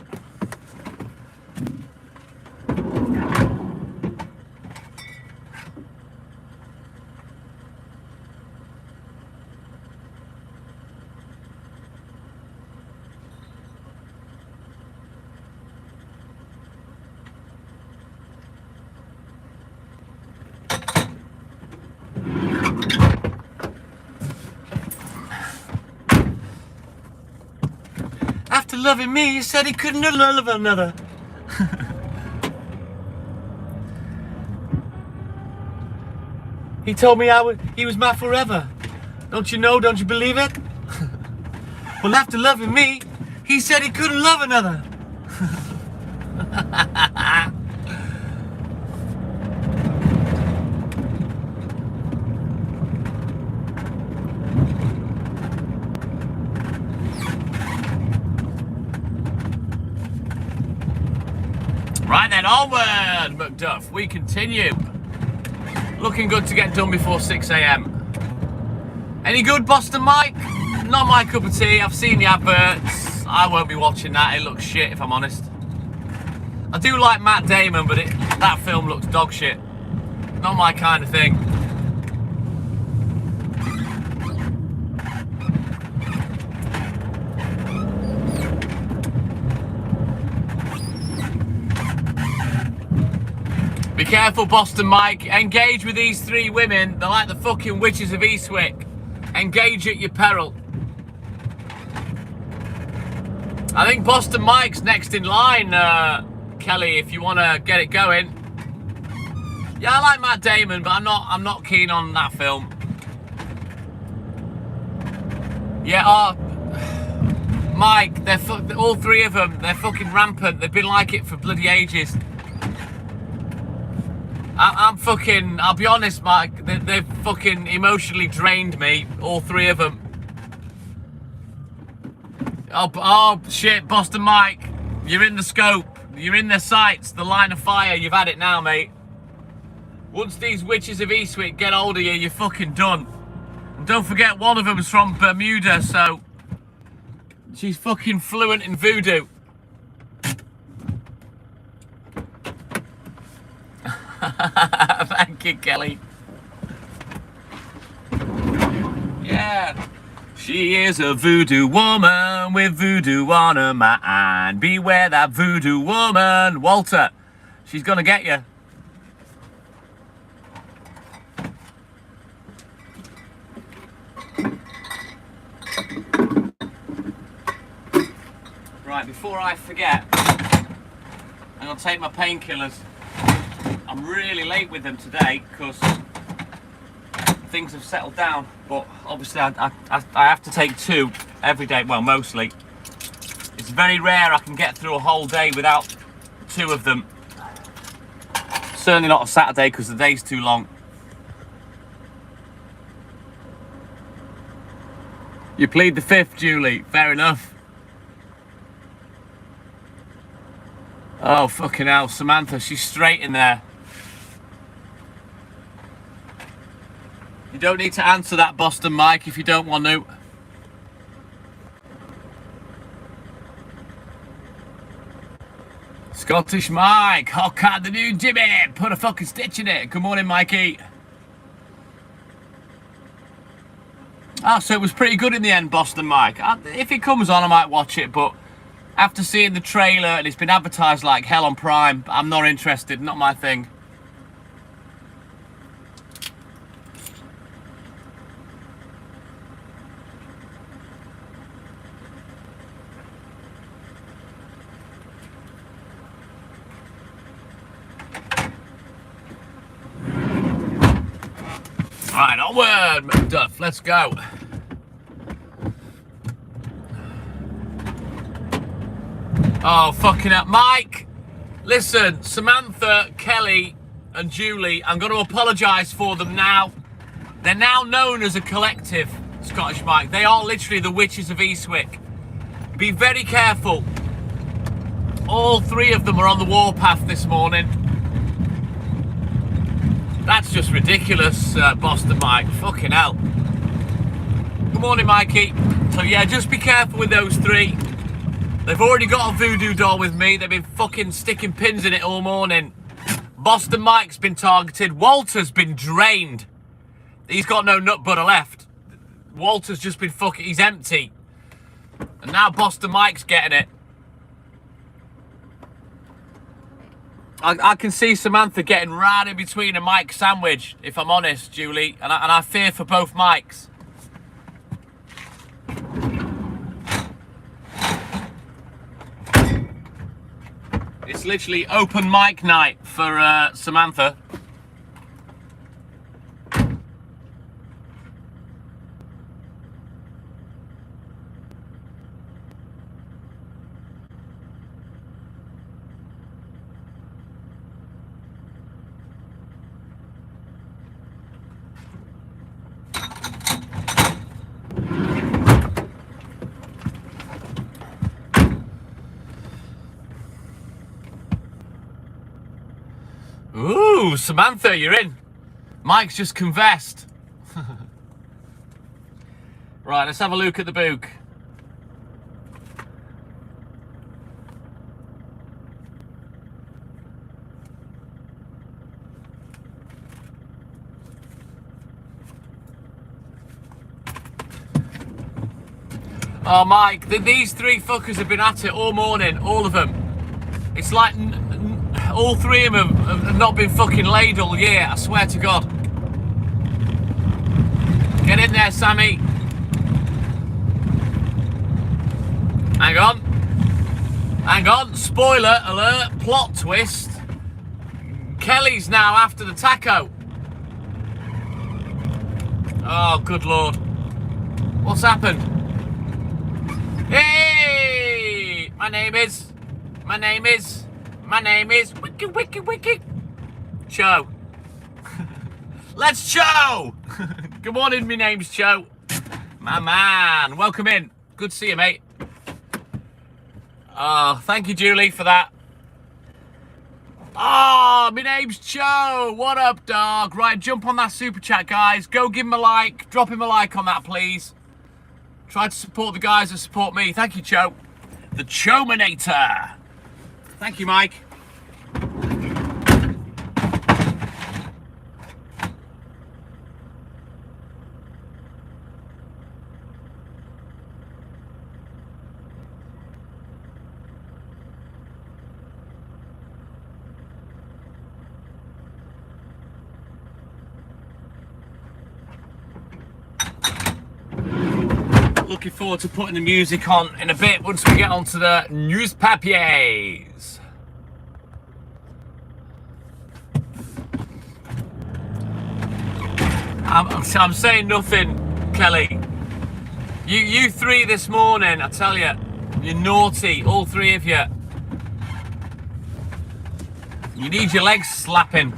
After loving me, he said he couldn't love another. He told me he was my forever. Don't you know? Don't you believe it? Well, after loving me, he said he couldn't love another. Right then, onward, Macduff. We continue. Looking good to get done before 6 AM. Any good, Boston Mike? Not my cup of tea. I've seen the adverts. I won't be watching that. It looks shit, if I'm honest. I do like Matt Damon, but that film looks dog shit. Not my kind of thing. Be careful, Boston Mike. Engage with these three women. They're like the fucking witches of Eastwick. Engage at your peril. I think Boston Mike's next in line, Kelly, if you want to get it going. Yeah, I like Matt Damon, but I'm not keen on that film. Yeah, Mike, they're all three of them. They're fucking rampant. They've been like it for bloody ages. I'll be honest, Mike, they've fucking emotionally drained me, all three of them. Oh shit, Boston Mike, you're in the scope, you're in their sights, the line of fire, you've had it now, mate. Once these witches of Eastwick get hold of you, you're fucking done. And don't forget, one of them's from Bermuda, so she's fucking fluent in voodoo. Thank you, Kelly. Yeah. She is a voodoo woman with voodoo on her mind. Beware that voodoo woman. Walter, she's gonna get you. Right, before I forget, I'm going to take my painkillers. I'm really late with them today because things have settled down, but obviously I have to take 2 every day, well, mostly. It's very rare I can get through a whole day without 2 of them. Certainly not a Saturday because the day's too long. You plead the 5th, Julie. Fair enough. Oh, fucking hell. Samantha, she's straight in there. You don't need to answer that, Boston Mike, if you don't want to. Scottish Mike. Hot cat the new Jimmy. Put a fucking stitch in it. Good morning, Mikey. Oh, so it was pretty good in the end, Boston Mike. If it comes on, I might watch it, but after seeing the trailer and it's been advertised like hell on Prime, I'm not interested, not my thing. Right, onward, Macduff, let's go. Oh, fucking hell. Mike, listen, Samantha, Kelly, and Julie, I'm going to apologise for them now. They're now known as a collective, Scottish Mike. They are literally the witches of Eastwick. Be very careful. All 3 of them are on the warpath this morning. That's just ridiculous, Boston Mike. Fucking hell. Good morning, Mikey. So yeah, just be careful with those 3. They've already got a voodoo doll with me. They've been fucking sticking pins in it all morning. Boston Mike's been targeted. Walter's been drained. He's got no nut butter left. Walter's just been fucking... He's empty. And now Boston Mike's getting it. I can see Samantha getting right in between a Mike sandwich, if I'm honest, Julie. And I fear for both Mikes. It's literally open mic night for Samantha. Ooh, Samantha, you're in. Mike's just confessed. Right, let's have a look at the book. Oh, Mike, these 3 fuckers have been at it all morning, all of them. It's like all 3 of them have not been fucking laid all year, I swear to God. Get in there, Sammy. Hang on. Hang on, spoiler alert, plot twist. Kelly's now after the taco. Oh, good Lord. What's happened? Hey! My name is... Wiki. Cho. Let's Cho! Good morning, my name's Cho. My man, welcome in. Good to see you, mate. Oh, thank you, Julie, for that. Oh, my name's Cho. What up, dog? Right, jump on that super chat, guys. Go give him a like. Drop him a like on that, please. Try to support the guys that support me. Thank you, Cho. The Chominator. Thank you, Mike. looking forward to putting the music on in a bit once we get onto the newspapers. I'm saying nothing, Kelly. You three this morning, I tell you, you're naughty, all three of you. You need your legs slapping.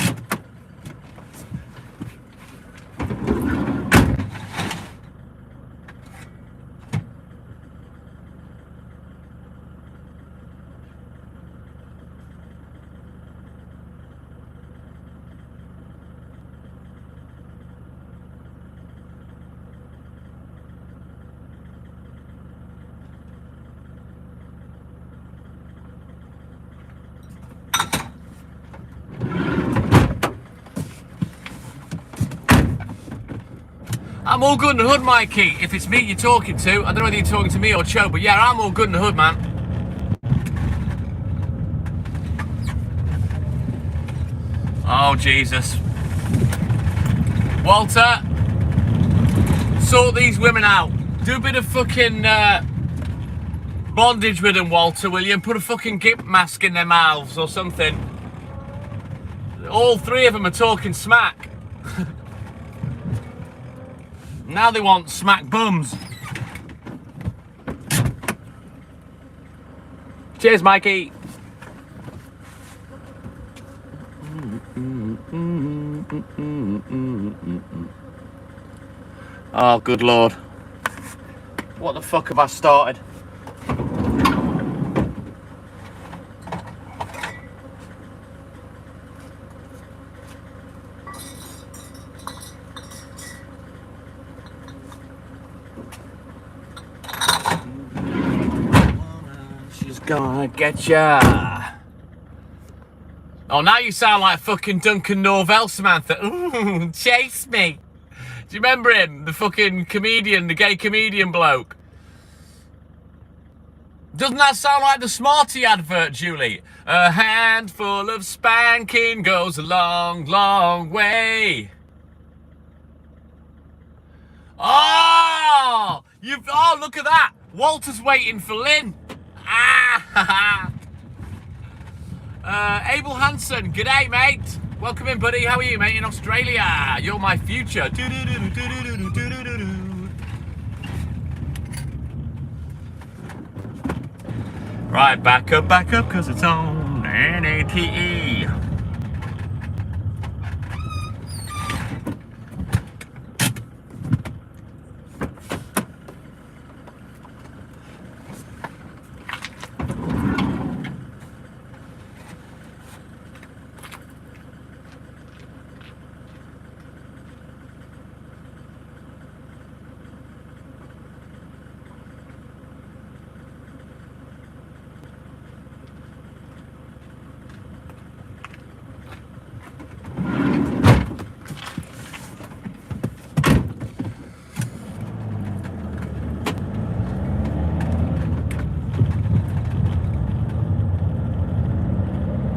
I'm all good in the hood, Mikey. If it's me you're talking to, I don't know whether you're talking to me or Cho, but yeah, I'm all good in the hood, man. Oh, Jesus. Walter, sort these women out. Do a bit of fucking bondage with them, Walter, will you? And put a fucking gimp mask in their mouths or something. All three of them are talking smack. Now they want smack bums. Cheers, Mikey. Oh, good Lord. What the fuck have I started? She's gonna get ya. Oh, now you sound like fucking Duncan Norvell, Samantha. Ooh, chase me. Do you remember him? The fucking comedian, the gay comedian bloke. Doesn't that sound like the Smarty advert, Julie? A handful of spanking goes a long, long way. Oh, oh, look at that. Walter's waiting for Lynn. Ah, Abel Hansen, g'day, mate. Welcome in, buddy. How are you, mate? In Australia. You're my future. Right, back up, because it's on NATE.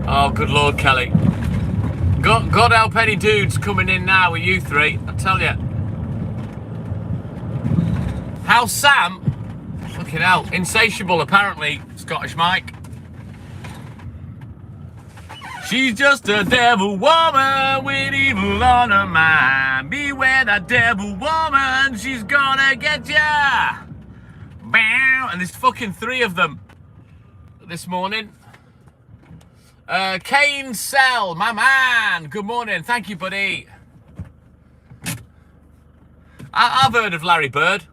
Oh, good Lord, Kelly. God help any dudes coming in now with you three, I tell you. How's Sam? Fucking hell. Insatiable, apparently, Scottish Mike. She's just a devil woman with evil on her mind. Beware that devil woman, she's gonna get ya. Bam! And there's fucking three of them this morning. Kane Sell, my man. Good morning. Thank you, buddy. I've heard of Larry Bird.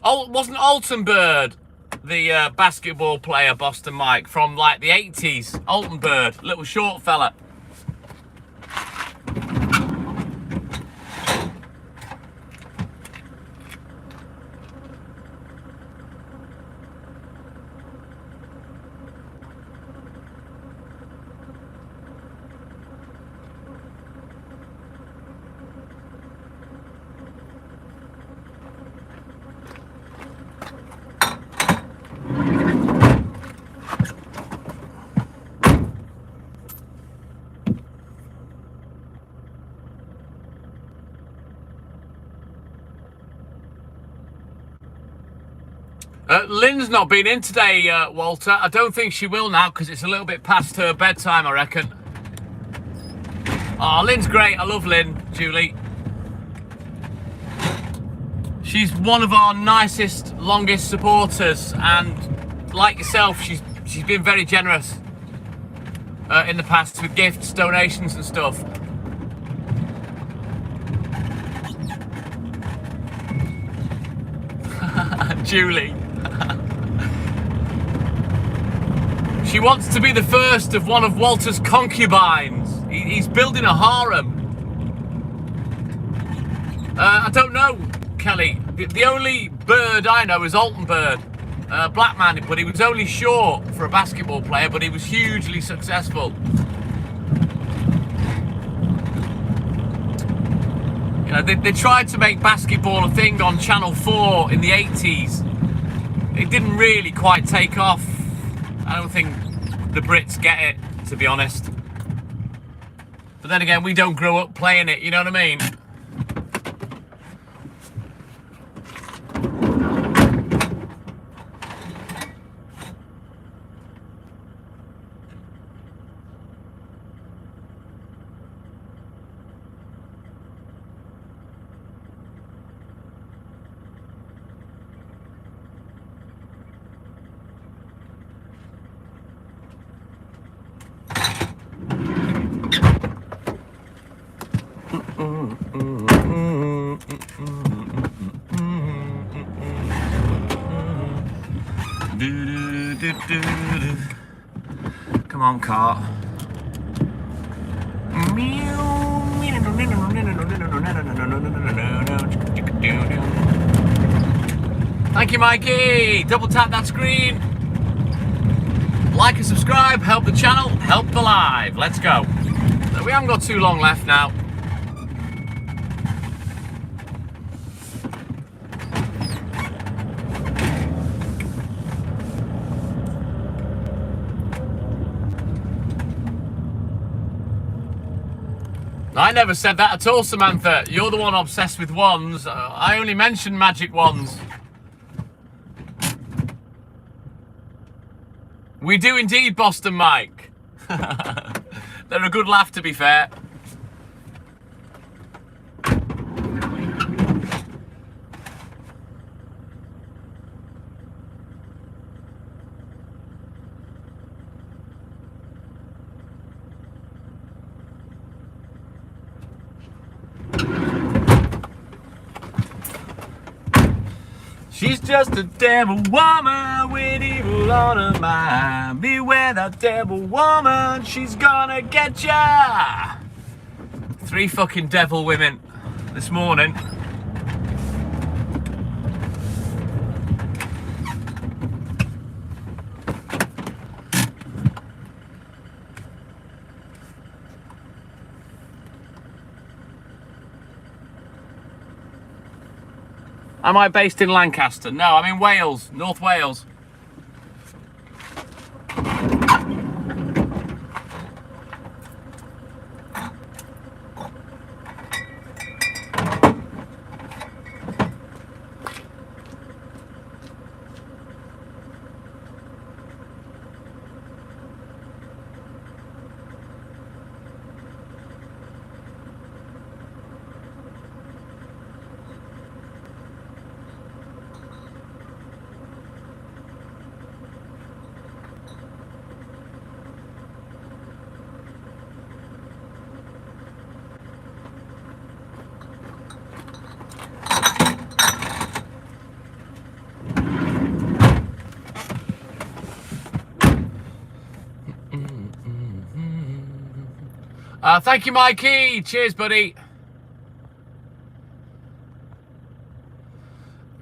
Oh, wasn't Alton Bird the basketball player, Boston Mike, from like the 80s? Alton Bird, little short fella. Lynn's not been in today, Walter. I don't think she will now because it's a little bit past her bedtime, I reckon. Oh, Lynn's great. I love Lynn, Julie. She's one of our nicest, longest supporters, and like yourself, she's been very generous in the past with gifts, donations and stuff. Julie. She wants to be the first of one of Walter's concubines. He's building a harem. I don't know, Kelly. The only bird I know is Alton Bird. Black man, but he was only short for a basketball player, but he was hugely successful. You know, they tried to make basketball a thing on Channel 4 in the 80s. It didn't really quite take off. I don't think the Brits get it, to be honest. But then again, we don't grow up playing it, you know what I mean? Come on, car. Thank you, Mikey. Double tap that screen. Like and subscribe. Help the channel. Help the live. Let's go. So we haven't got too long left now. I never said that at all, Samantha. You're the one obsessed with wands. I only mentioned magic wands. We do indeed, Boston Mike. They're a good laugh, to be fair. She's just a devil woman with evil on her mind. Beware that devil woman, she's gonna get ya. 3 fucking devil women this morning. Am I based in Lancaster? No, I'm in Wales, North Wales. Thank you, Mikey. Cheers, buddy.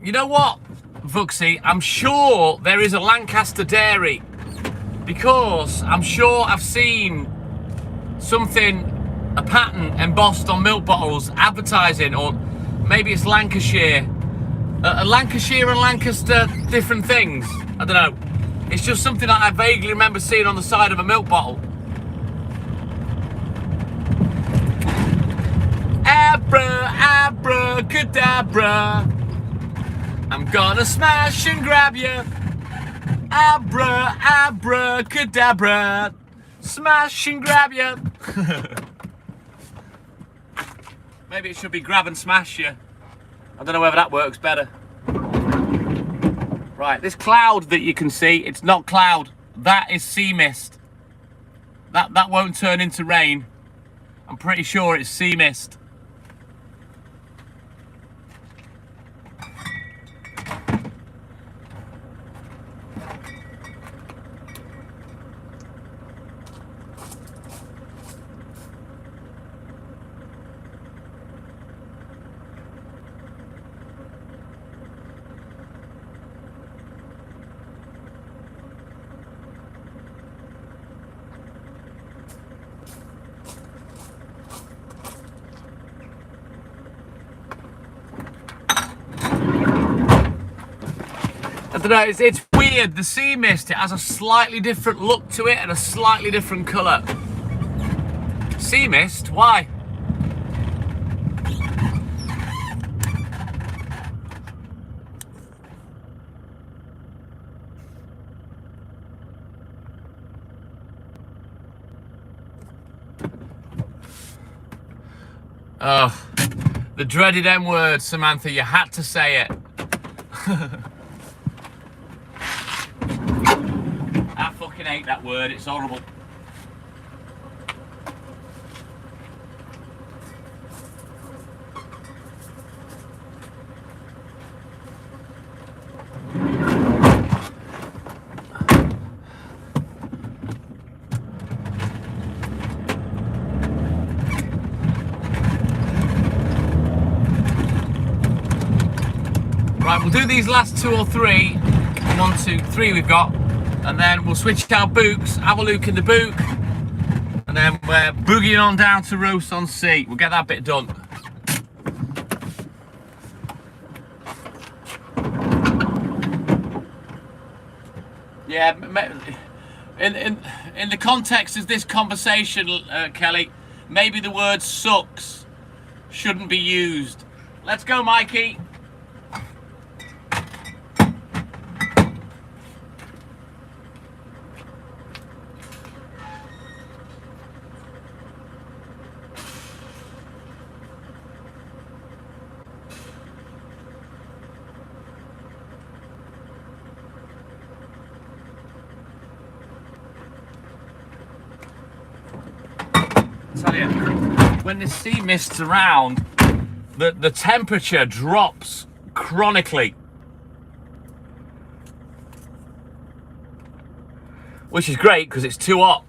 You know what, Vuxy? I'm sure there is a Lancaster dairy because I'm sure I've seen something, a pattern embossed on milk bottles advertising, or maybe it's Lancashire. Lancashire and Lancaster, different things. I don't know. It's just something that I vaguely remember seeing on the side of a milk bottle. Abracadabra. I'm gonna smash and grab you. Abra, abracadabra. Smash and grab you. Maybe it should be grab and smash you. I don't know whether that works better. Right, this cloud that you can see, it's not cloud. That is sea mist. That won't turn into rain. I'm pretty sure it's sea mist. I don't know, it's weird. The sea mist, it has a slightly different look to it and a slightly different colour. Sea mist? Why? Oh, the dreaded M word, Samantha, you had to say it. I fucking hate that word, it's horrible. Right, we'll do these last 2 or 3. 1, 2, 3 we've got. And then we'll switch our books, have a look in the book. And then we're boogieing on down to Ross-on-Sea. We'll get that bit done. Yeah, in the context of this conversation, Kelly, maybe the word sucks shouldn't be used. Let's go, Mikey. Tell you, when the sea mist's around, the temperature drops chronically, which is great because it's too hot.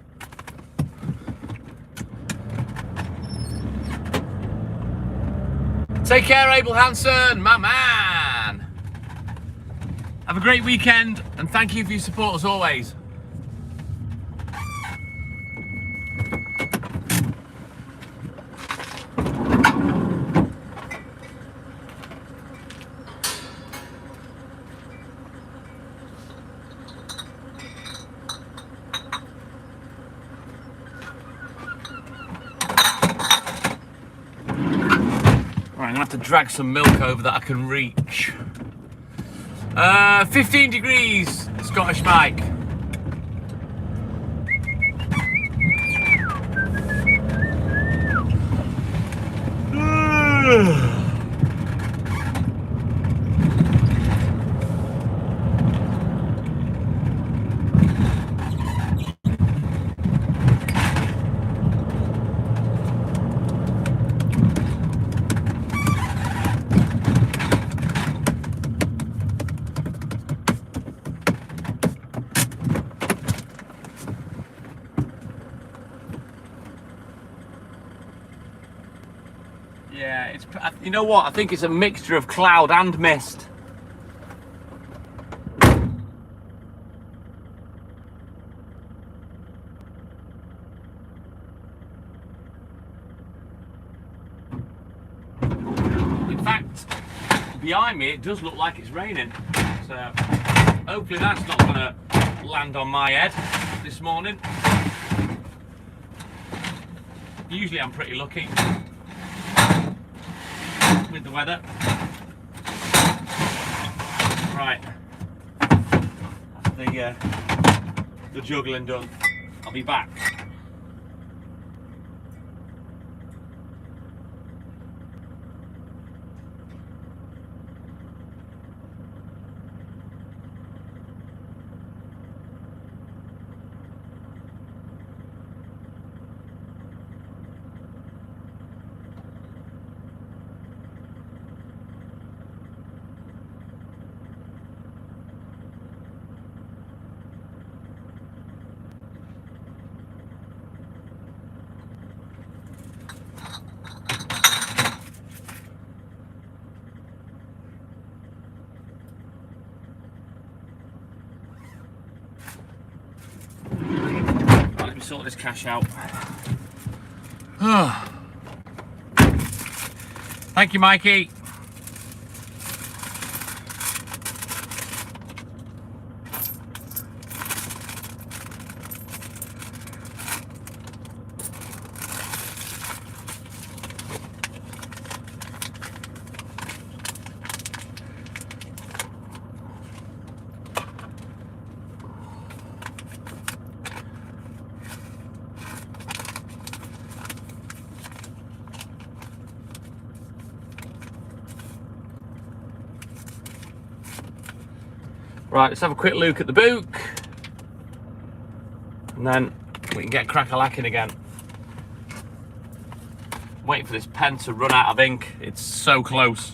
Take care, Abel Hansen, my man. Have a great weekend and thank you for your support as always. I'm gonna have to drag some milk over that I can reach. 15 degrees, Scottish Mike. Yeah, it's, you know what, I think it's a mixture of cloud and mist. In fact, behind me it does look like it's raining, so hopefully that's not going to land on my head this morning. Usually I'm pretty lucky with the weather. Right. After the juggling done, I'll be back. Right, let me sort this cash out. Thank you, Mikey. Right, let's have a quick look at the book. And then we can get crack-a-lacking again. I'm waiting for this pen to run out of ink. It's so close.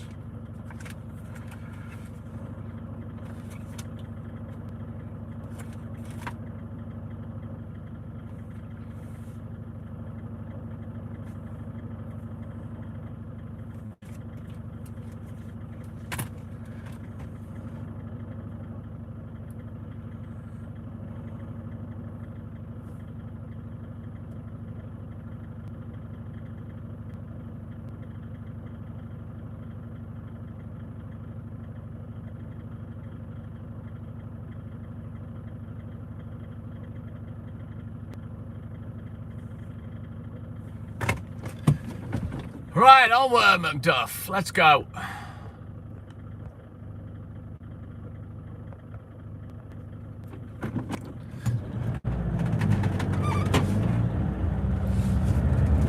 Right, onward, Macduff. Let's go.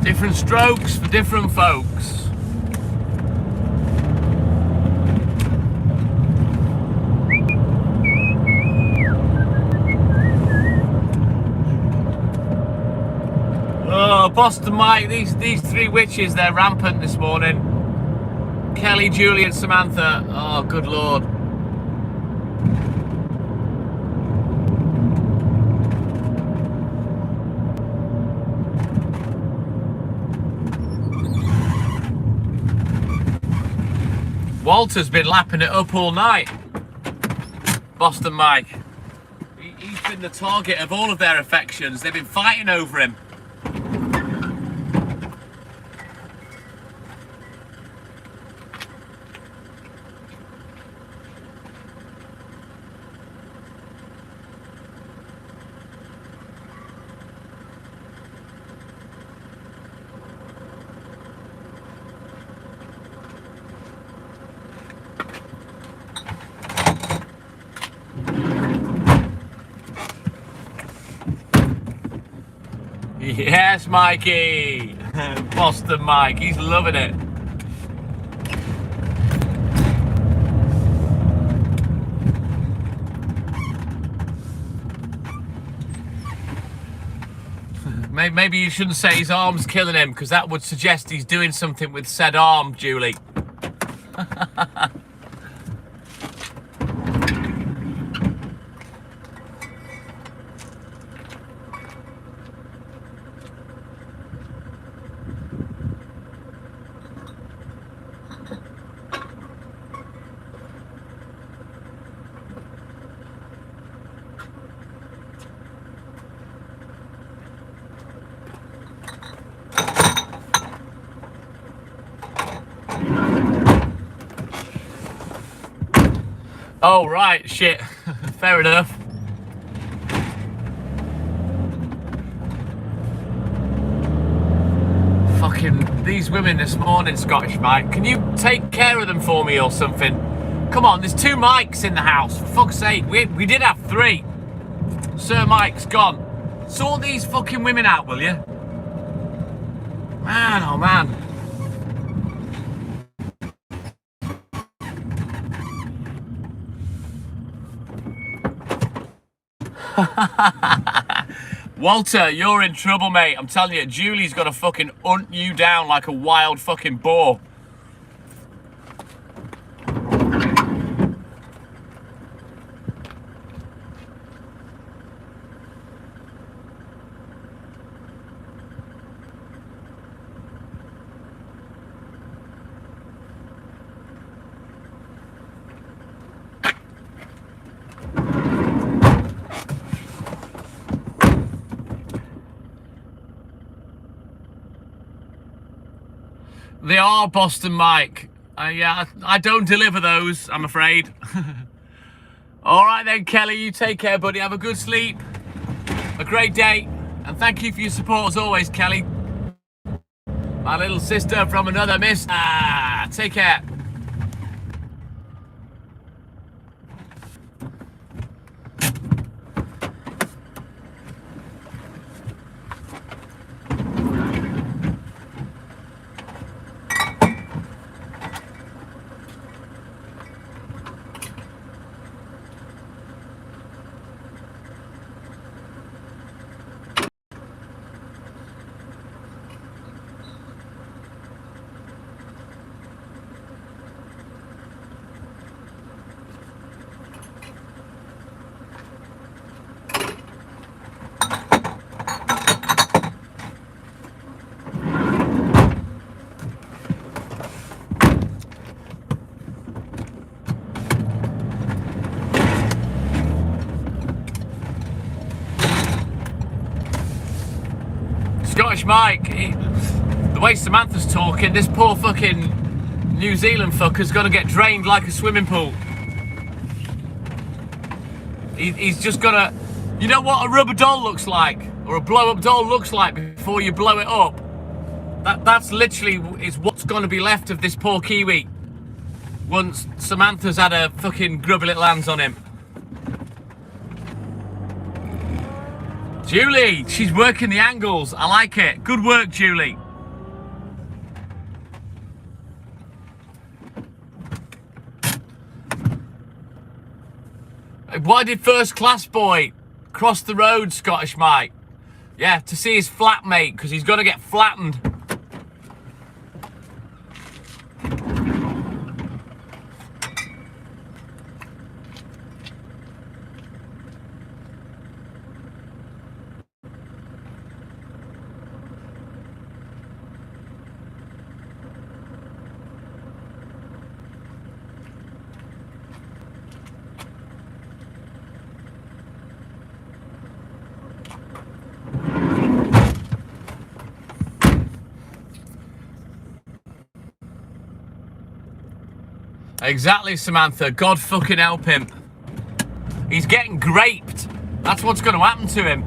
Different strokes for different folks. Oh, Boston Mike, these three witches, they're rampant this morning. Kelly, Julie and Samantha. Oh, good Lord. Walter's been lapping it up all night. Boston Mike. He's been the target of all of their affections. They've been fighting over him. Yes, Mikey! Boston Mike, he's loving it. Maybe you shouldn't say his arm's killing him, because that would suggest he's doing something with said arm, Julie. Oh, right, shit. Fair enough. Fucking these women this morning, Scottish Mike. Can you take care of them for me or something? Come on, there's 2 mics in the house. For fuck's sake, we did have 3. Sir Mike's gone. Sort these fucking women out, will you? Man, oh man. Walter, you're in trouble, mate. I'm telling you, Julie's gonna fucking hunt you down like a wild fucking boar. They are Boston Mike. Yeah, I don't deliver those, I'm afraid. All right then, Kelly, you take care, buddy. Have a good sleep, a great day, and thank you for your support as always, Kelly. My little sister from another miss. Take care. Scottish Mike, the way Samantha's talking, this poor fucking New Zealand fucker's gonna get drained like a swimming pool. He's just gonna... You know what a rubber doll looks like? Or a blow-up doll looks like before you blow it up? That's literally is what's gonna be left of this poor Kiwi once Samantha's had a fucking grubby little hands on him. Julie, she's working the angles. I like it. Good work, Julie. Why did first class boy cross the road, Scottish Mike? Yeah, to see his flatmate, because he's going to get flattened. Exactly, Samantha. God fucking help him. He's getting graped. That's what's going to happen to him.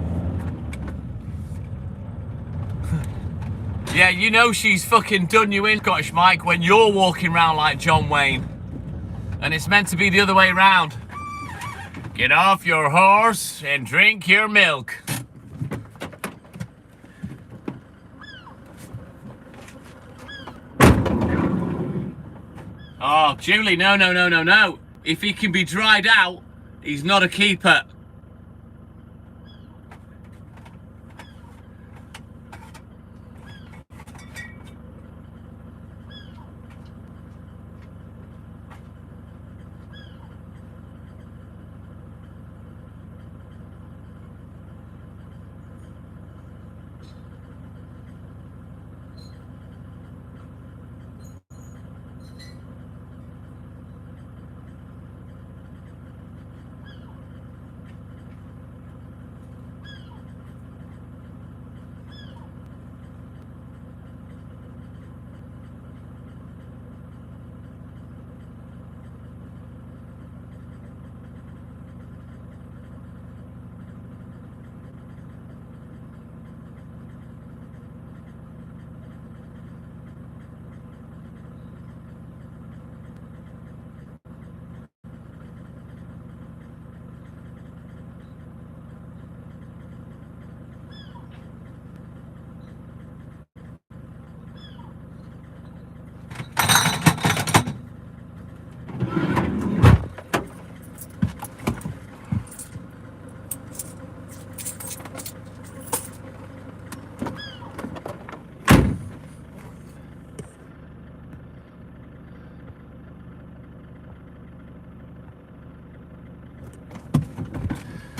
Yeah, you know she's fucking done you in, Scottish Mike, when you're walking around like John Wayne. And it's meant to be the other way around. Get off your horse and drink your milk. Oh, Julie, no, no, no, no, no. If he can be dried out, he's not a keeper.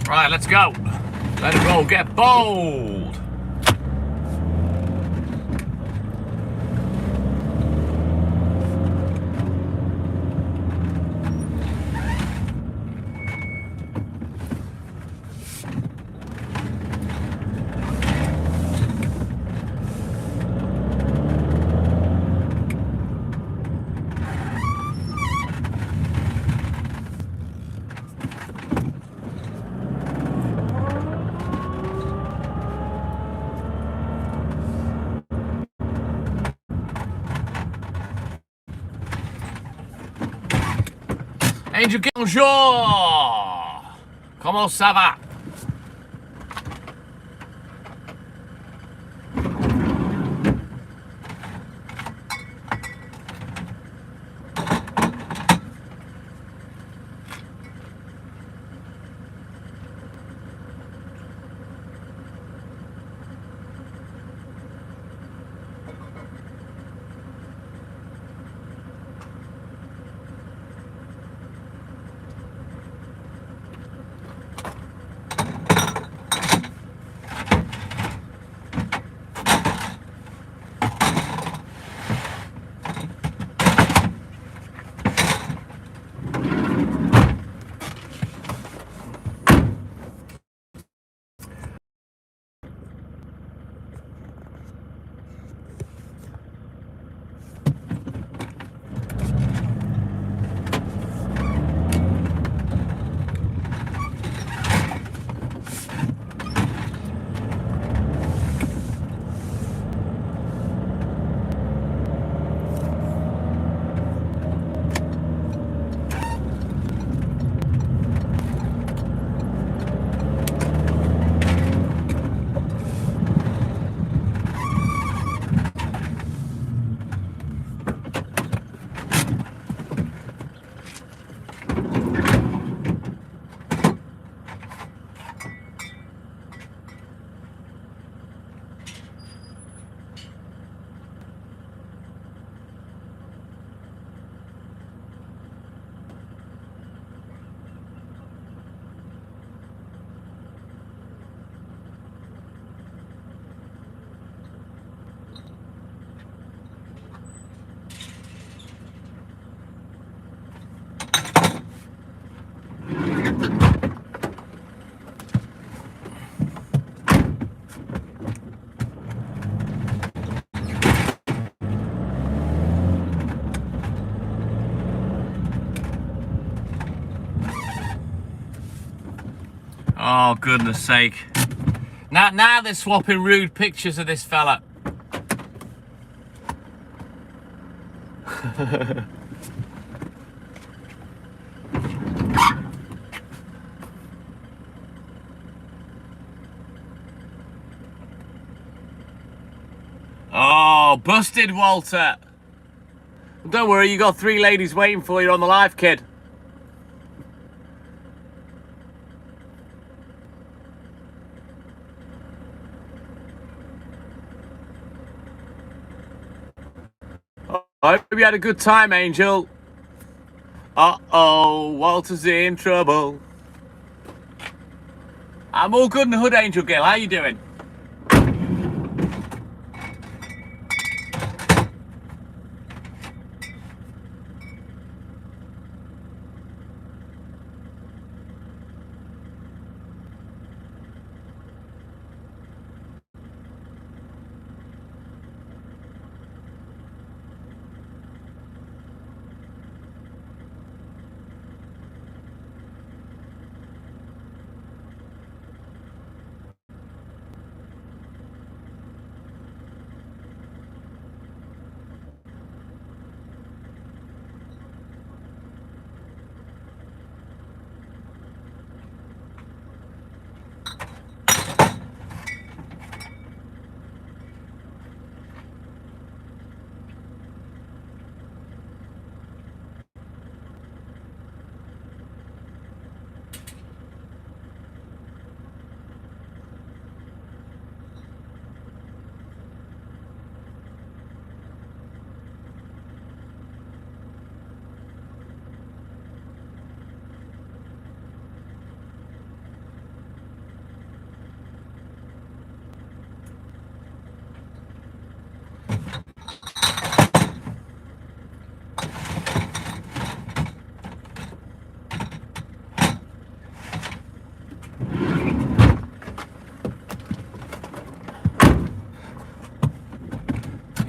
Right, let's go. Let it roll, get bold. Angel, bonjour. Comment ça va? Oh, goodness sake. Now they're swapping rude pictures of this fella. Oh, busted, Walter. Don't worry, you got 3 ladies waiting for you on the live, kid. I hope you had a good time, Angel. Uh-oh, Walter's in trouble. I'm all good in the hood, Angel Gill. How you doing?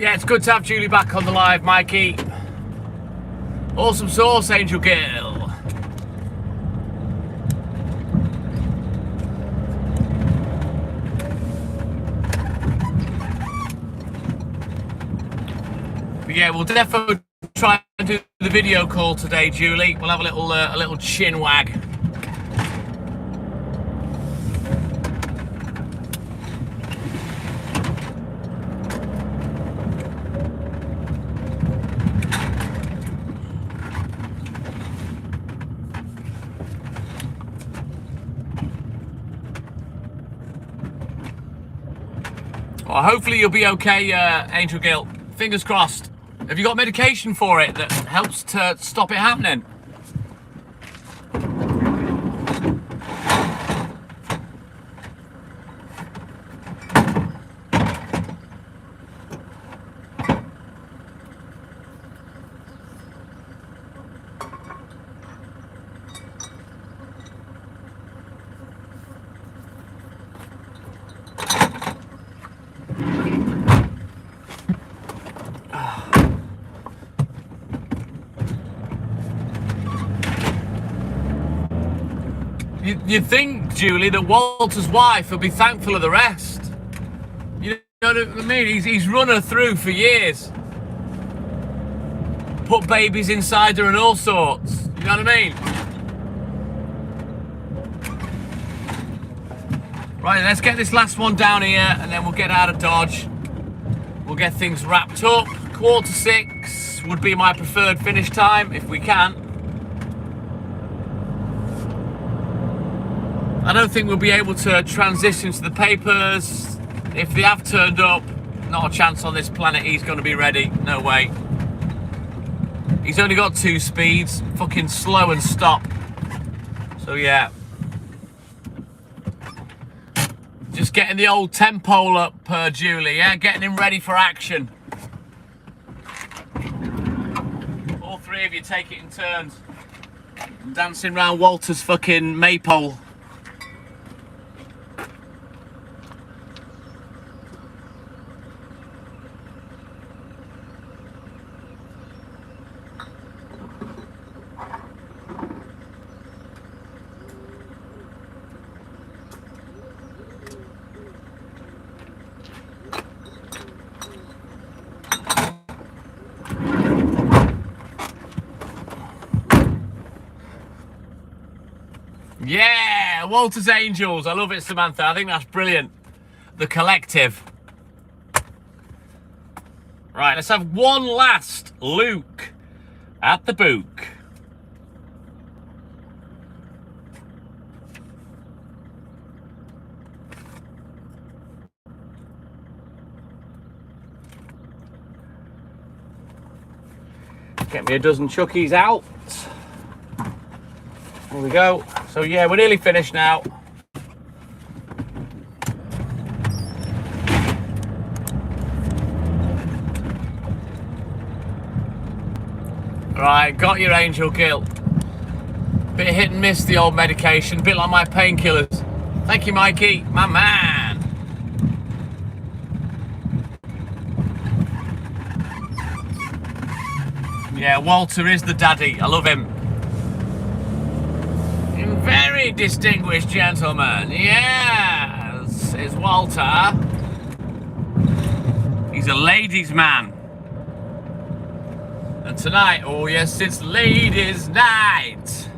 Yeah, it's good to have Julie back on the live, Mikey. Awesome sauce, Angel Girl. But yeah, we'll definitely try and do the video call today, Julie. We'll have a little chin wag. Well, hopefully you'll be okay, Angel Gill. Fingers crossed. Have you got medication for it that helps to stop it happening? You'd think, Julie, that Walter's wife would be thankful of the rest. You know what I mean? He's run her through for years. Put babies inside her and all sorts. You know what I mean? Right, let's get this last one down here and then we'll get out of Dodge. We'll get things wrapped up. 5:45 would be my preferred finish time, if we can. I don't think we'll be able to transition to the papers. If they have turned up, not a chance on this planet he's going to be ready. No way. He's only got 2 speeds. Fucking slow and stop. So yeah. Just getting the old tempo up, Julie, yeah? Getting him ready for action. All 3 of you take it in turns. Dancing around Walter's fucking maypole. Yeah, Walter's Angels. I love it, Samantha. I think that's brilliant. The collective. Right, let's have one last Luke at the book. Get me a dozen Chuckies out. There we go. So yeah, we're nearly finished now. Right, got your Angel Gill. Bit of hit and miss, the old medication, bit like my painkillers. Thank you, Mikey, my man. Yeah, Walter is the daddy. I love him. Very distinguished gentleman. Yes, it's Walter. He's a ladies' man. And tonight, oh yes, it's ladies' night.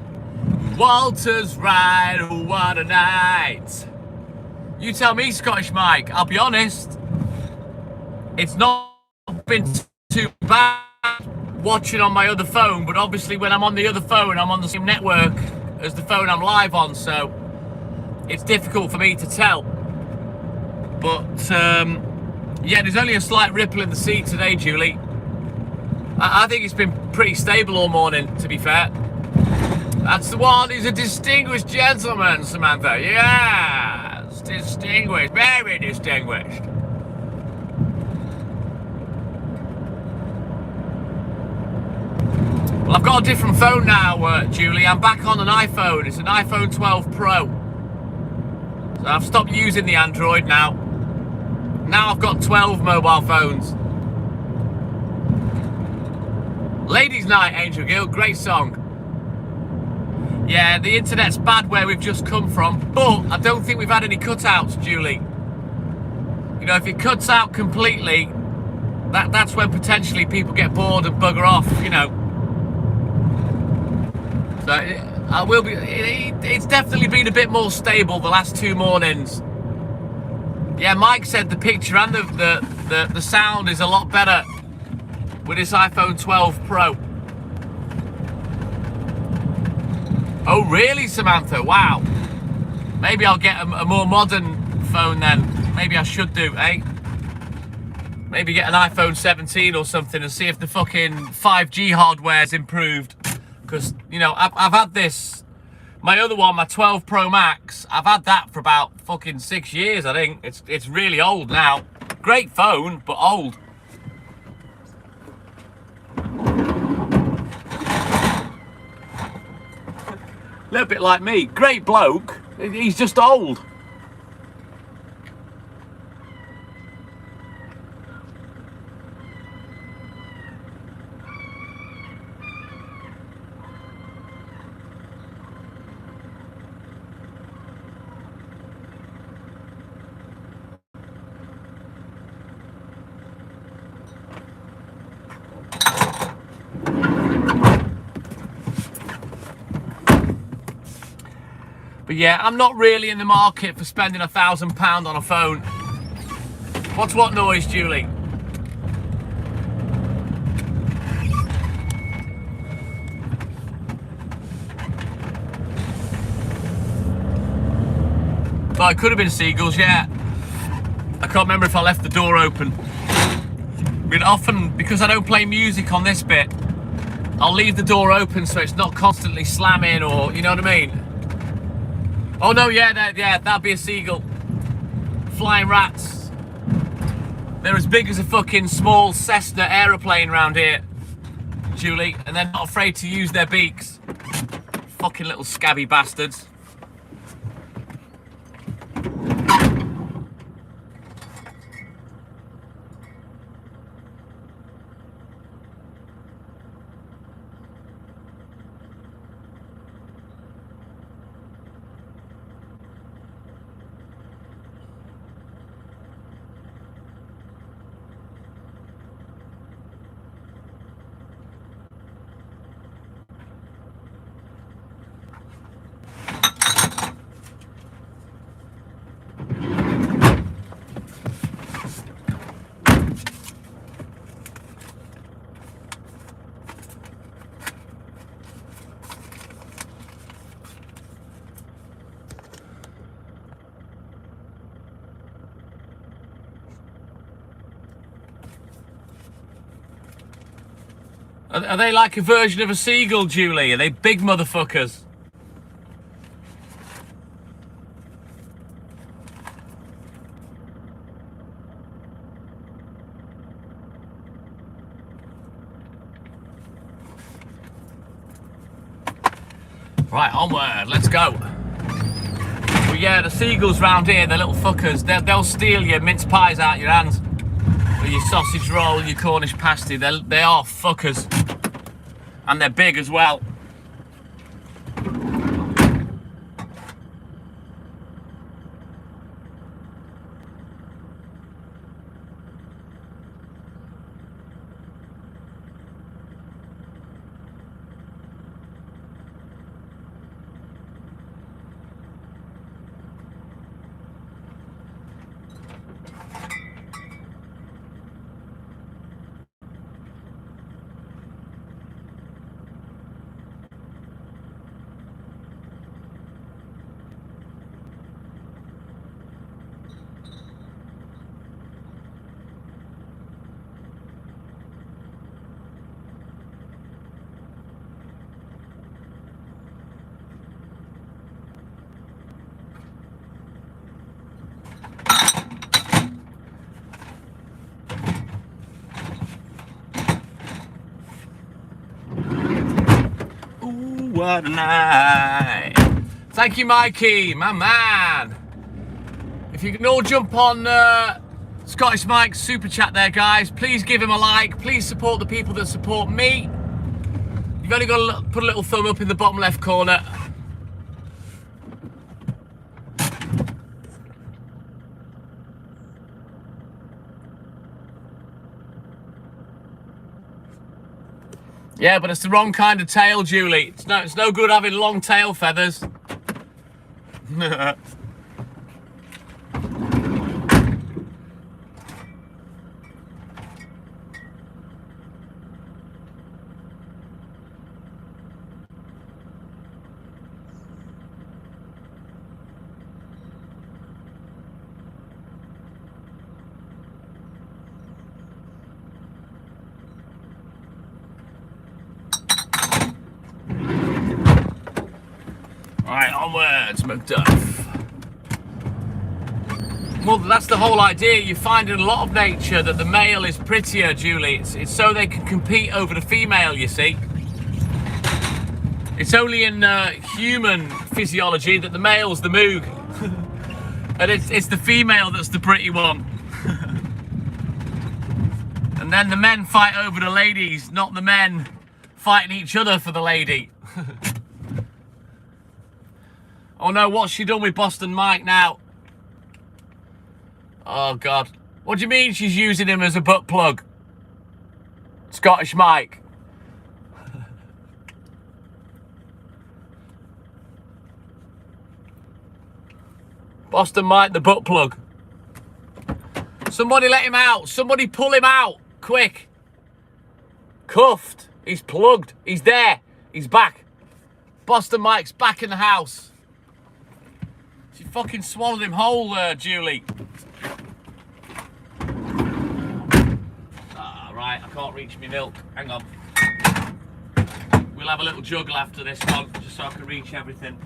Walter's right, oh what a night. You tell me, Scottish Mike, I'll be honest, it's not been too bad watching on my other phone, but obviously when I'm on the other phone, I'm on the same network as the phone I'm live on, so it's difficult for me to tell. But yeah, there's only a slight ripple in the sea today, Julie. I think it's been pretty stable all morning, to be fair. That's the one. He's a distinguished gentleman, Samantha. Yes, distinguished, very distinguished. Well, I've got a different phone now, Julie. I'm back on an iPhone. It's an iPhone 12 Pro. So I've stopped using the Android now. Now I've got 12 mobile phones. Ladies Night, Angel Gill, great song. Yeah, the internet's bad where we've just come from, but I don't think we've had any cutouts, Julie. You know, if it cuts out completely, that's when potentially people get bored and bugger off, you know. So I will be. It's definitely been a bit more stable the last 2 mornings. Yeah, Mike said the picture and the sound is a lot better with this iPhone 12 Pro. Oh, really, Samantha? Wow. Maybe I'll get a more modern phone then. Maybe I should do, eh? Maybe get an iPhone 17 or something and see if the fucking 5G hardware's improved. Because, you know, I've had this, my other one, my 12 Pro Max, I've had that for about fucking 6 years, I think. It's really old now. Great phone, but old. A little bit like me. Great bloke. He's just old. But yeah, I'm not really in the market for spending £1,000 on a phone. What's what noise, Julie? Oh, it could have been seagulls, yeah. I can't remember if I left the door open. I mean, often, because I don't play music on this bit, I'll leave the door open so it's not constantly slamming or, you know what I mean? Oh no, yeah, that'd be a seagull. Flying rats. They're as big as a fucking small Cessna aeroplane around here, Julie, and they're not afraid to use their beaks. Fucking little scabby bastards. Are they like a version of a seagull, Julie? Are they big motherfuckers? Right, onward, let's go. Well, yeah, the seagulls round here, they're little fuckers. They'll steal your mince pies out your hands. Or your sausage roll, your Cornish pasty. They are fuckers. And they're big as well. What a night. Thank you, Mikey, my man. If you can all jump on Scottish Mike's super chat there, guys, please give him a like. Please support the people that support me. You've only got to put a little thumb up in the bottom left corner. Yeah, but it's the wrong kind of tail, Julie. It's no good having long tail feathers. Right, onwards, Macduff. Well, that's the whole idea. You find in a lot of nature that the male is prettier, Julie. It's so they can compete over the female, you see. It's only in human physiology that the male's the moog. And it's the female that's the pretty one. And then the men fight over the ladies, not the men fighting each other for the lady. Oh no, what's she done with Boston Mike now? Oh God. What do you mean she's using him as a butt plug? Scottish Mike. Boston Mike the butt plug. Somebody let him out. Somebody pull him out. Quick. Cuffed. He's plugged. He's there. He's back. Boston Mike's back in the house. She fucking swallowed him whole, Julie. Ah, right, I can't reach my milk. Hang on. We'll have a little juggle after this one, just so I can reach everything.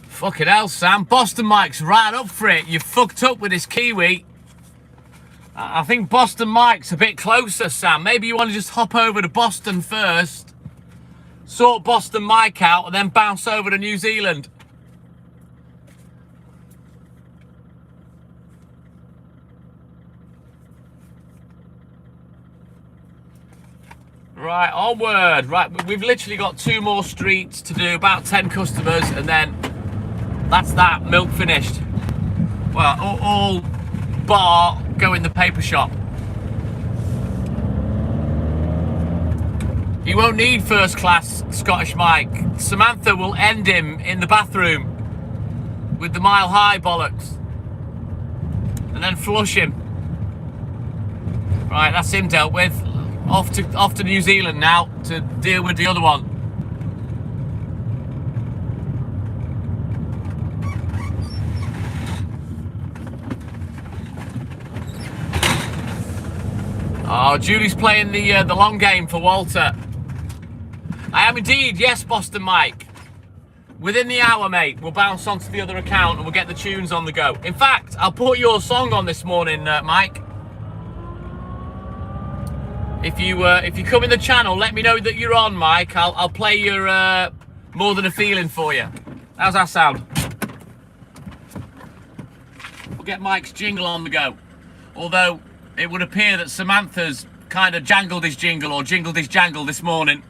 Fucking hell, Sam. Boston Mike's right up for it. You fucked up with this Kiwi. I think Boston Mike's a bit closer, Sam. Maybe you want to just hop over to Boston first, sort Boston Mike out, and then bounce over to New Zealand. Right, onward. Right, we've literally got 2 more streets to do, about 10 customers, and then that's that, milk finished. Well, all bar go in the paper shop. He won't need first class Scottish Mike. Samantha will end him in the bathroom with the mile high bollocks and then flush him. Right, that's him dealt with. Off to New Zealand now to deal with the other one. Oh, Julie's playing the long game for Walter. I am indeed, yes, Boston Mike. Within the hour, mate, we'll bounce onto the other account and we'll get the tunes on the go. In fact, I'll put your song on this morning, Mike. If you come in the channel, let me know that you're on, Mike. I'll play your More Than a Feeling for you. How's that sound? We'll get Mike's jingle on the go. Although it would appear that Samantha's kind of jangled his jingle or jingled his jangle this morning.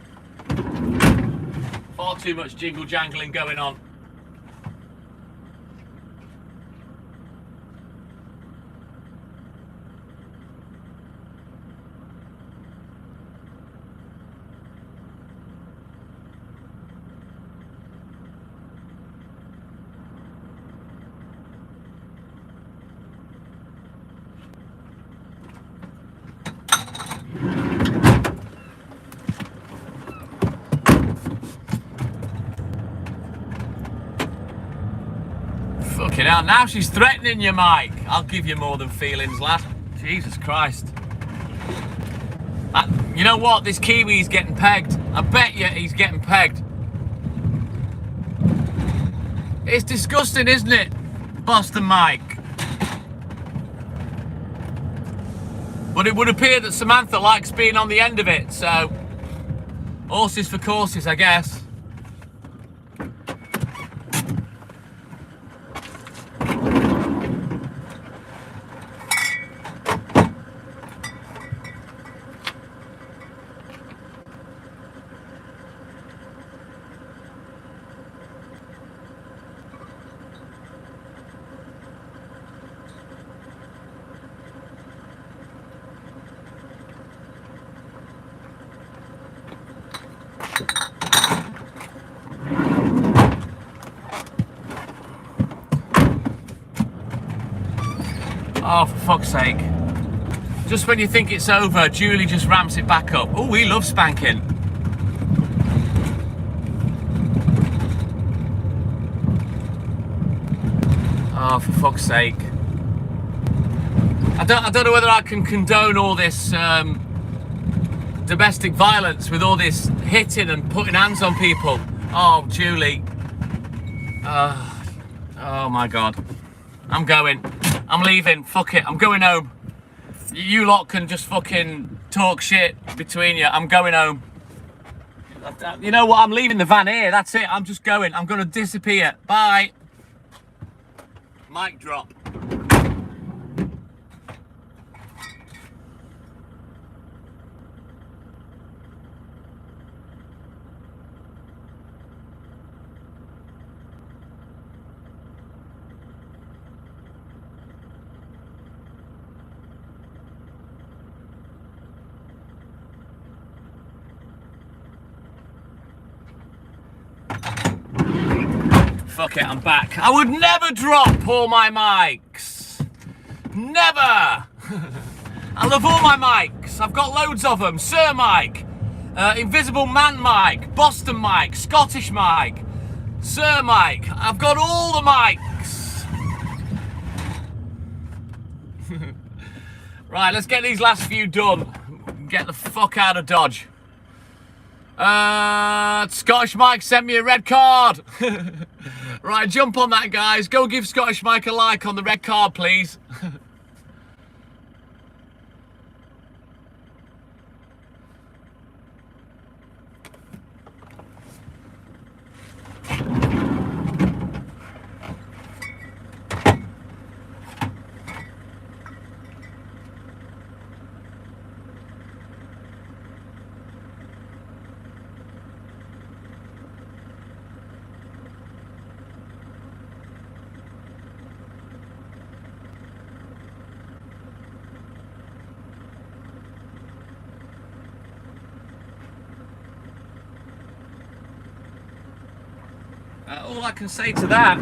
Far too much jingle jangling going on. Now she's threatening you, Mike. I'll give you more than feelings, lad. Jesus Christ. You know what? This Kiwi's getting pegged. I bet you he's getting pegged. It's disgusting, isn't it? Boston Mike. But it would appear that Samantha likes being on the end of it, so horses for courses, I guess. Oh, for fuck's sake. Just when you think it's over, Julie just ramps it back up. Oh, we love spanking. Oh, for fuck's sake. I don't know whether I can condone all this domestic violence with all this hitting and putting hands on people. Oh, Julie. Oh my God. I'm going. I'm leaving. Fuck it. I'm going home. You lot can just fucking talk shit between you. I'm going home. You know what? I'm leaving the van here. That's it. I'm just going. I'm going to disappear. Bye. Mic drop. Fuck it, I'm back. I would never drop all my mics. Never. I love all my mics. I've got loads of them. Sir Mike, Invisible Man Mike, Boston Mike, Scottish Mike, Sir Mike. I've got all the mics. Right, let's get these last few done. Get the fuck out of Dodge. Scottish Mike sent me a red card. Right, jump on that, guys. Go give Scottish Mike a like on the red card, please. All I can say to that,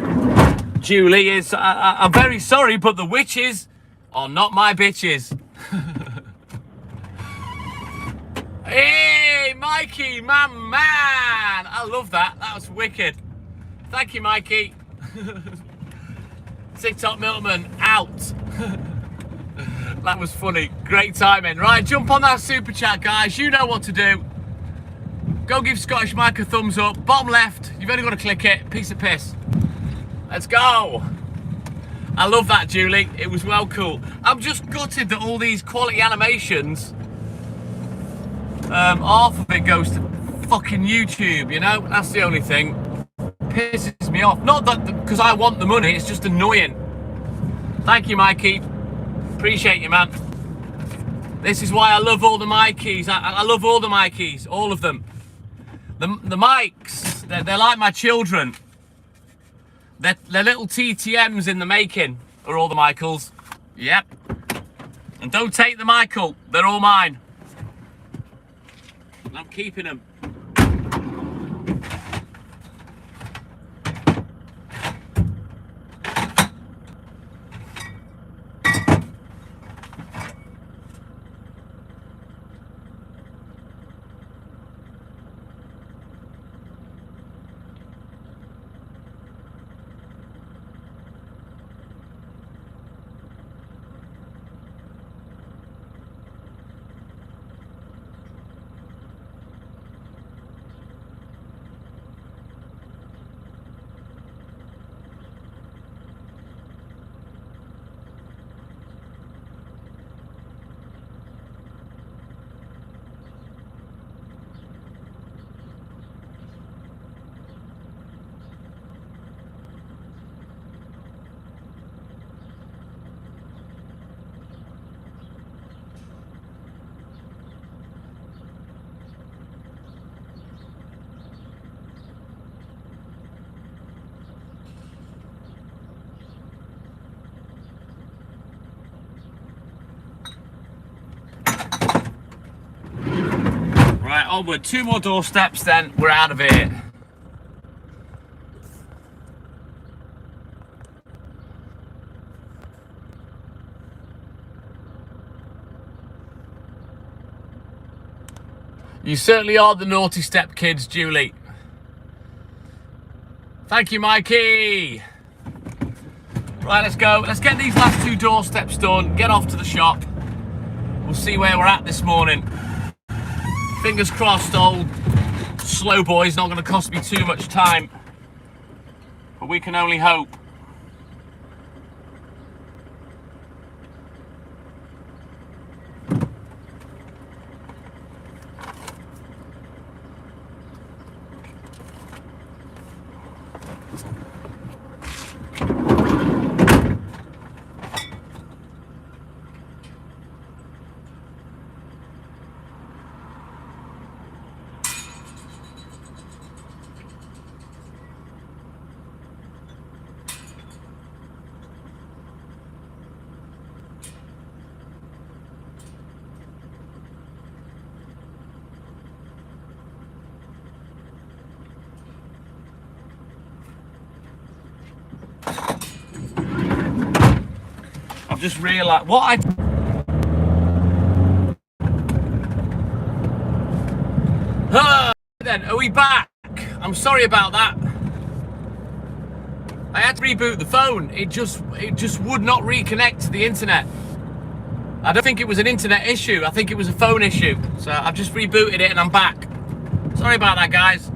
Julie, is I'm very sorry, but the witches are not my bitches. Hey, Mikey, my man! I love that. That was wicked. Thank you, Mikey. TikTok Milkman, out. That was funny. Great timing. Right, jump on that super chat, guys. You know what to do. Go give Scottish Mike a thumbs up. Bottom left, you've only got to click it. Piece of piss. Let's go. I love that, Julie. It was well cool. I'm just gutted that all these quality animations, half of it goes to fucking YouTube, you know? That's the only thing. Pisses me off. Not that because I want the money, it's just annoying. Thank you, Mikey. Appreciate you, man. This is why I love all the Mikeys. I love all the Mikeys, all of them. The mics, they're like my children. They're little TTMs in the making, are all the Michaels. Yep. And don't take the Michael, they're all mine. I'm keeping them. Right, onward. 2 more doorsteps, then we're out of here. You certainly are the naughty step kids, Julie. Thank you, Mikey. Right, let's go. Let's get these last 2 doorsteps done, get off to the shop. We'll see where we're at this morning. Fingers crossed, old slow boy's not going to cost me too much time. But we can only hope. I've just realised what I... Then, are we back? I'm sorry about that. I had to reboot the phone. It just would not reconnect to the internet. I don't think it was an internet issue. I think it was a phone issue. So I've just rebooted it and I'm back. Sorry about that, guys.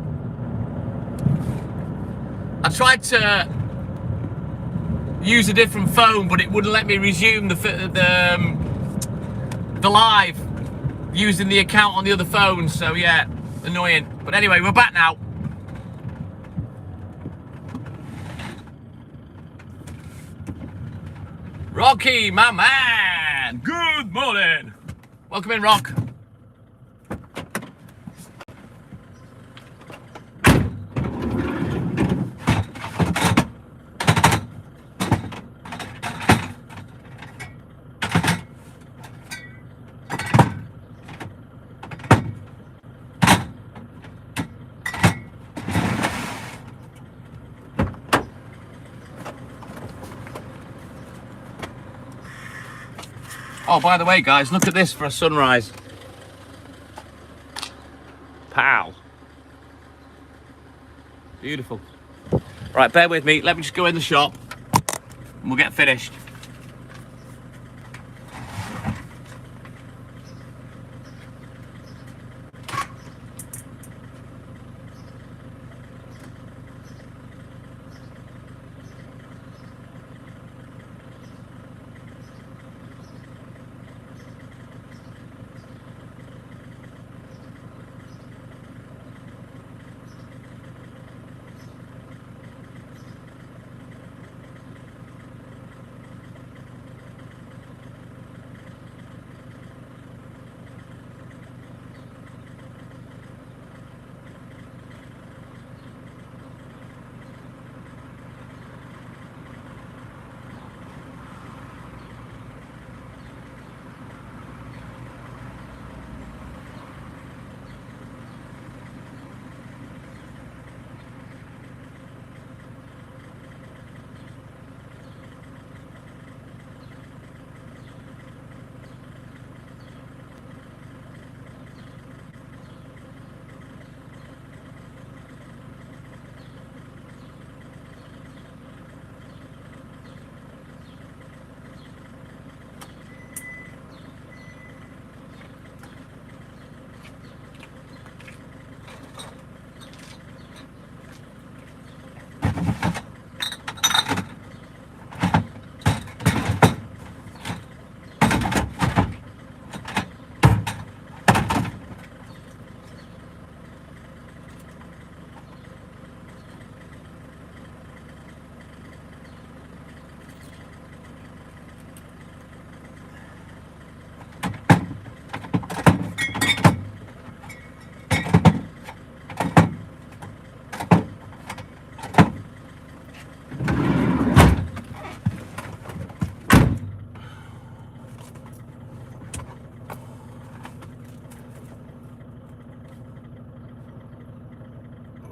I tried to use a different phone, but it wouldn't let me resume the live using the account on the other phone. So yeah, annoying. But anyway, we're back now. Rocky, my man. Good morning. Welcome in, Rock. Oh, by the way, guys, look at this for a sunrise. Pow. Beautiful. Right, bear with me. Let me just go in the shop and we'll get finished.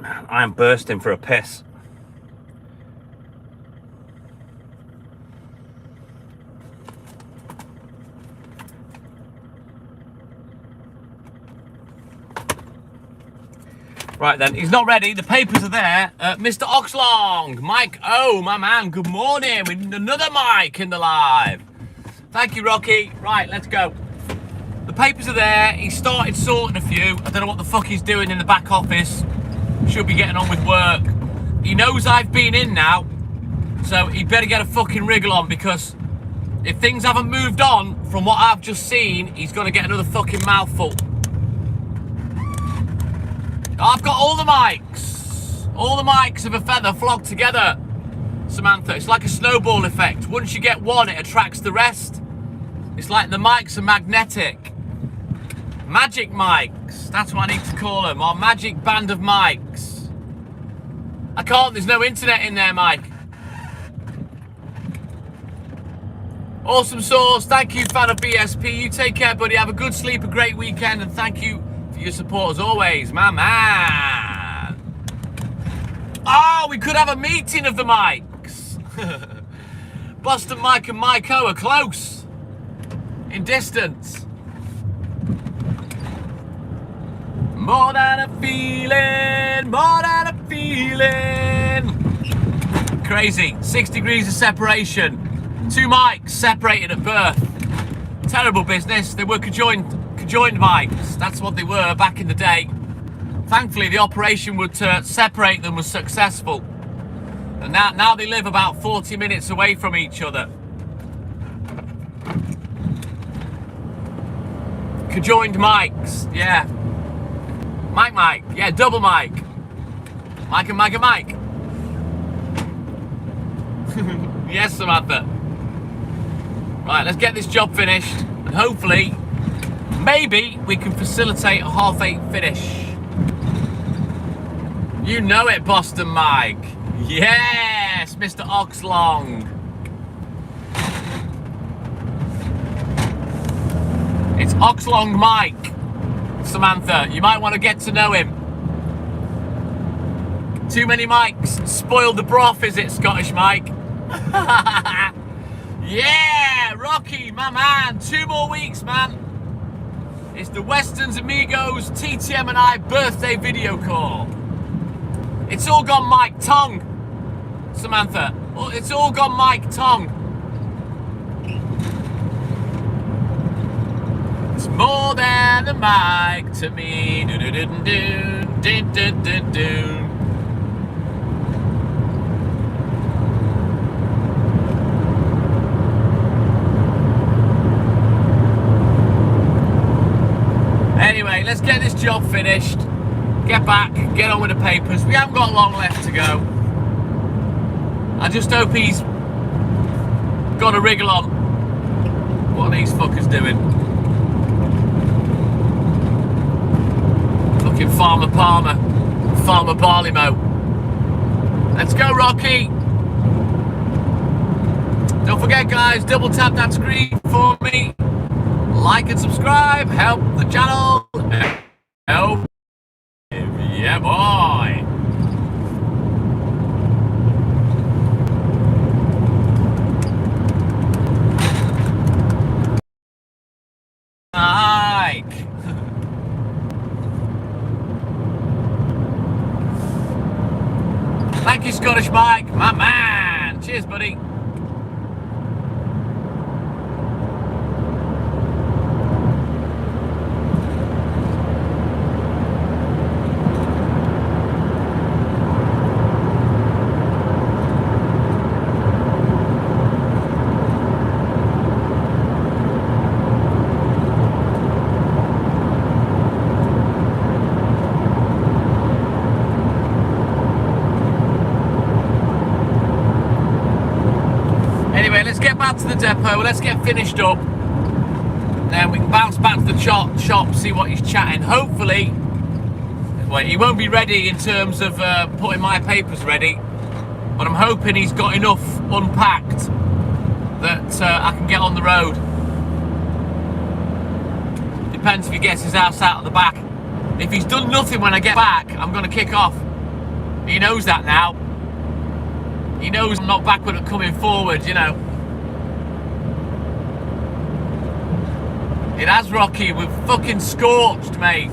I am bursting for a piss. Right then, he's not ready. The papers are there. Mr. Oxlong, Mike O, my man, good morning. We need another Mike in the live. Thank you, Rocky. Right, let's go. The papers are there. He started sorting a few. I don't know what the fuck he's doing in the back office. Should be getting on with work. He knows I've been in now, so he better get a fucking wriggle on, because if things haven't moved on from what I've just seen, he's going to get another fucking mouthful. I've got all the mics. All the mics of a feather flocked together, Samantha. It's like a snowball effect. Once you get one, it attracts the rest. It's like the mics are magnetic. Magic mics. That's what I need to call them. Our magic band of mics. I can't. There's no internet in there, Mike. Awesome sauce. Thank you, fan of BSP. You take care, buddy. Have a good sleep, a great weekend, and thank you for your support as always, my man. Oh, we could have a meeting of the mics. Boston Mike and Mike O are close in distance. More than a feeling, more than a feeling. Crazy. 6 degrees of separation. 2 mics separated at birth. Terrible business. They were conjoined mics. That's what they were back in the day. Thankfully, the operation would separate them was successful. And now they live about 40 minutes away from each other. Conjoined mics, yeah. Mike, yeah, double mic. Mike and Mike and Mike. Yes, Samantha. Right, let's get this job finished, and hopefully, maybe we can facilitate a 8:30 finish. You know it, Boston Mike. Yes, Mr. Oxlong. It's Oxlong Mike, Samantha. You might want to get to know him. Too many mics spoiled the broth, is it, Scottish Mike? Yeah, Rocky, my man. 2 more weeks, man. It's the Westerns Amigos TTM and I birthday video call. It's all gone Mike Tongue, Samantha. It's all gone Mike Tongue. It's more than a mic to me. Do do do do do do do do. Anyway, let's get this job finished. Get back, get on with the papers. We haven't got long left to go. I just hope he's got a wriggle on. What are these fuckers doing? Fucking Farmer Palmer, Farmer Barleymow. Let's go, Rocky. Don't forget, guys, double tap that screen for me. Like and subscribe, help the channel. Help. Yeah, boy. Mike. Thank you, Scottish Mike, my man. Cheers, buddy. Let's get back to the depot, let's get finished up, then we can bounce back to the shop, see what he's chatting. Hopefully, well, he won't be ready in terms of putting my papers ready, but I'm hoping he's got enough unpacked that I can get on the road. Depends if he gets his ass out of the back. If he's done nothing when I get back, I'm going to kick off. He knows that now. He knows I'm not backward at coming forward, you know. It has, Rocky. We're fucking scorched, mate.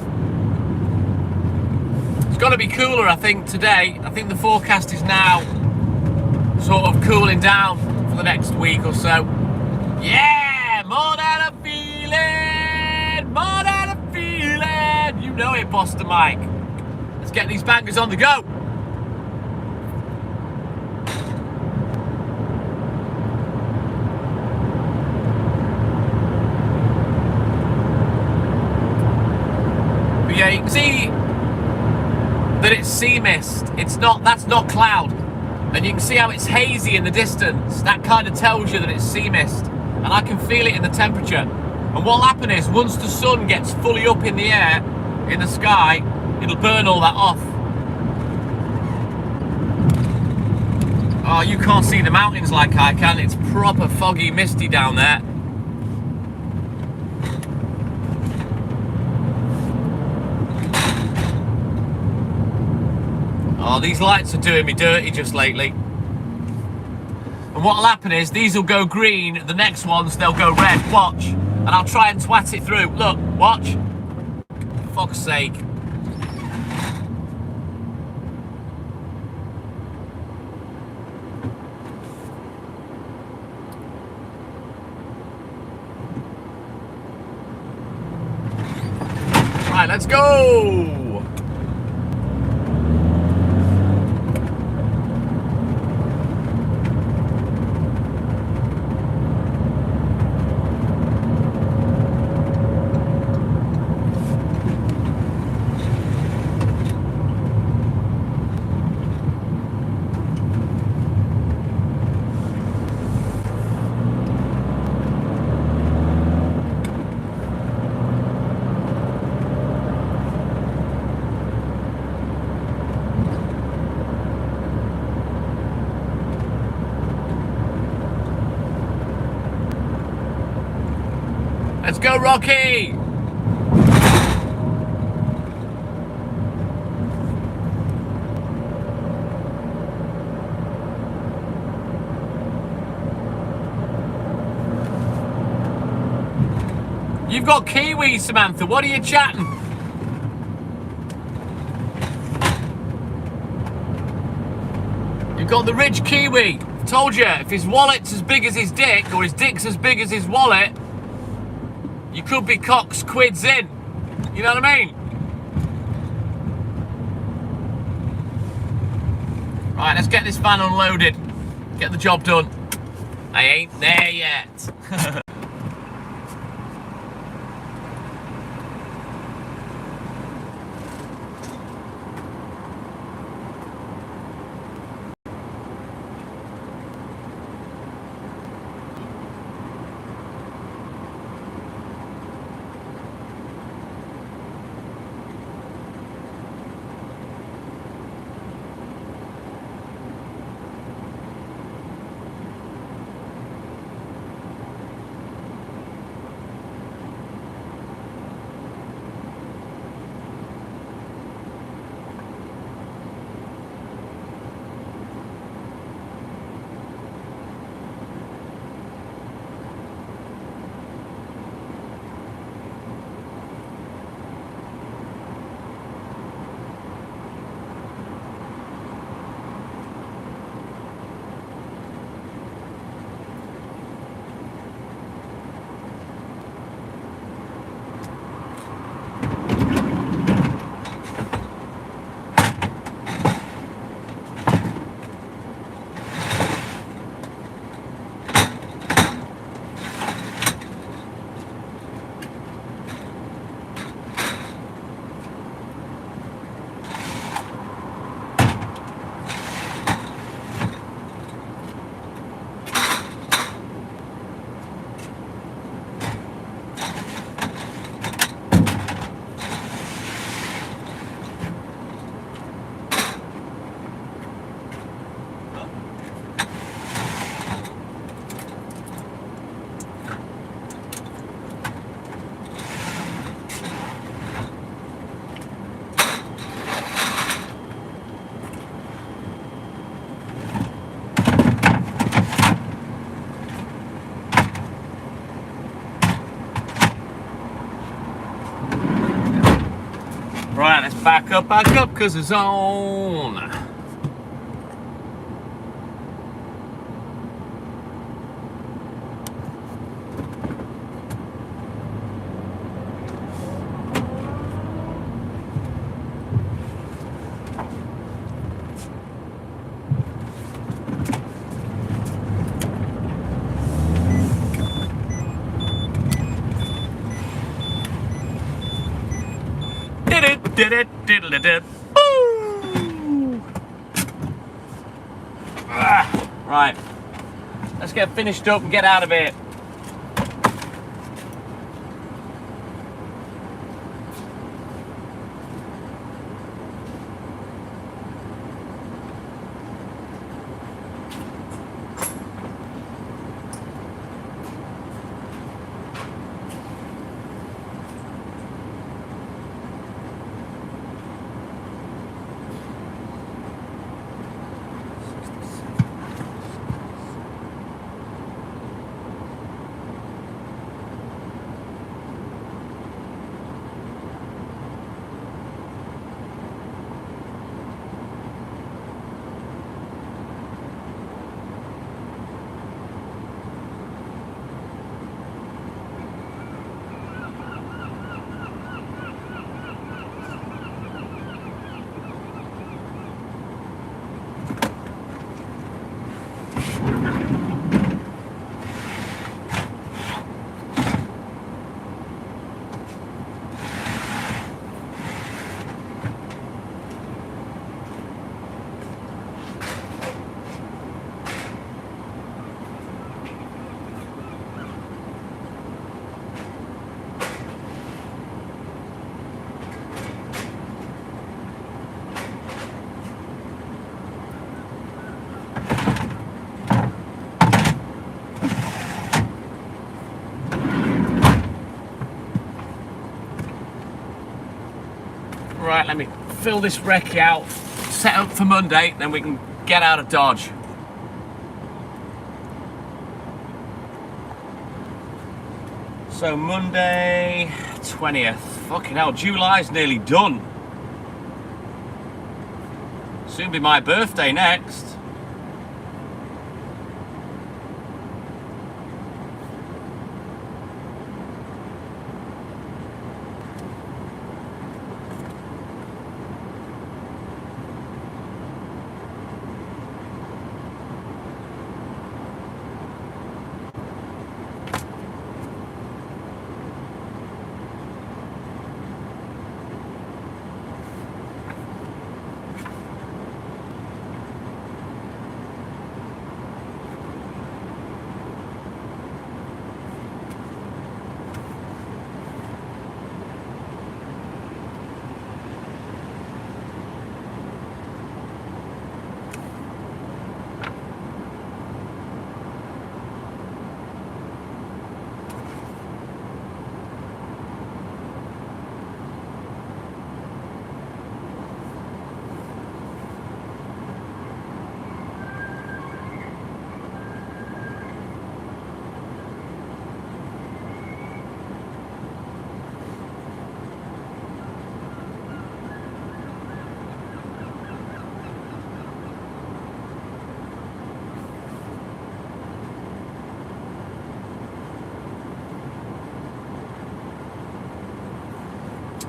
It's got to be cooler, I think, today. I think the forecast is now sort of cooling down for the next week or so. Yeah! More than a feeling! More than a feeling! You know it, Boston Mike. Let's get these bangers on the go. But yeah, you can see that it's sea mist. That's not cloud. And you can see how it's hazy in the distance. That kind of tells you that it's sea mist. And I can feel it in the temperature. And what'll happen is, once the sun gets fully up in the air, in the sky, it'll burn all that off. Oh, you can't see the mountains like I can. It's proper foggy, misty down there. Oh, these lights are doing me dirty just lately. And what'll happen is, these will go green, the next ones, they'll go red. Watch. And I'll try and twat it through. Look, watch. For fuck's sake. Right, let's go! Let's go, Rocky! You've got kiwi, Samantha. What are you chatting? You've got the rich kiwi. I told you, if his wallet's as big as his dick, or his dick's as big as his wallet, you could be cocks quids in. You know what I mean? Right, let's get this van unloaded. Get the job done. I ain't there yet. Right, let's back up, because it's on. Did it. Boo! Right, let's get finished up and get out of here. Right, let me fill this recce out, set up for Monday, then we can get out of Dodge. So Monday 20th, fucking hell, July's nearly done. Soon be my birthday next.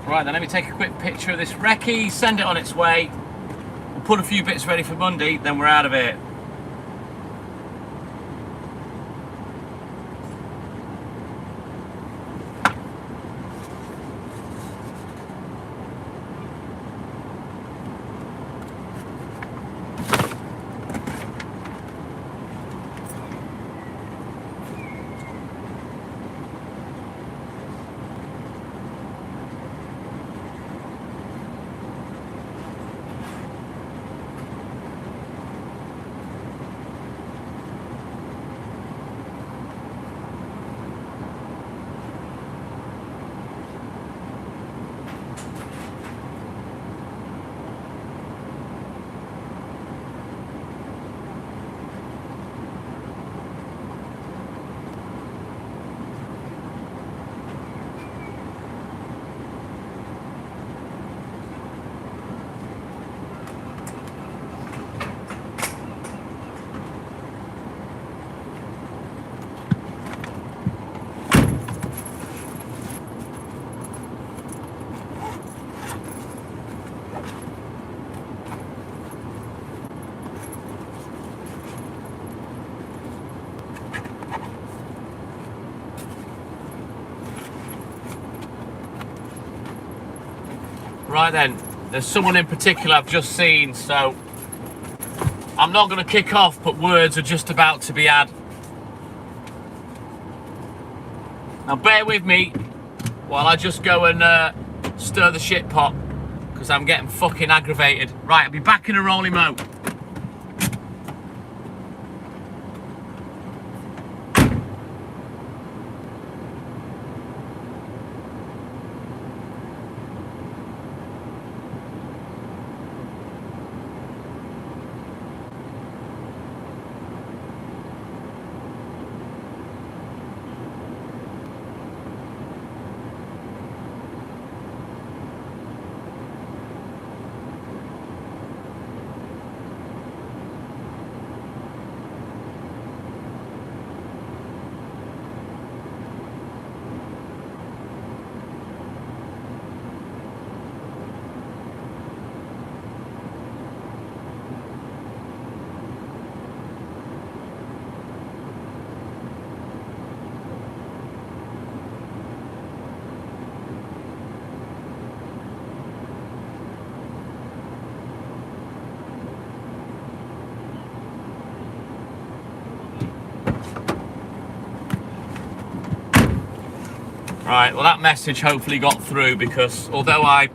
Right then, let me take a quick picture of this recce, send it on its way. We'll put a few bits ready for Monday, then we're out of here. Right then, there's someone in particular I've just seen, so I'm not going to kick off, but words are just about to be had. Now bear with me while I just go and stir the shit pot, because I'm getting fucking aggravated. Right, I'll be back in a rolling mo. Right, well that message hopefully got through, because although I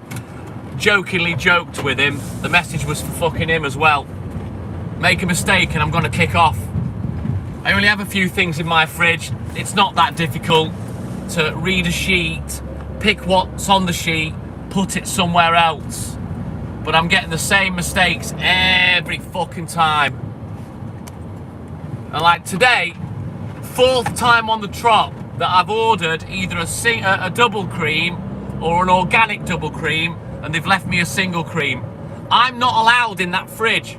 jokingly joked with him, the message was for fucking him as well. Make a mistake and I'm going to kick off. I only have a few things in my fridge. It's not that difficult to read a sheet, pick what's on the sheet, put it somewhere else. But I'm getting the same mistakes every fucking time. And like today, 4th time on the trot that I've ordered either a double cream or an organic double cream, and they've left me a single cream. I'm not allowed in that fridge,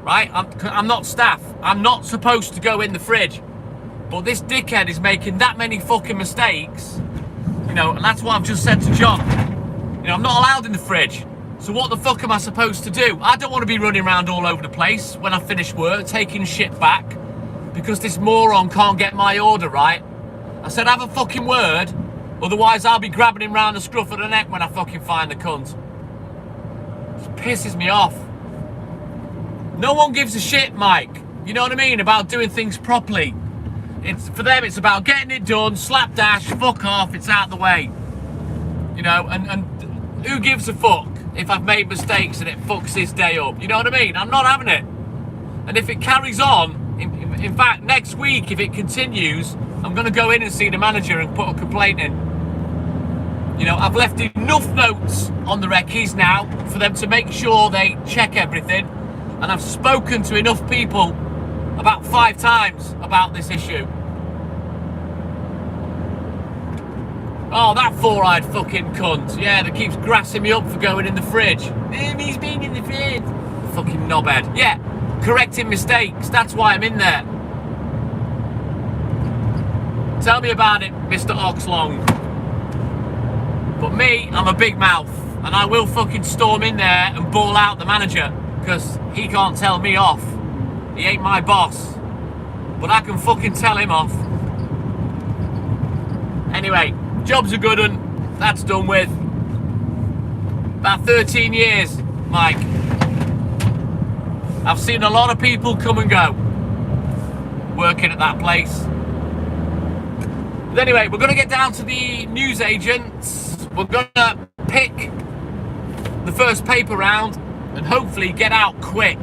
right? I'm not staff. I'm not supposed to go in the fridge. But this dickhead is making that many fucking mistakes, you know, and that's what I've just said to John. You know, I'm not allowed in the fridge. So what the fuck am I supposed to do? I don't want to be running around all over the place when I finish work, taking shit back, because this moron can't get my order right. I said, have a fucking word, otherwise I'll be grabbing him round the scruff of the neck when I fucking find the cunt. It pisses me off. No one gives a shit, Mike. You know what I mean? About doing things properly. For them, it's about getting it done, slapdash, fuck off, it's out the way. You know, and who gives a fuck if I've made mistakes and it fucks this day up? You know what I mean? I'm not having it. And if it carries on, in fact, next week, if it continues, I'm going to go in and see the manager and put a complaint in. You know, I've left enough notes on the recce's now for them to make sure they check everything. And I've spoken to enough people about 5 times about this issue. Oh, that 4-eyed fucking cunt. Yeah, that keeps grassing me up for going in the fridge. He's been in the fridge. Fucking knobhead. Yeah, correcting mistakes. That's why I'm in there. Tell me about it, Mr. Oxlong. But me, I'm a big mouth, and I will fucking storm in there and bawl out the manager, because he can't tell me off. He ain't my boss. But I can fucking tell him off. Anyway, job's a good one. That's done with. About 13 years, Mike. I've seen a lot of people come and go working at that place. But anyway, we're going to get down to the newsagents. We're going to pick the first paper round and hopefully get out quick.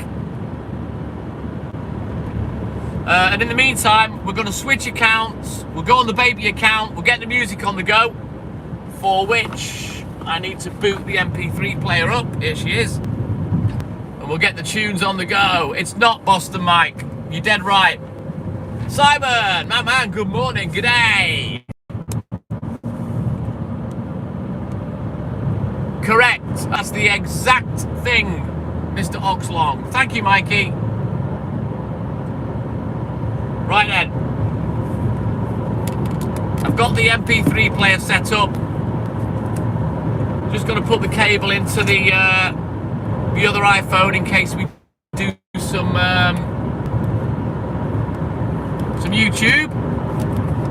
And in the meantime, we're going to switch accounts. We'll go on the baby account. We'll get the music on the go, for which I need to boot the MP3 player up. Here she is. And we'll get the tunes on the go. It's not Boston Mike. You're dead right. Simon, my man, good morning, good day. Correct, that's the exact thing, Mr. Oxlong. Thank you, Mikey. Right then. I've got the MP3 player set up. Just got to put the cable into the other iPhone in case we do some YouTube,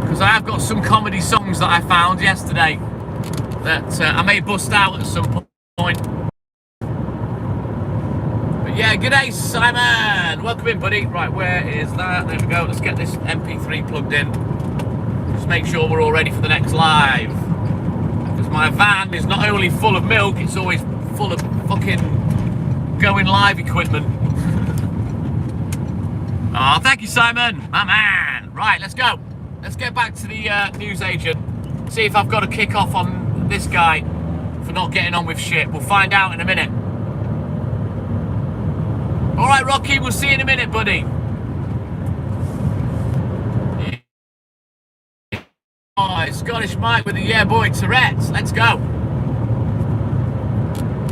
because I have got some comedy songs that I found yesterday that I may bust out at some point. point. But yeah, good day, Simon. Welcome in, buddy. Right, where is that? There we go. Let's get this MP3 plugged in. Just make sure we're all ready for the next live. Because my van is not only full of milk, it's always full of fucking going live equipment. Oh, thank you, Simon. My man. Right, let's go. Let's get back to the newsagent. See if I've got a kick off on this guy for not getting on with shit. We'll find out in a minute. All right, Rocky, we'll see you in a minute, buddy. Oh, Scottish Mike with the yeah boy Tourette's. Let's go.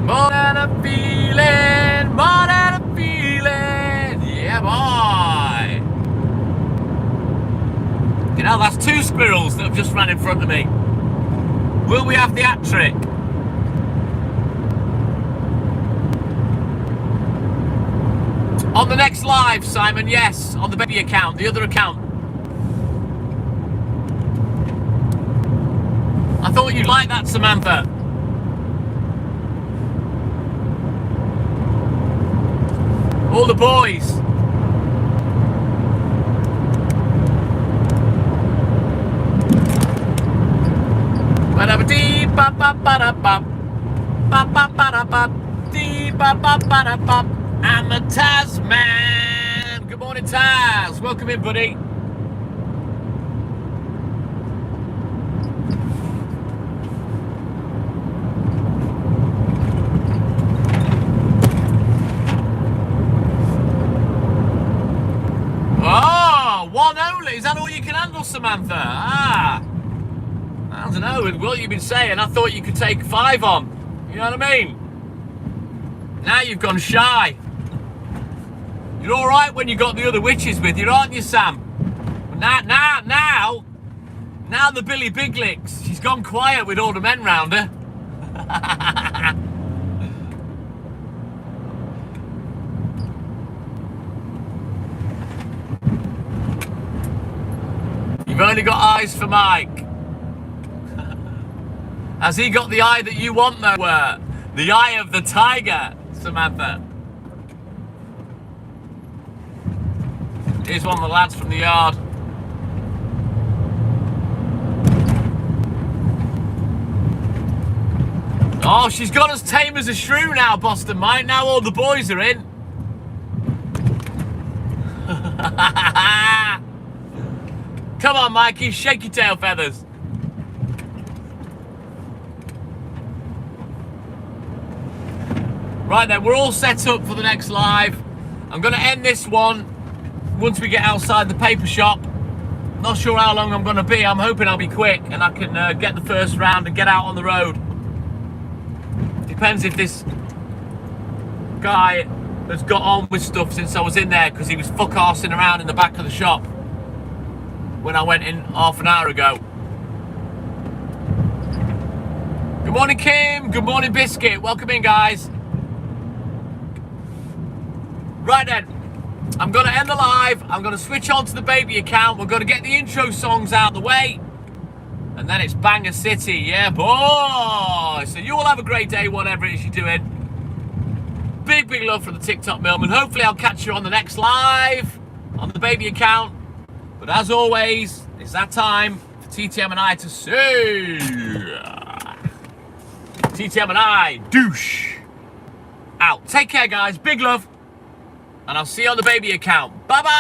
More than a feeling, more than a feeling. Yeah, boy. You know, that's 2 squirrels that have just ran in front of me. Will we have the hat trick? On the next live, Simon, yes. On the baby account, the other account. I thought you'd like that, Samantha. All the boys. I'm a Tasman. Good morning, Taz. Welcome in, buddy. Oh, 1 only. Is that all you can handle, Samantha? Ah. I don't know, with what you've been saying, I thought you could take 5 on. You know what I mean? Now you've gone shy. You're all right when you got the other witches with you, aren't you, Sam? But now the Billy Big Licks. She's gone quiet with all the men round her. You've only got eyes for Mike. Has he got the eye that you want, though? The eye of the tiger, Samantha. Here's one of the lads from the yard. Oh, she's got as tame as a shrew now, Boston Mike. Now all the boys are in. Come on, Mikey, shake your tail feathers. Right then, we're all set up for the next live. I'm going to end this one once we get outside the paper shop. Not sure how long I'm going to be. I'm hoping I'll be quick and I can get the first round and get out on the road. Depends if this guy has got on with stuff since I was in there, because he was fuck-arsing around in the back of the shop when I went in half an hour ago. Good morning, Kim. Good morning, Biscuit. Welcome in, guys. Right then, I'm going to end the live. I'm going to switch on to the baby account. We're going to get the intro songs out the way. And then it's Banger City. Yeah, boy. So you all have a great day, whatever it is you're doing. Big, big love from the TikTok Millman. Hopefully I'll catch you on the next live on the baby account. But as always, it's that time for TTM and I to say... TTM and I, douche. Out. Take care, guys. Big love. And I'll see you on the baby account. Bye-bye.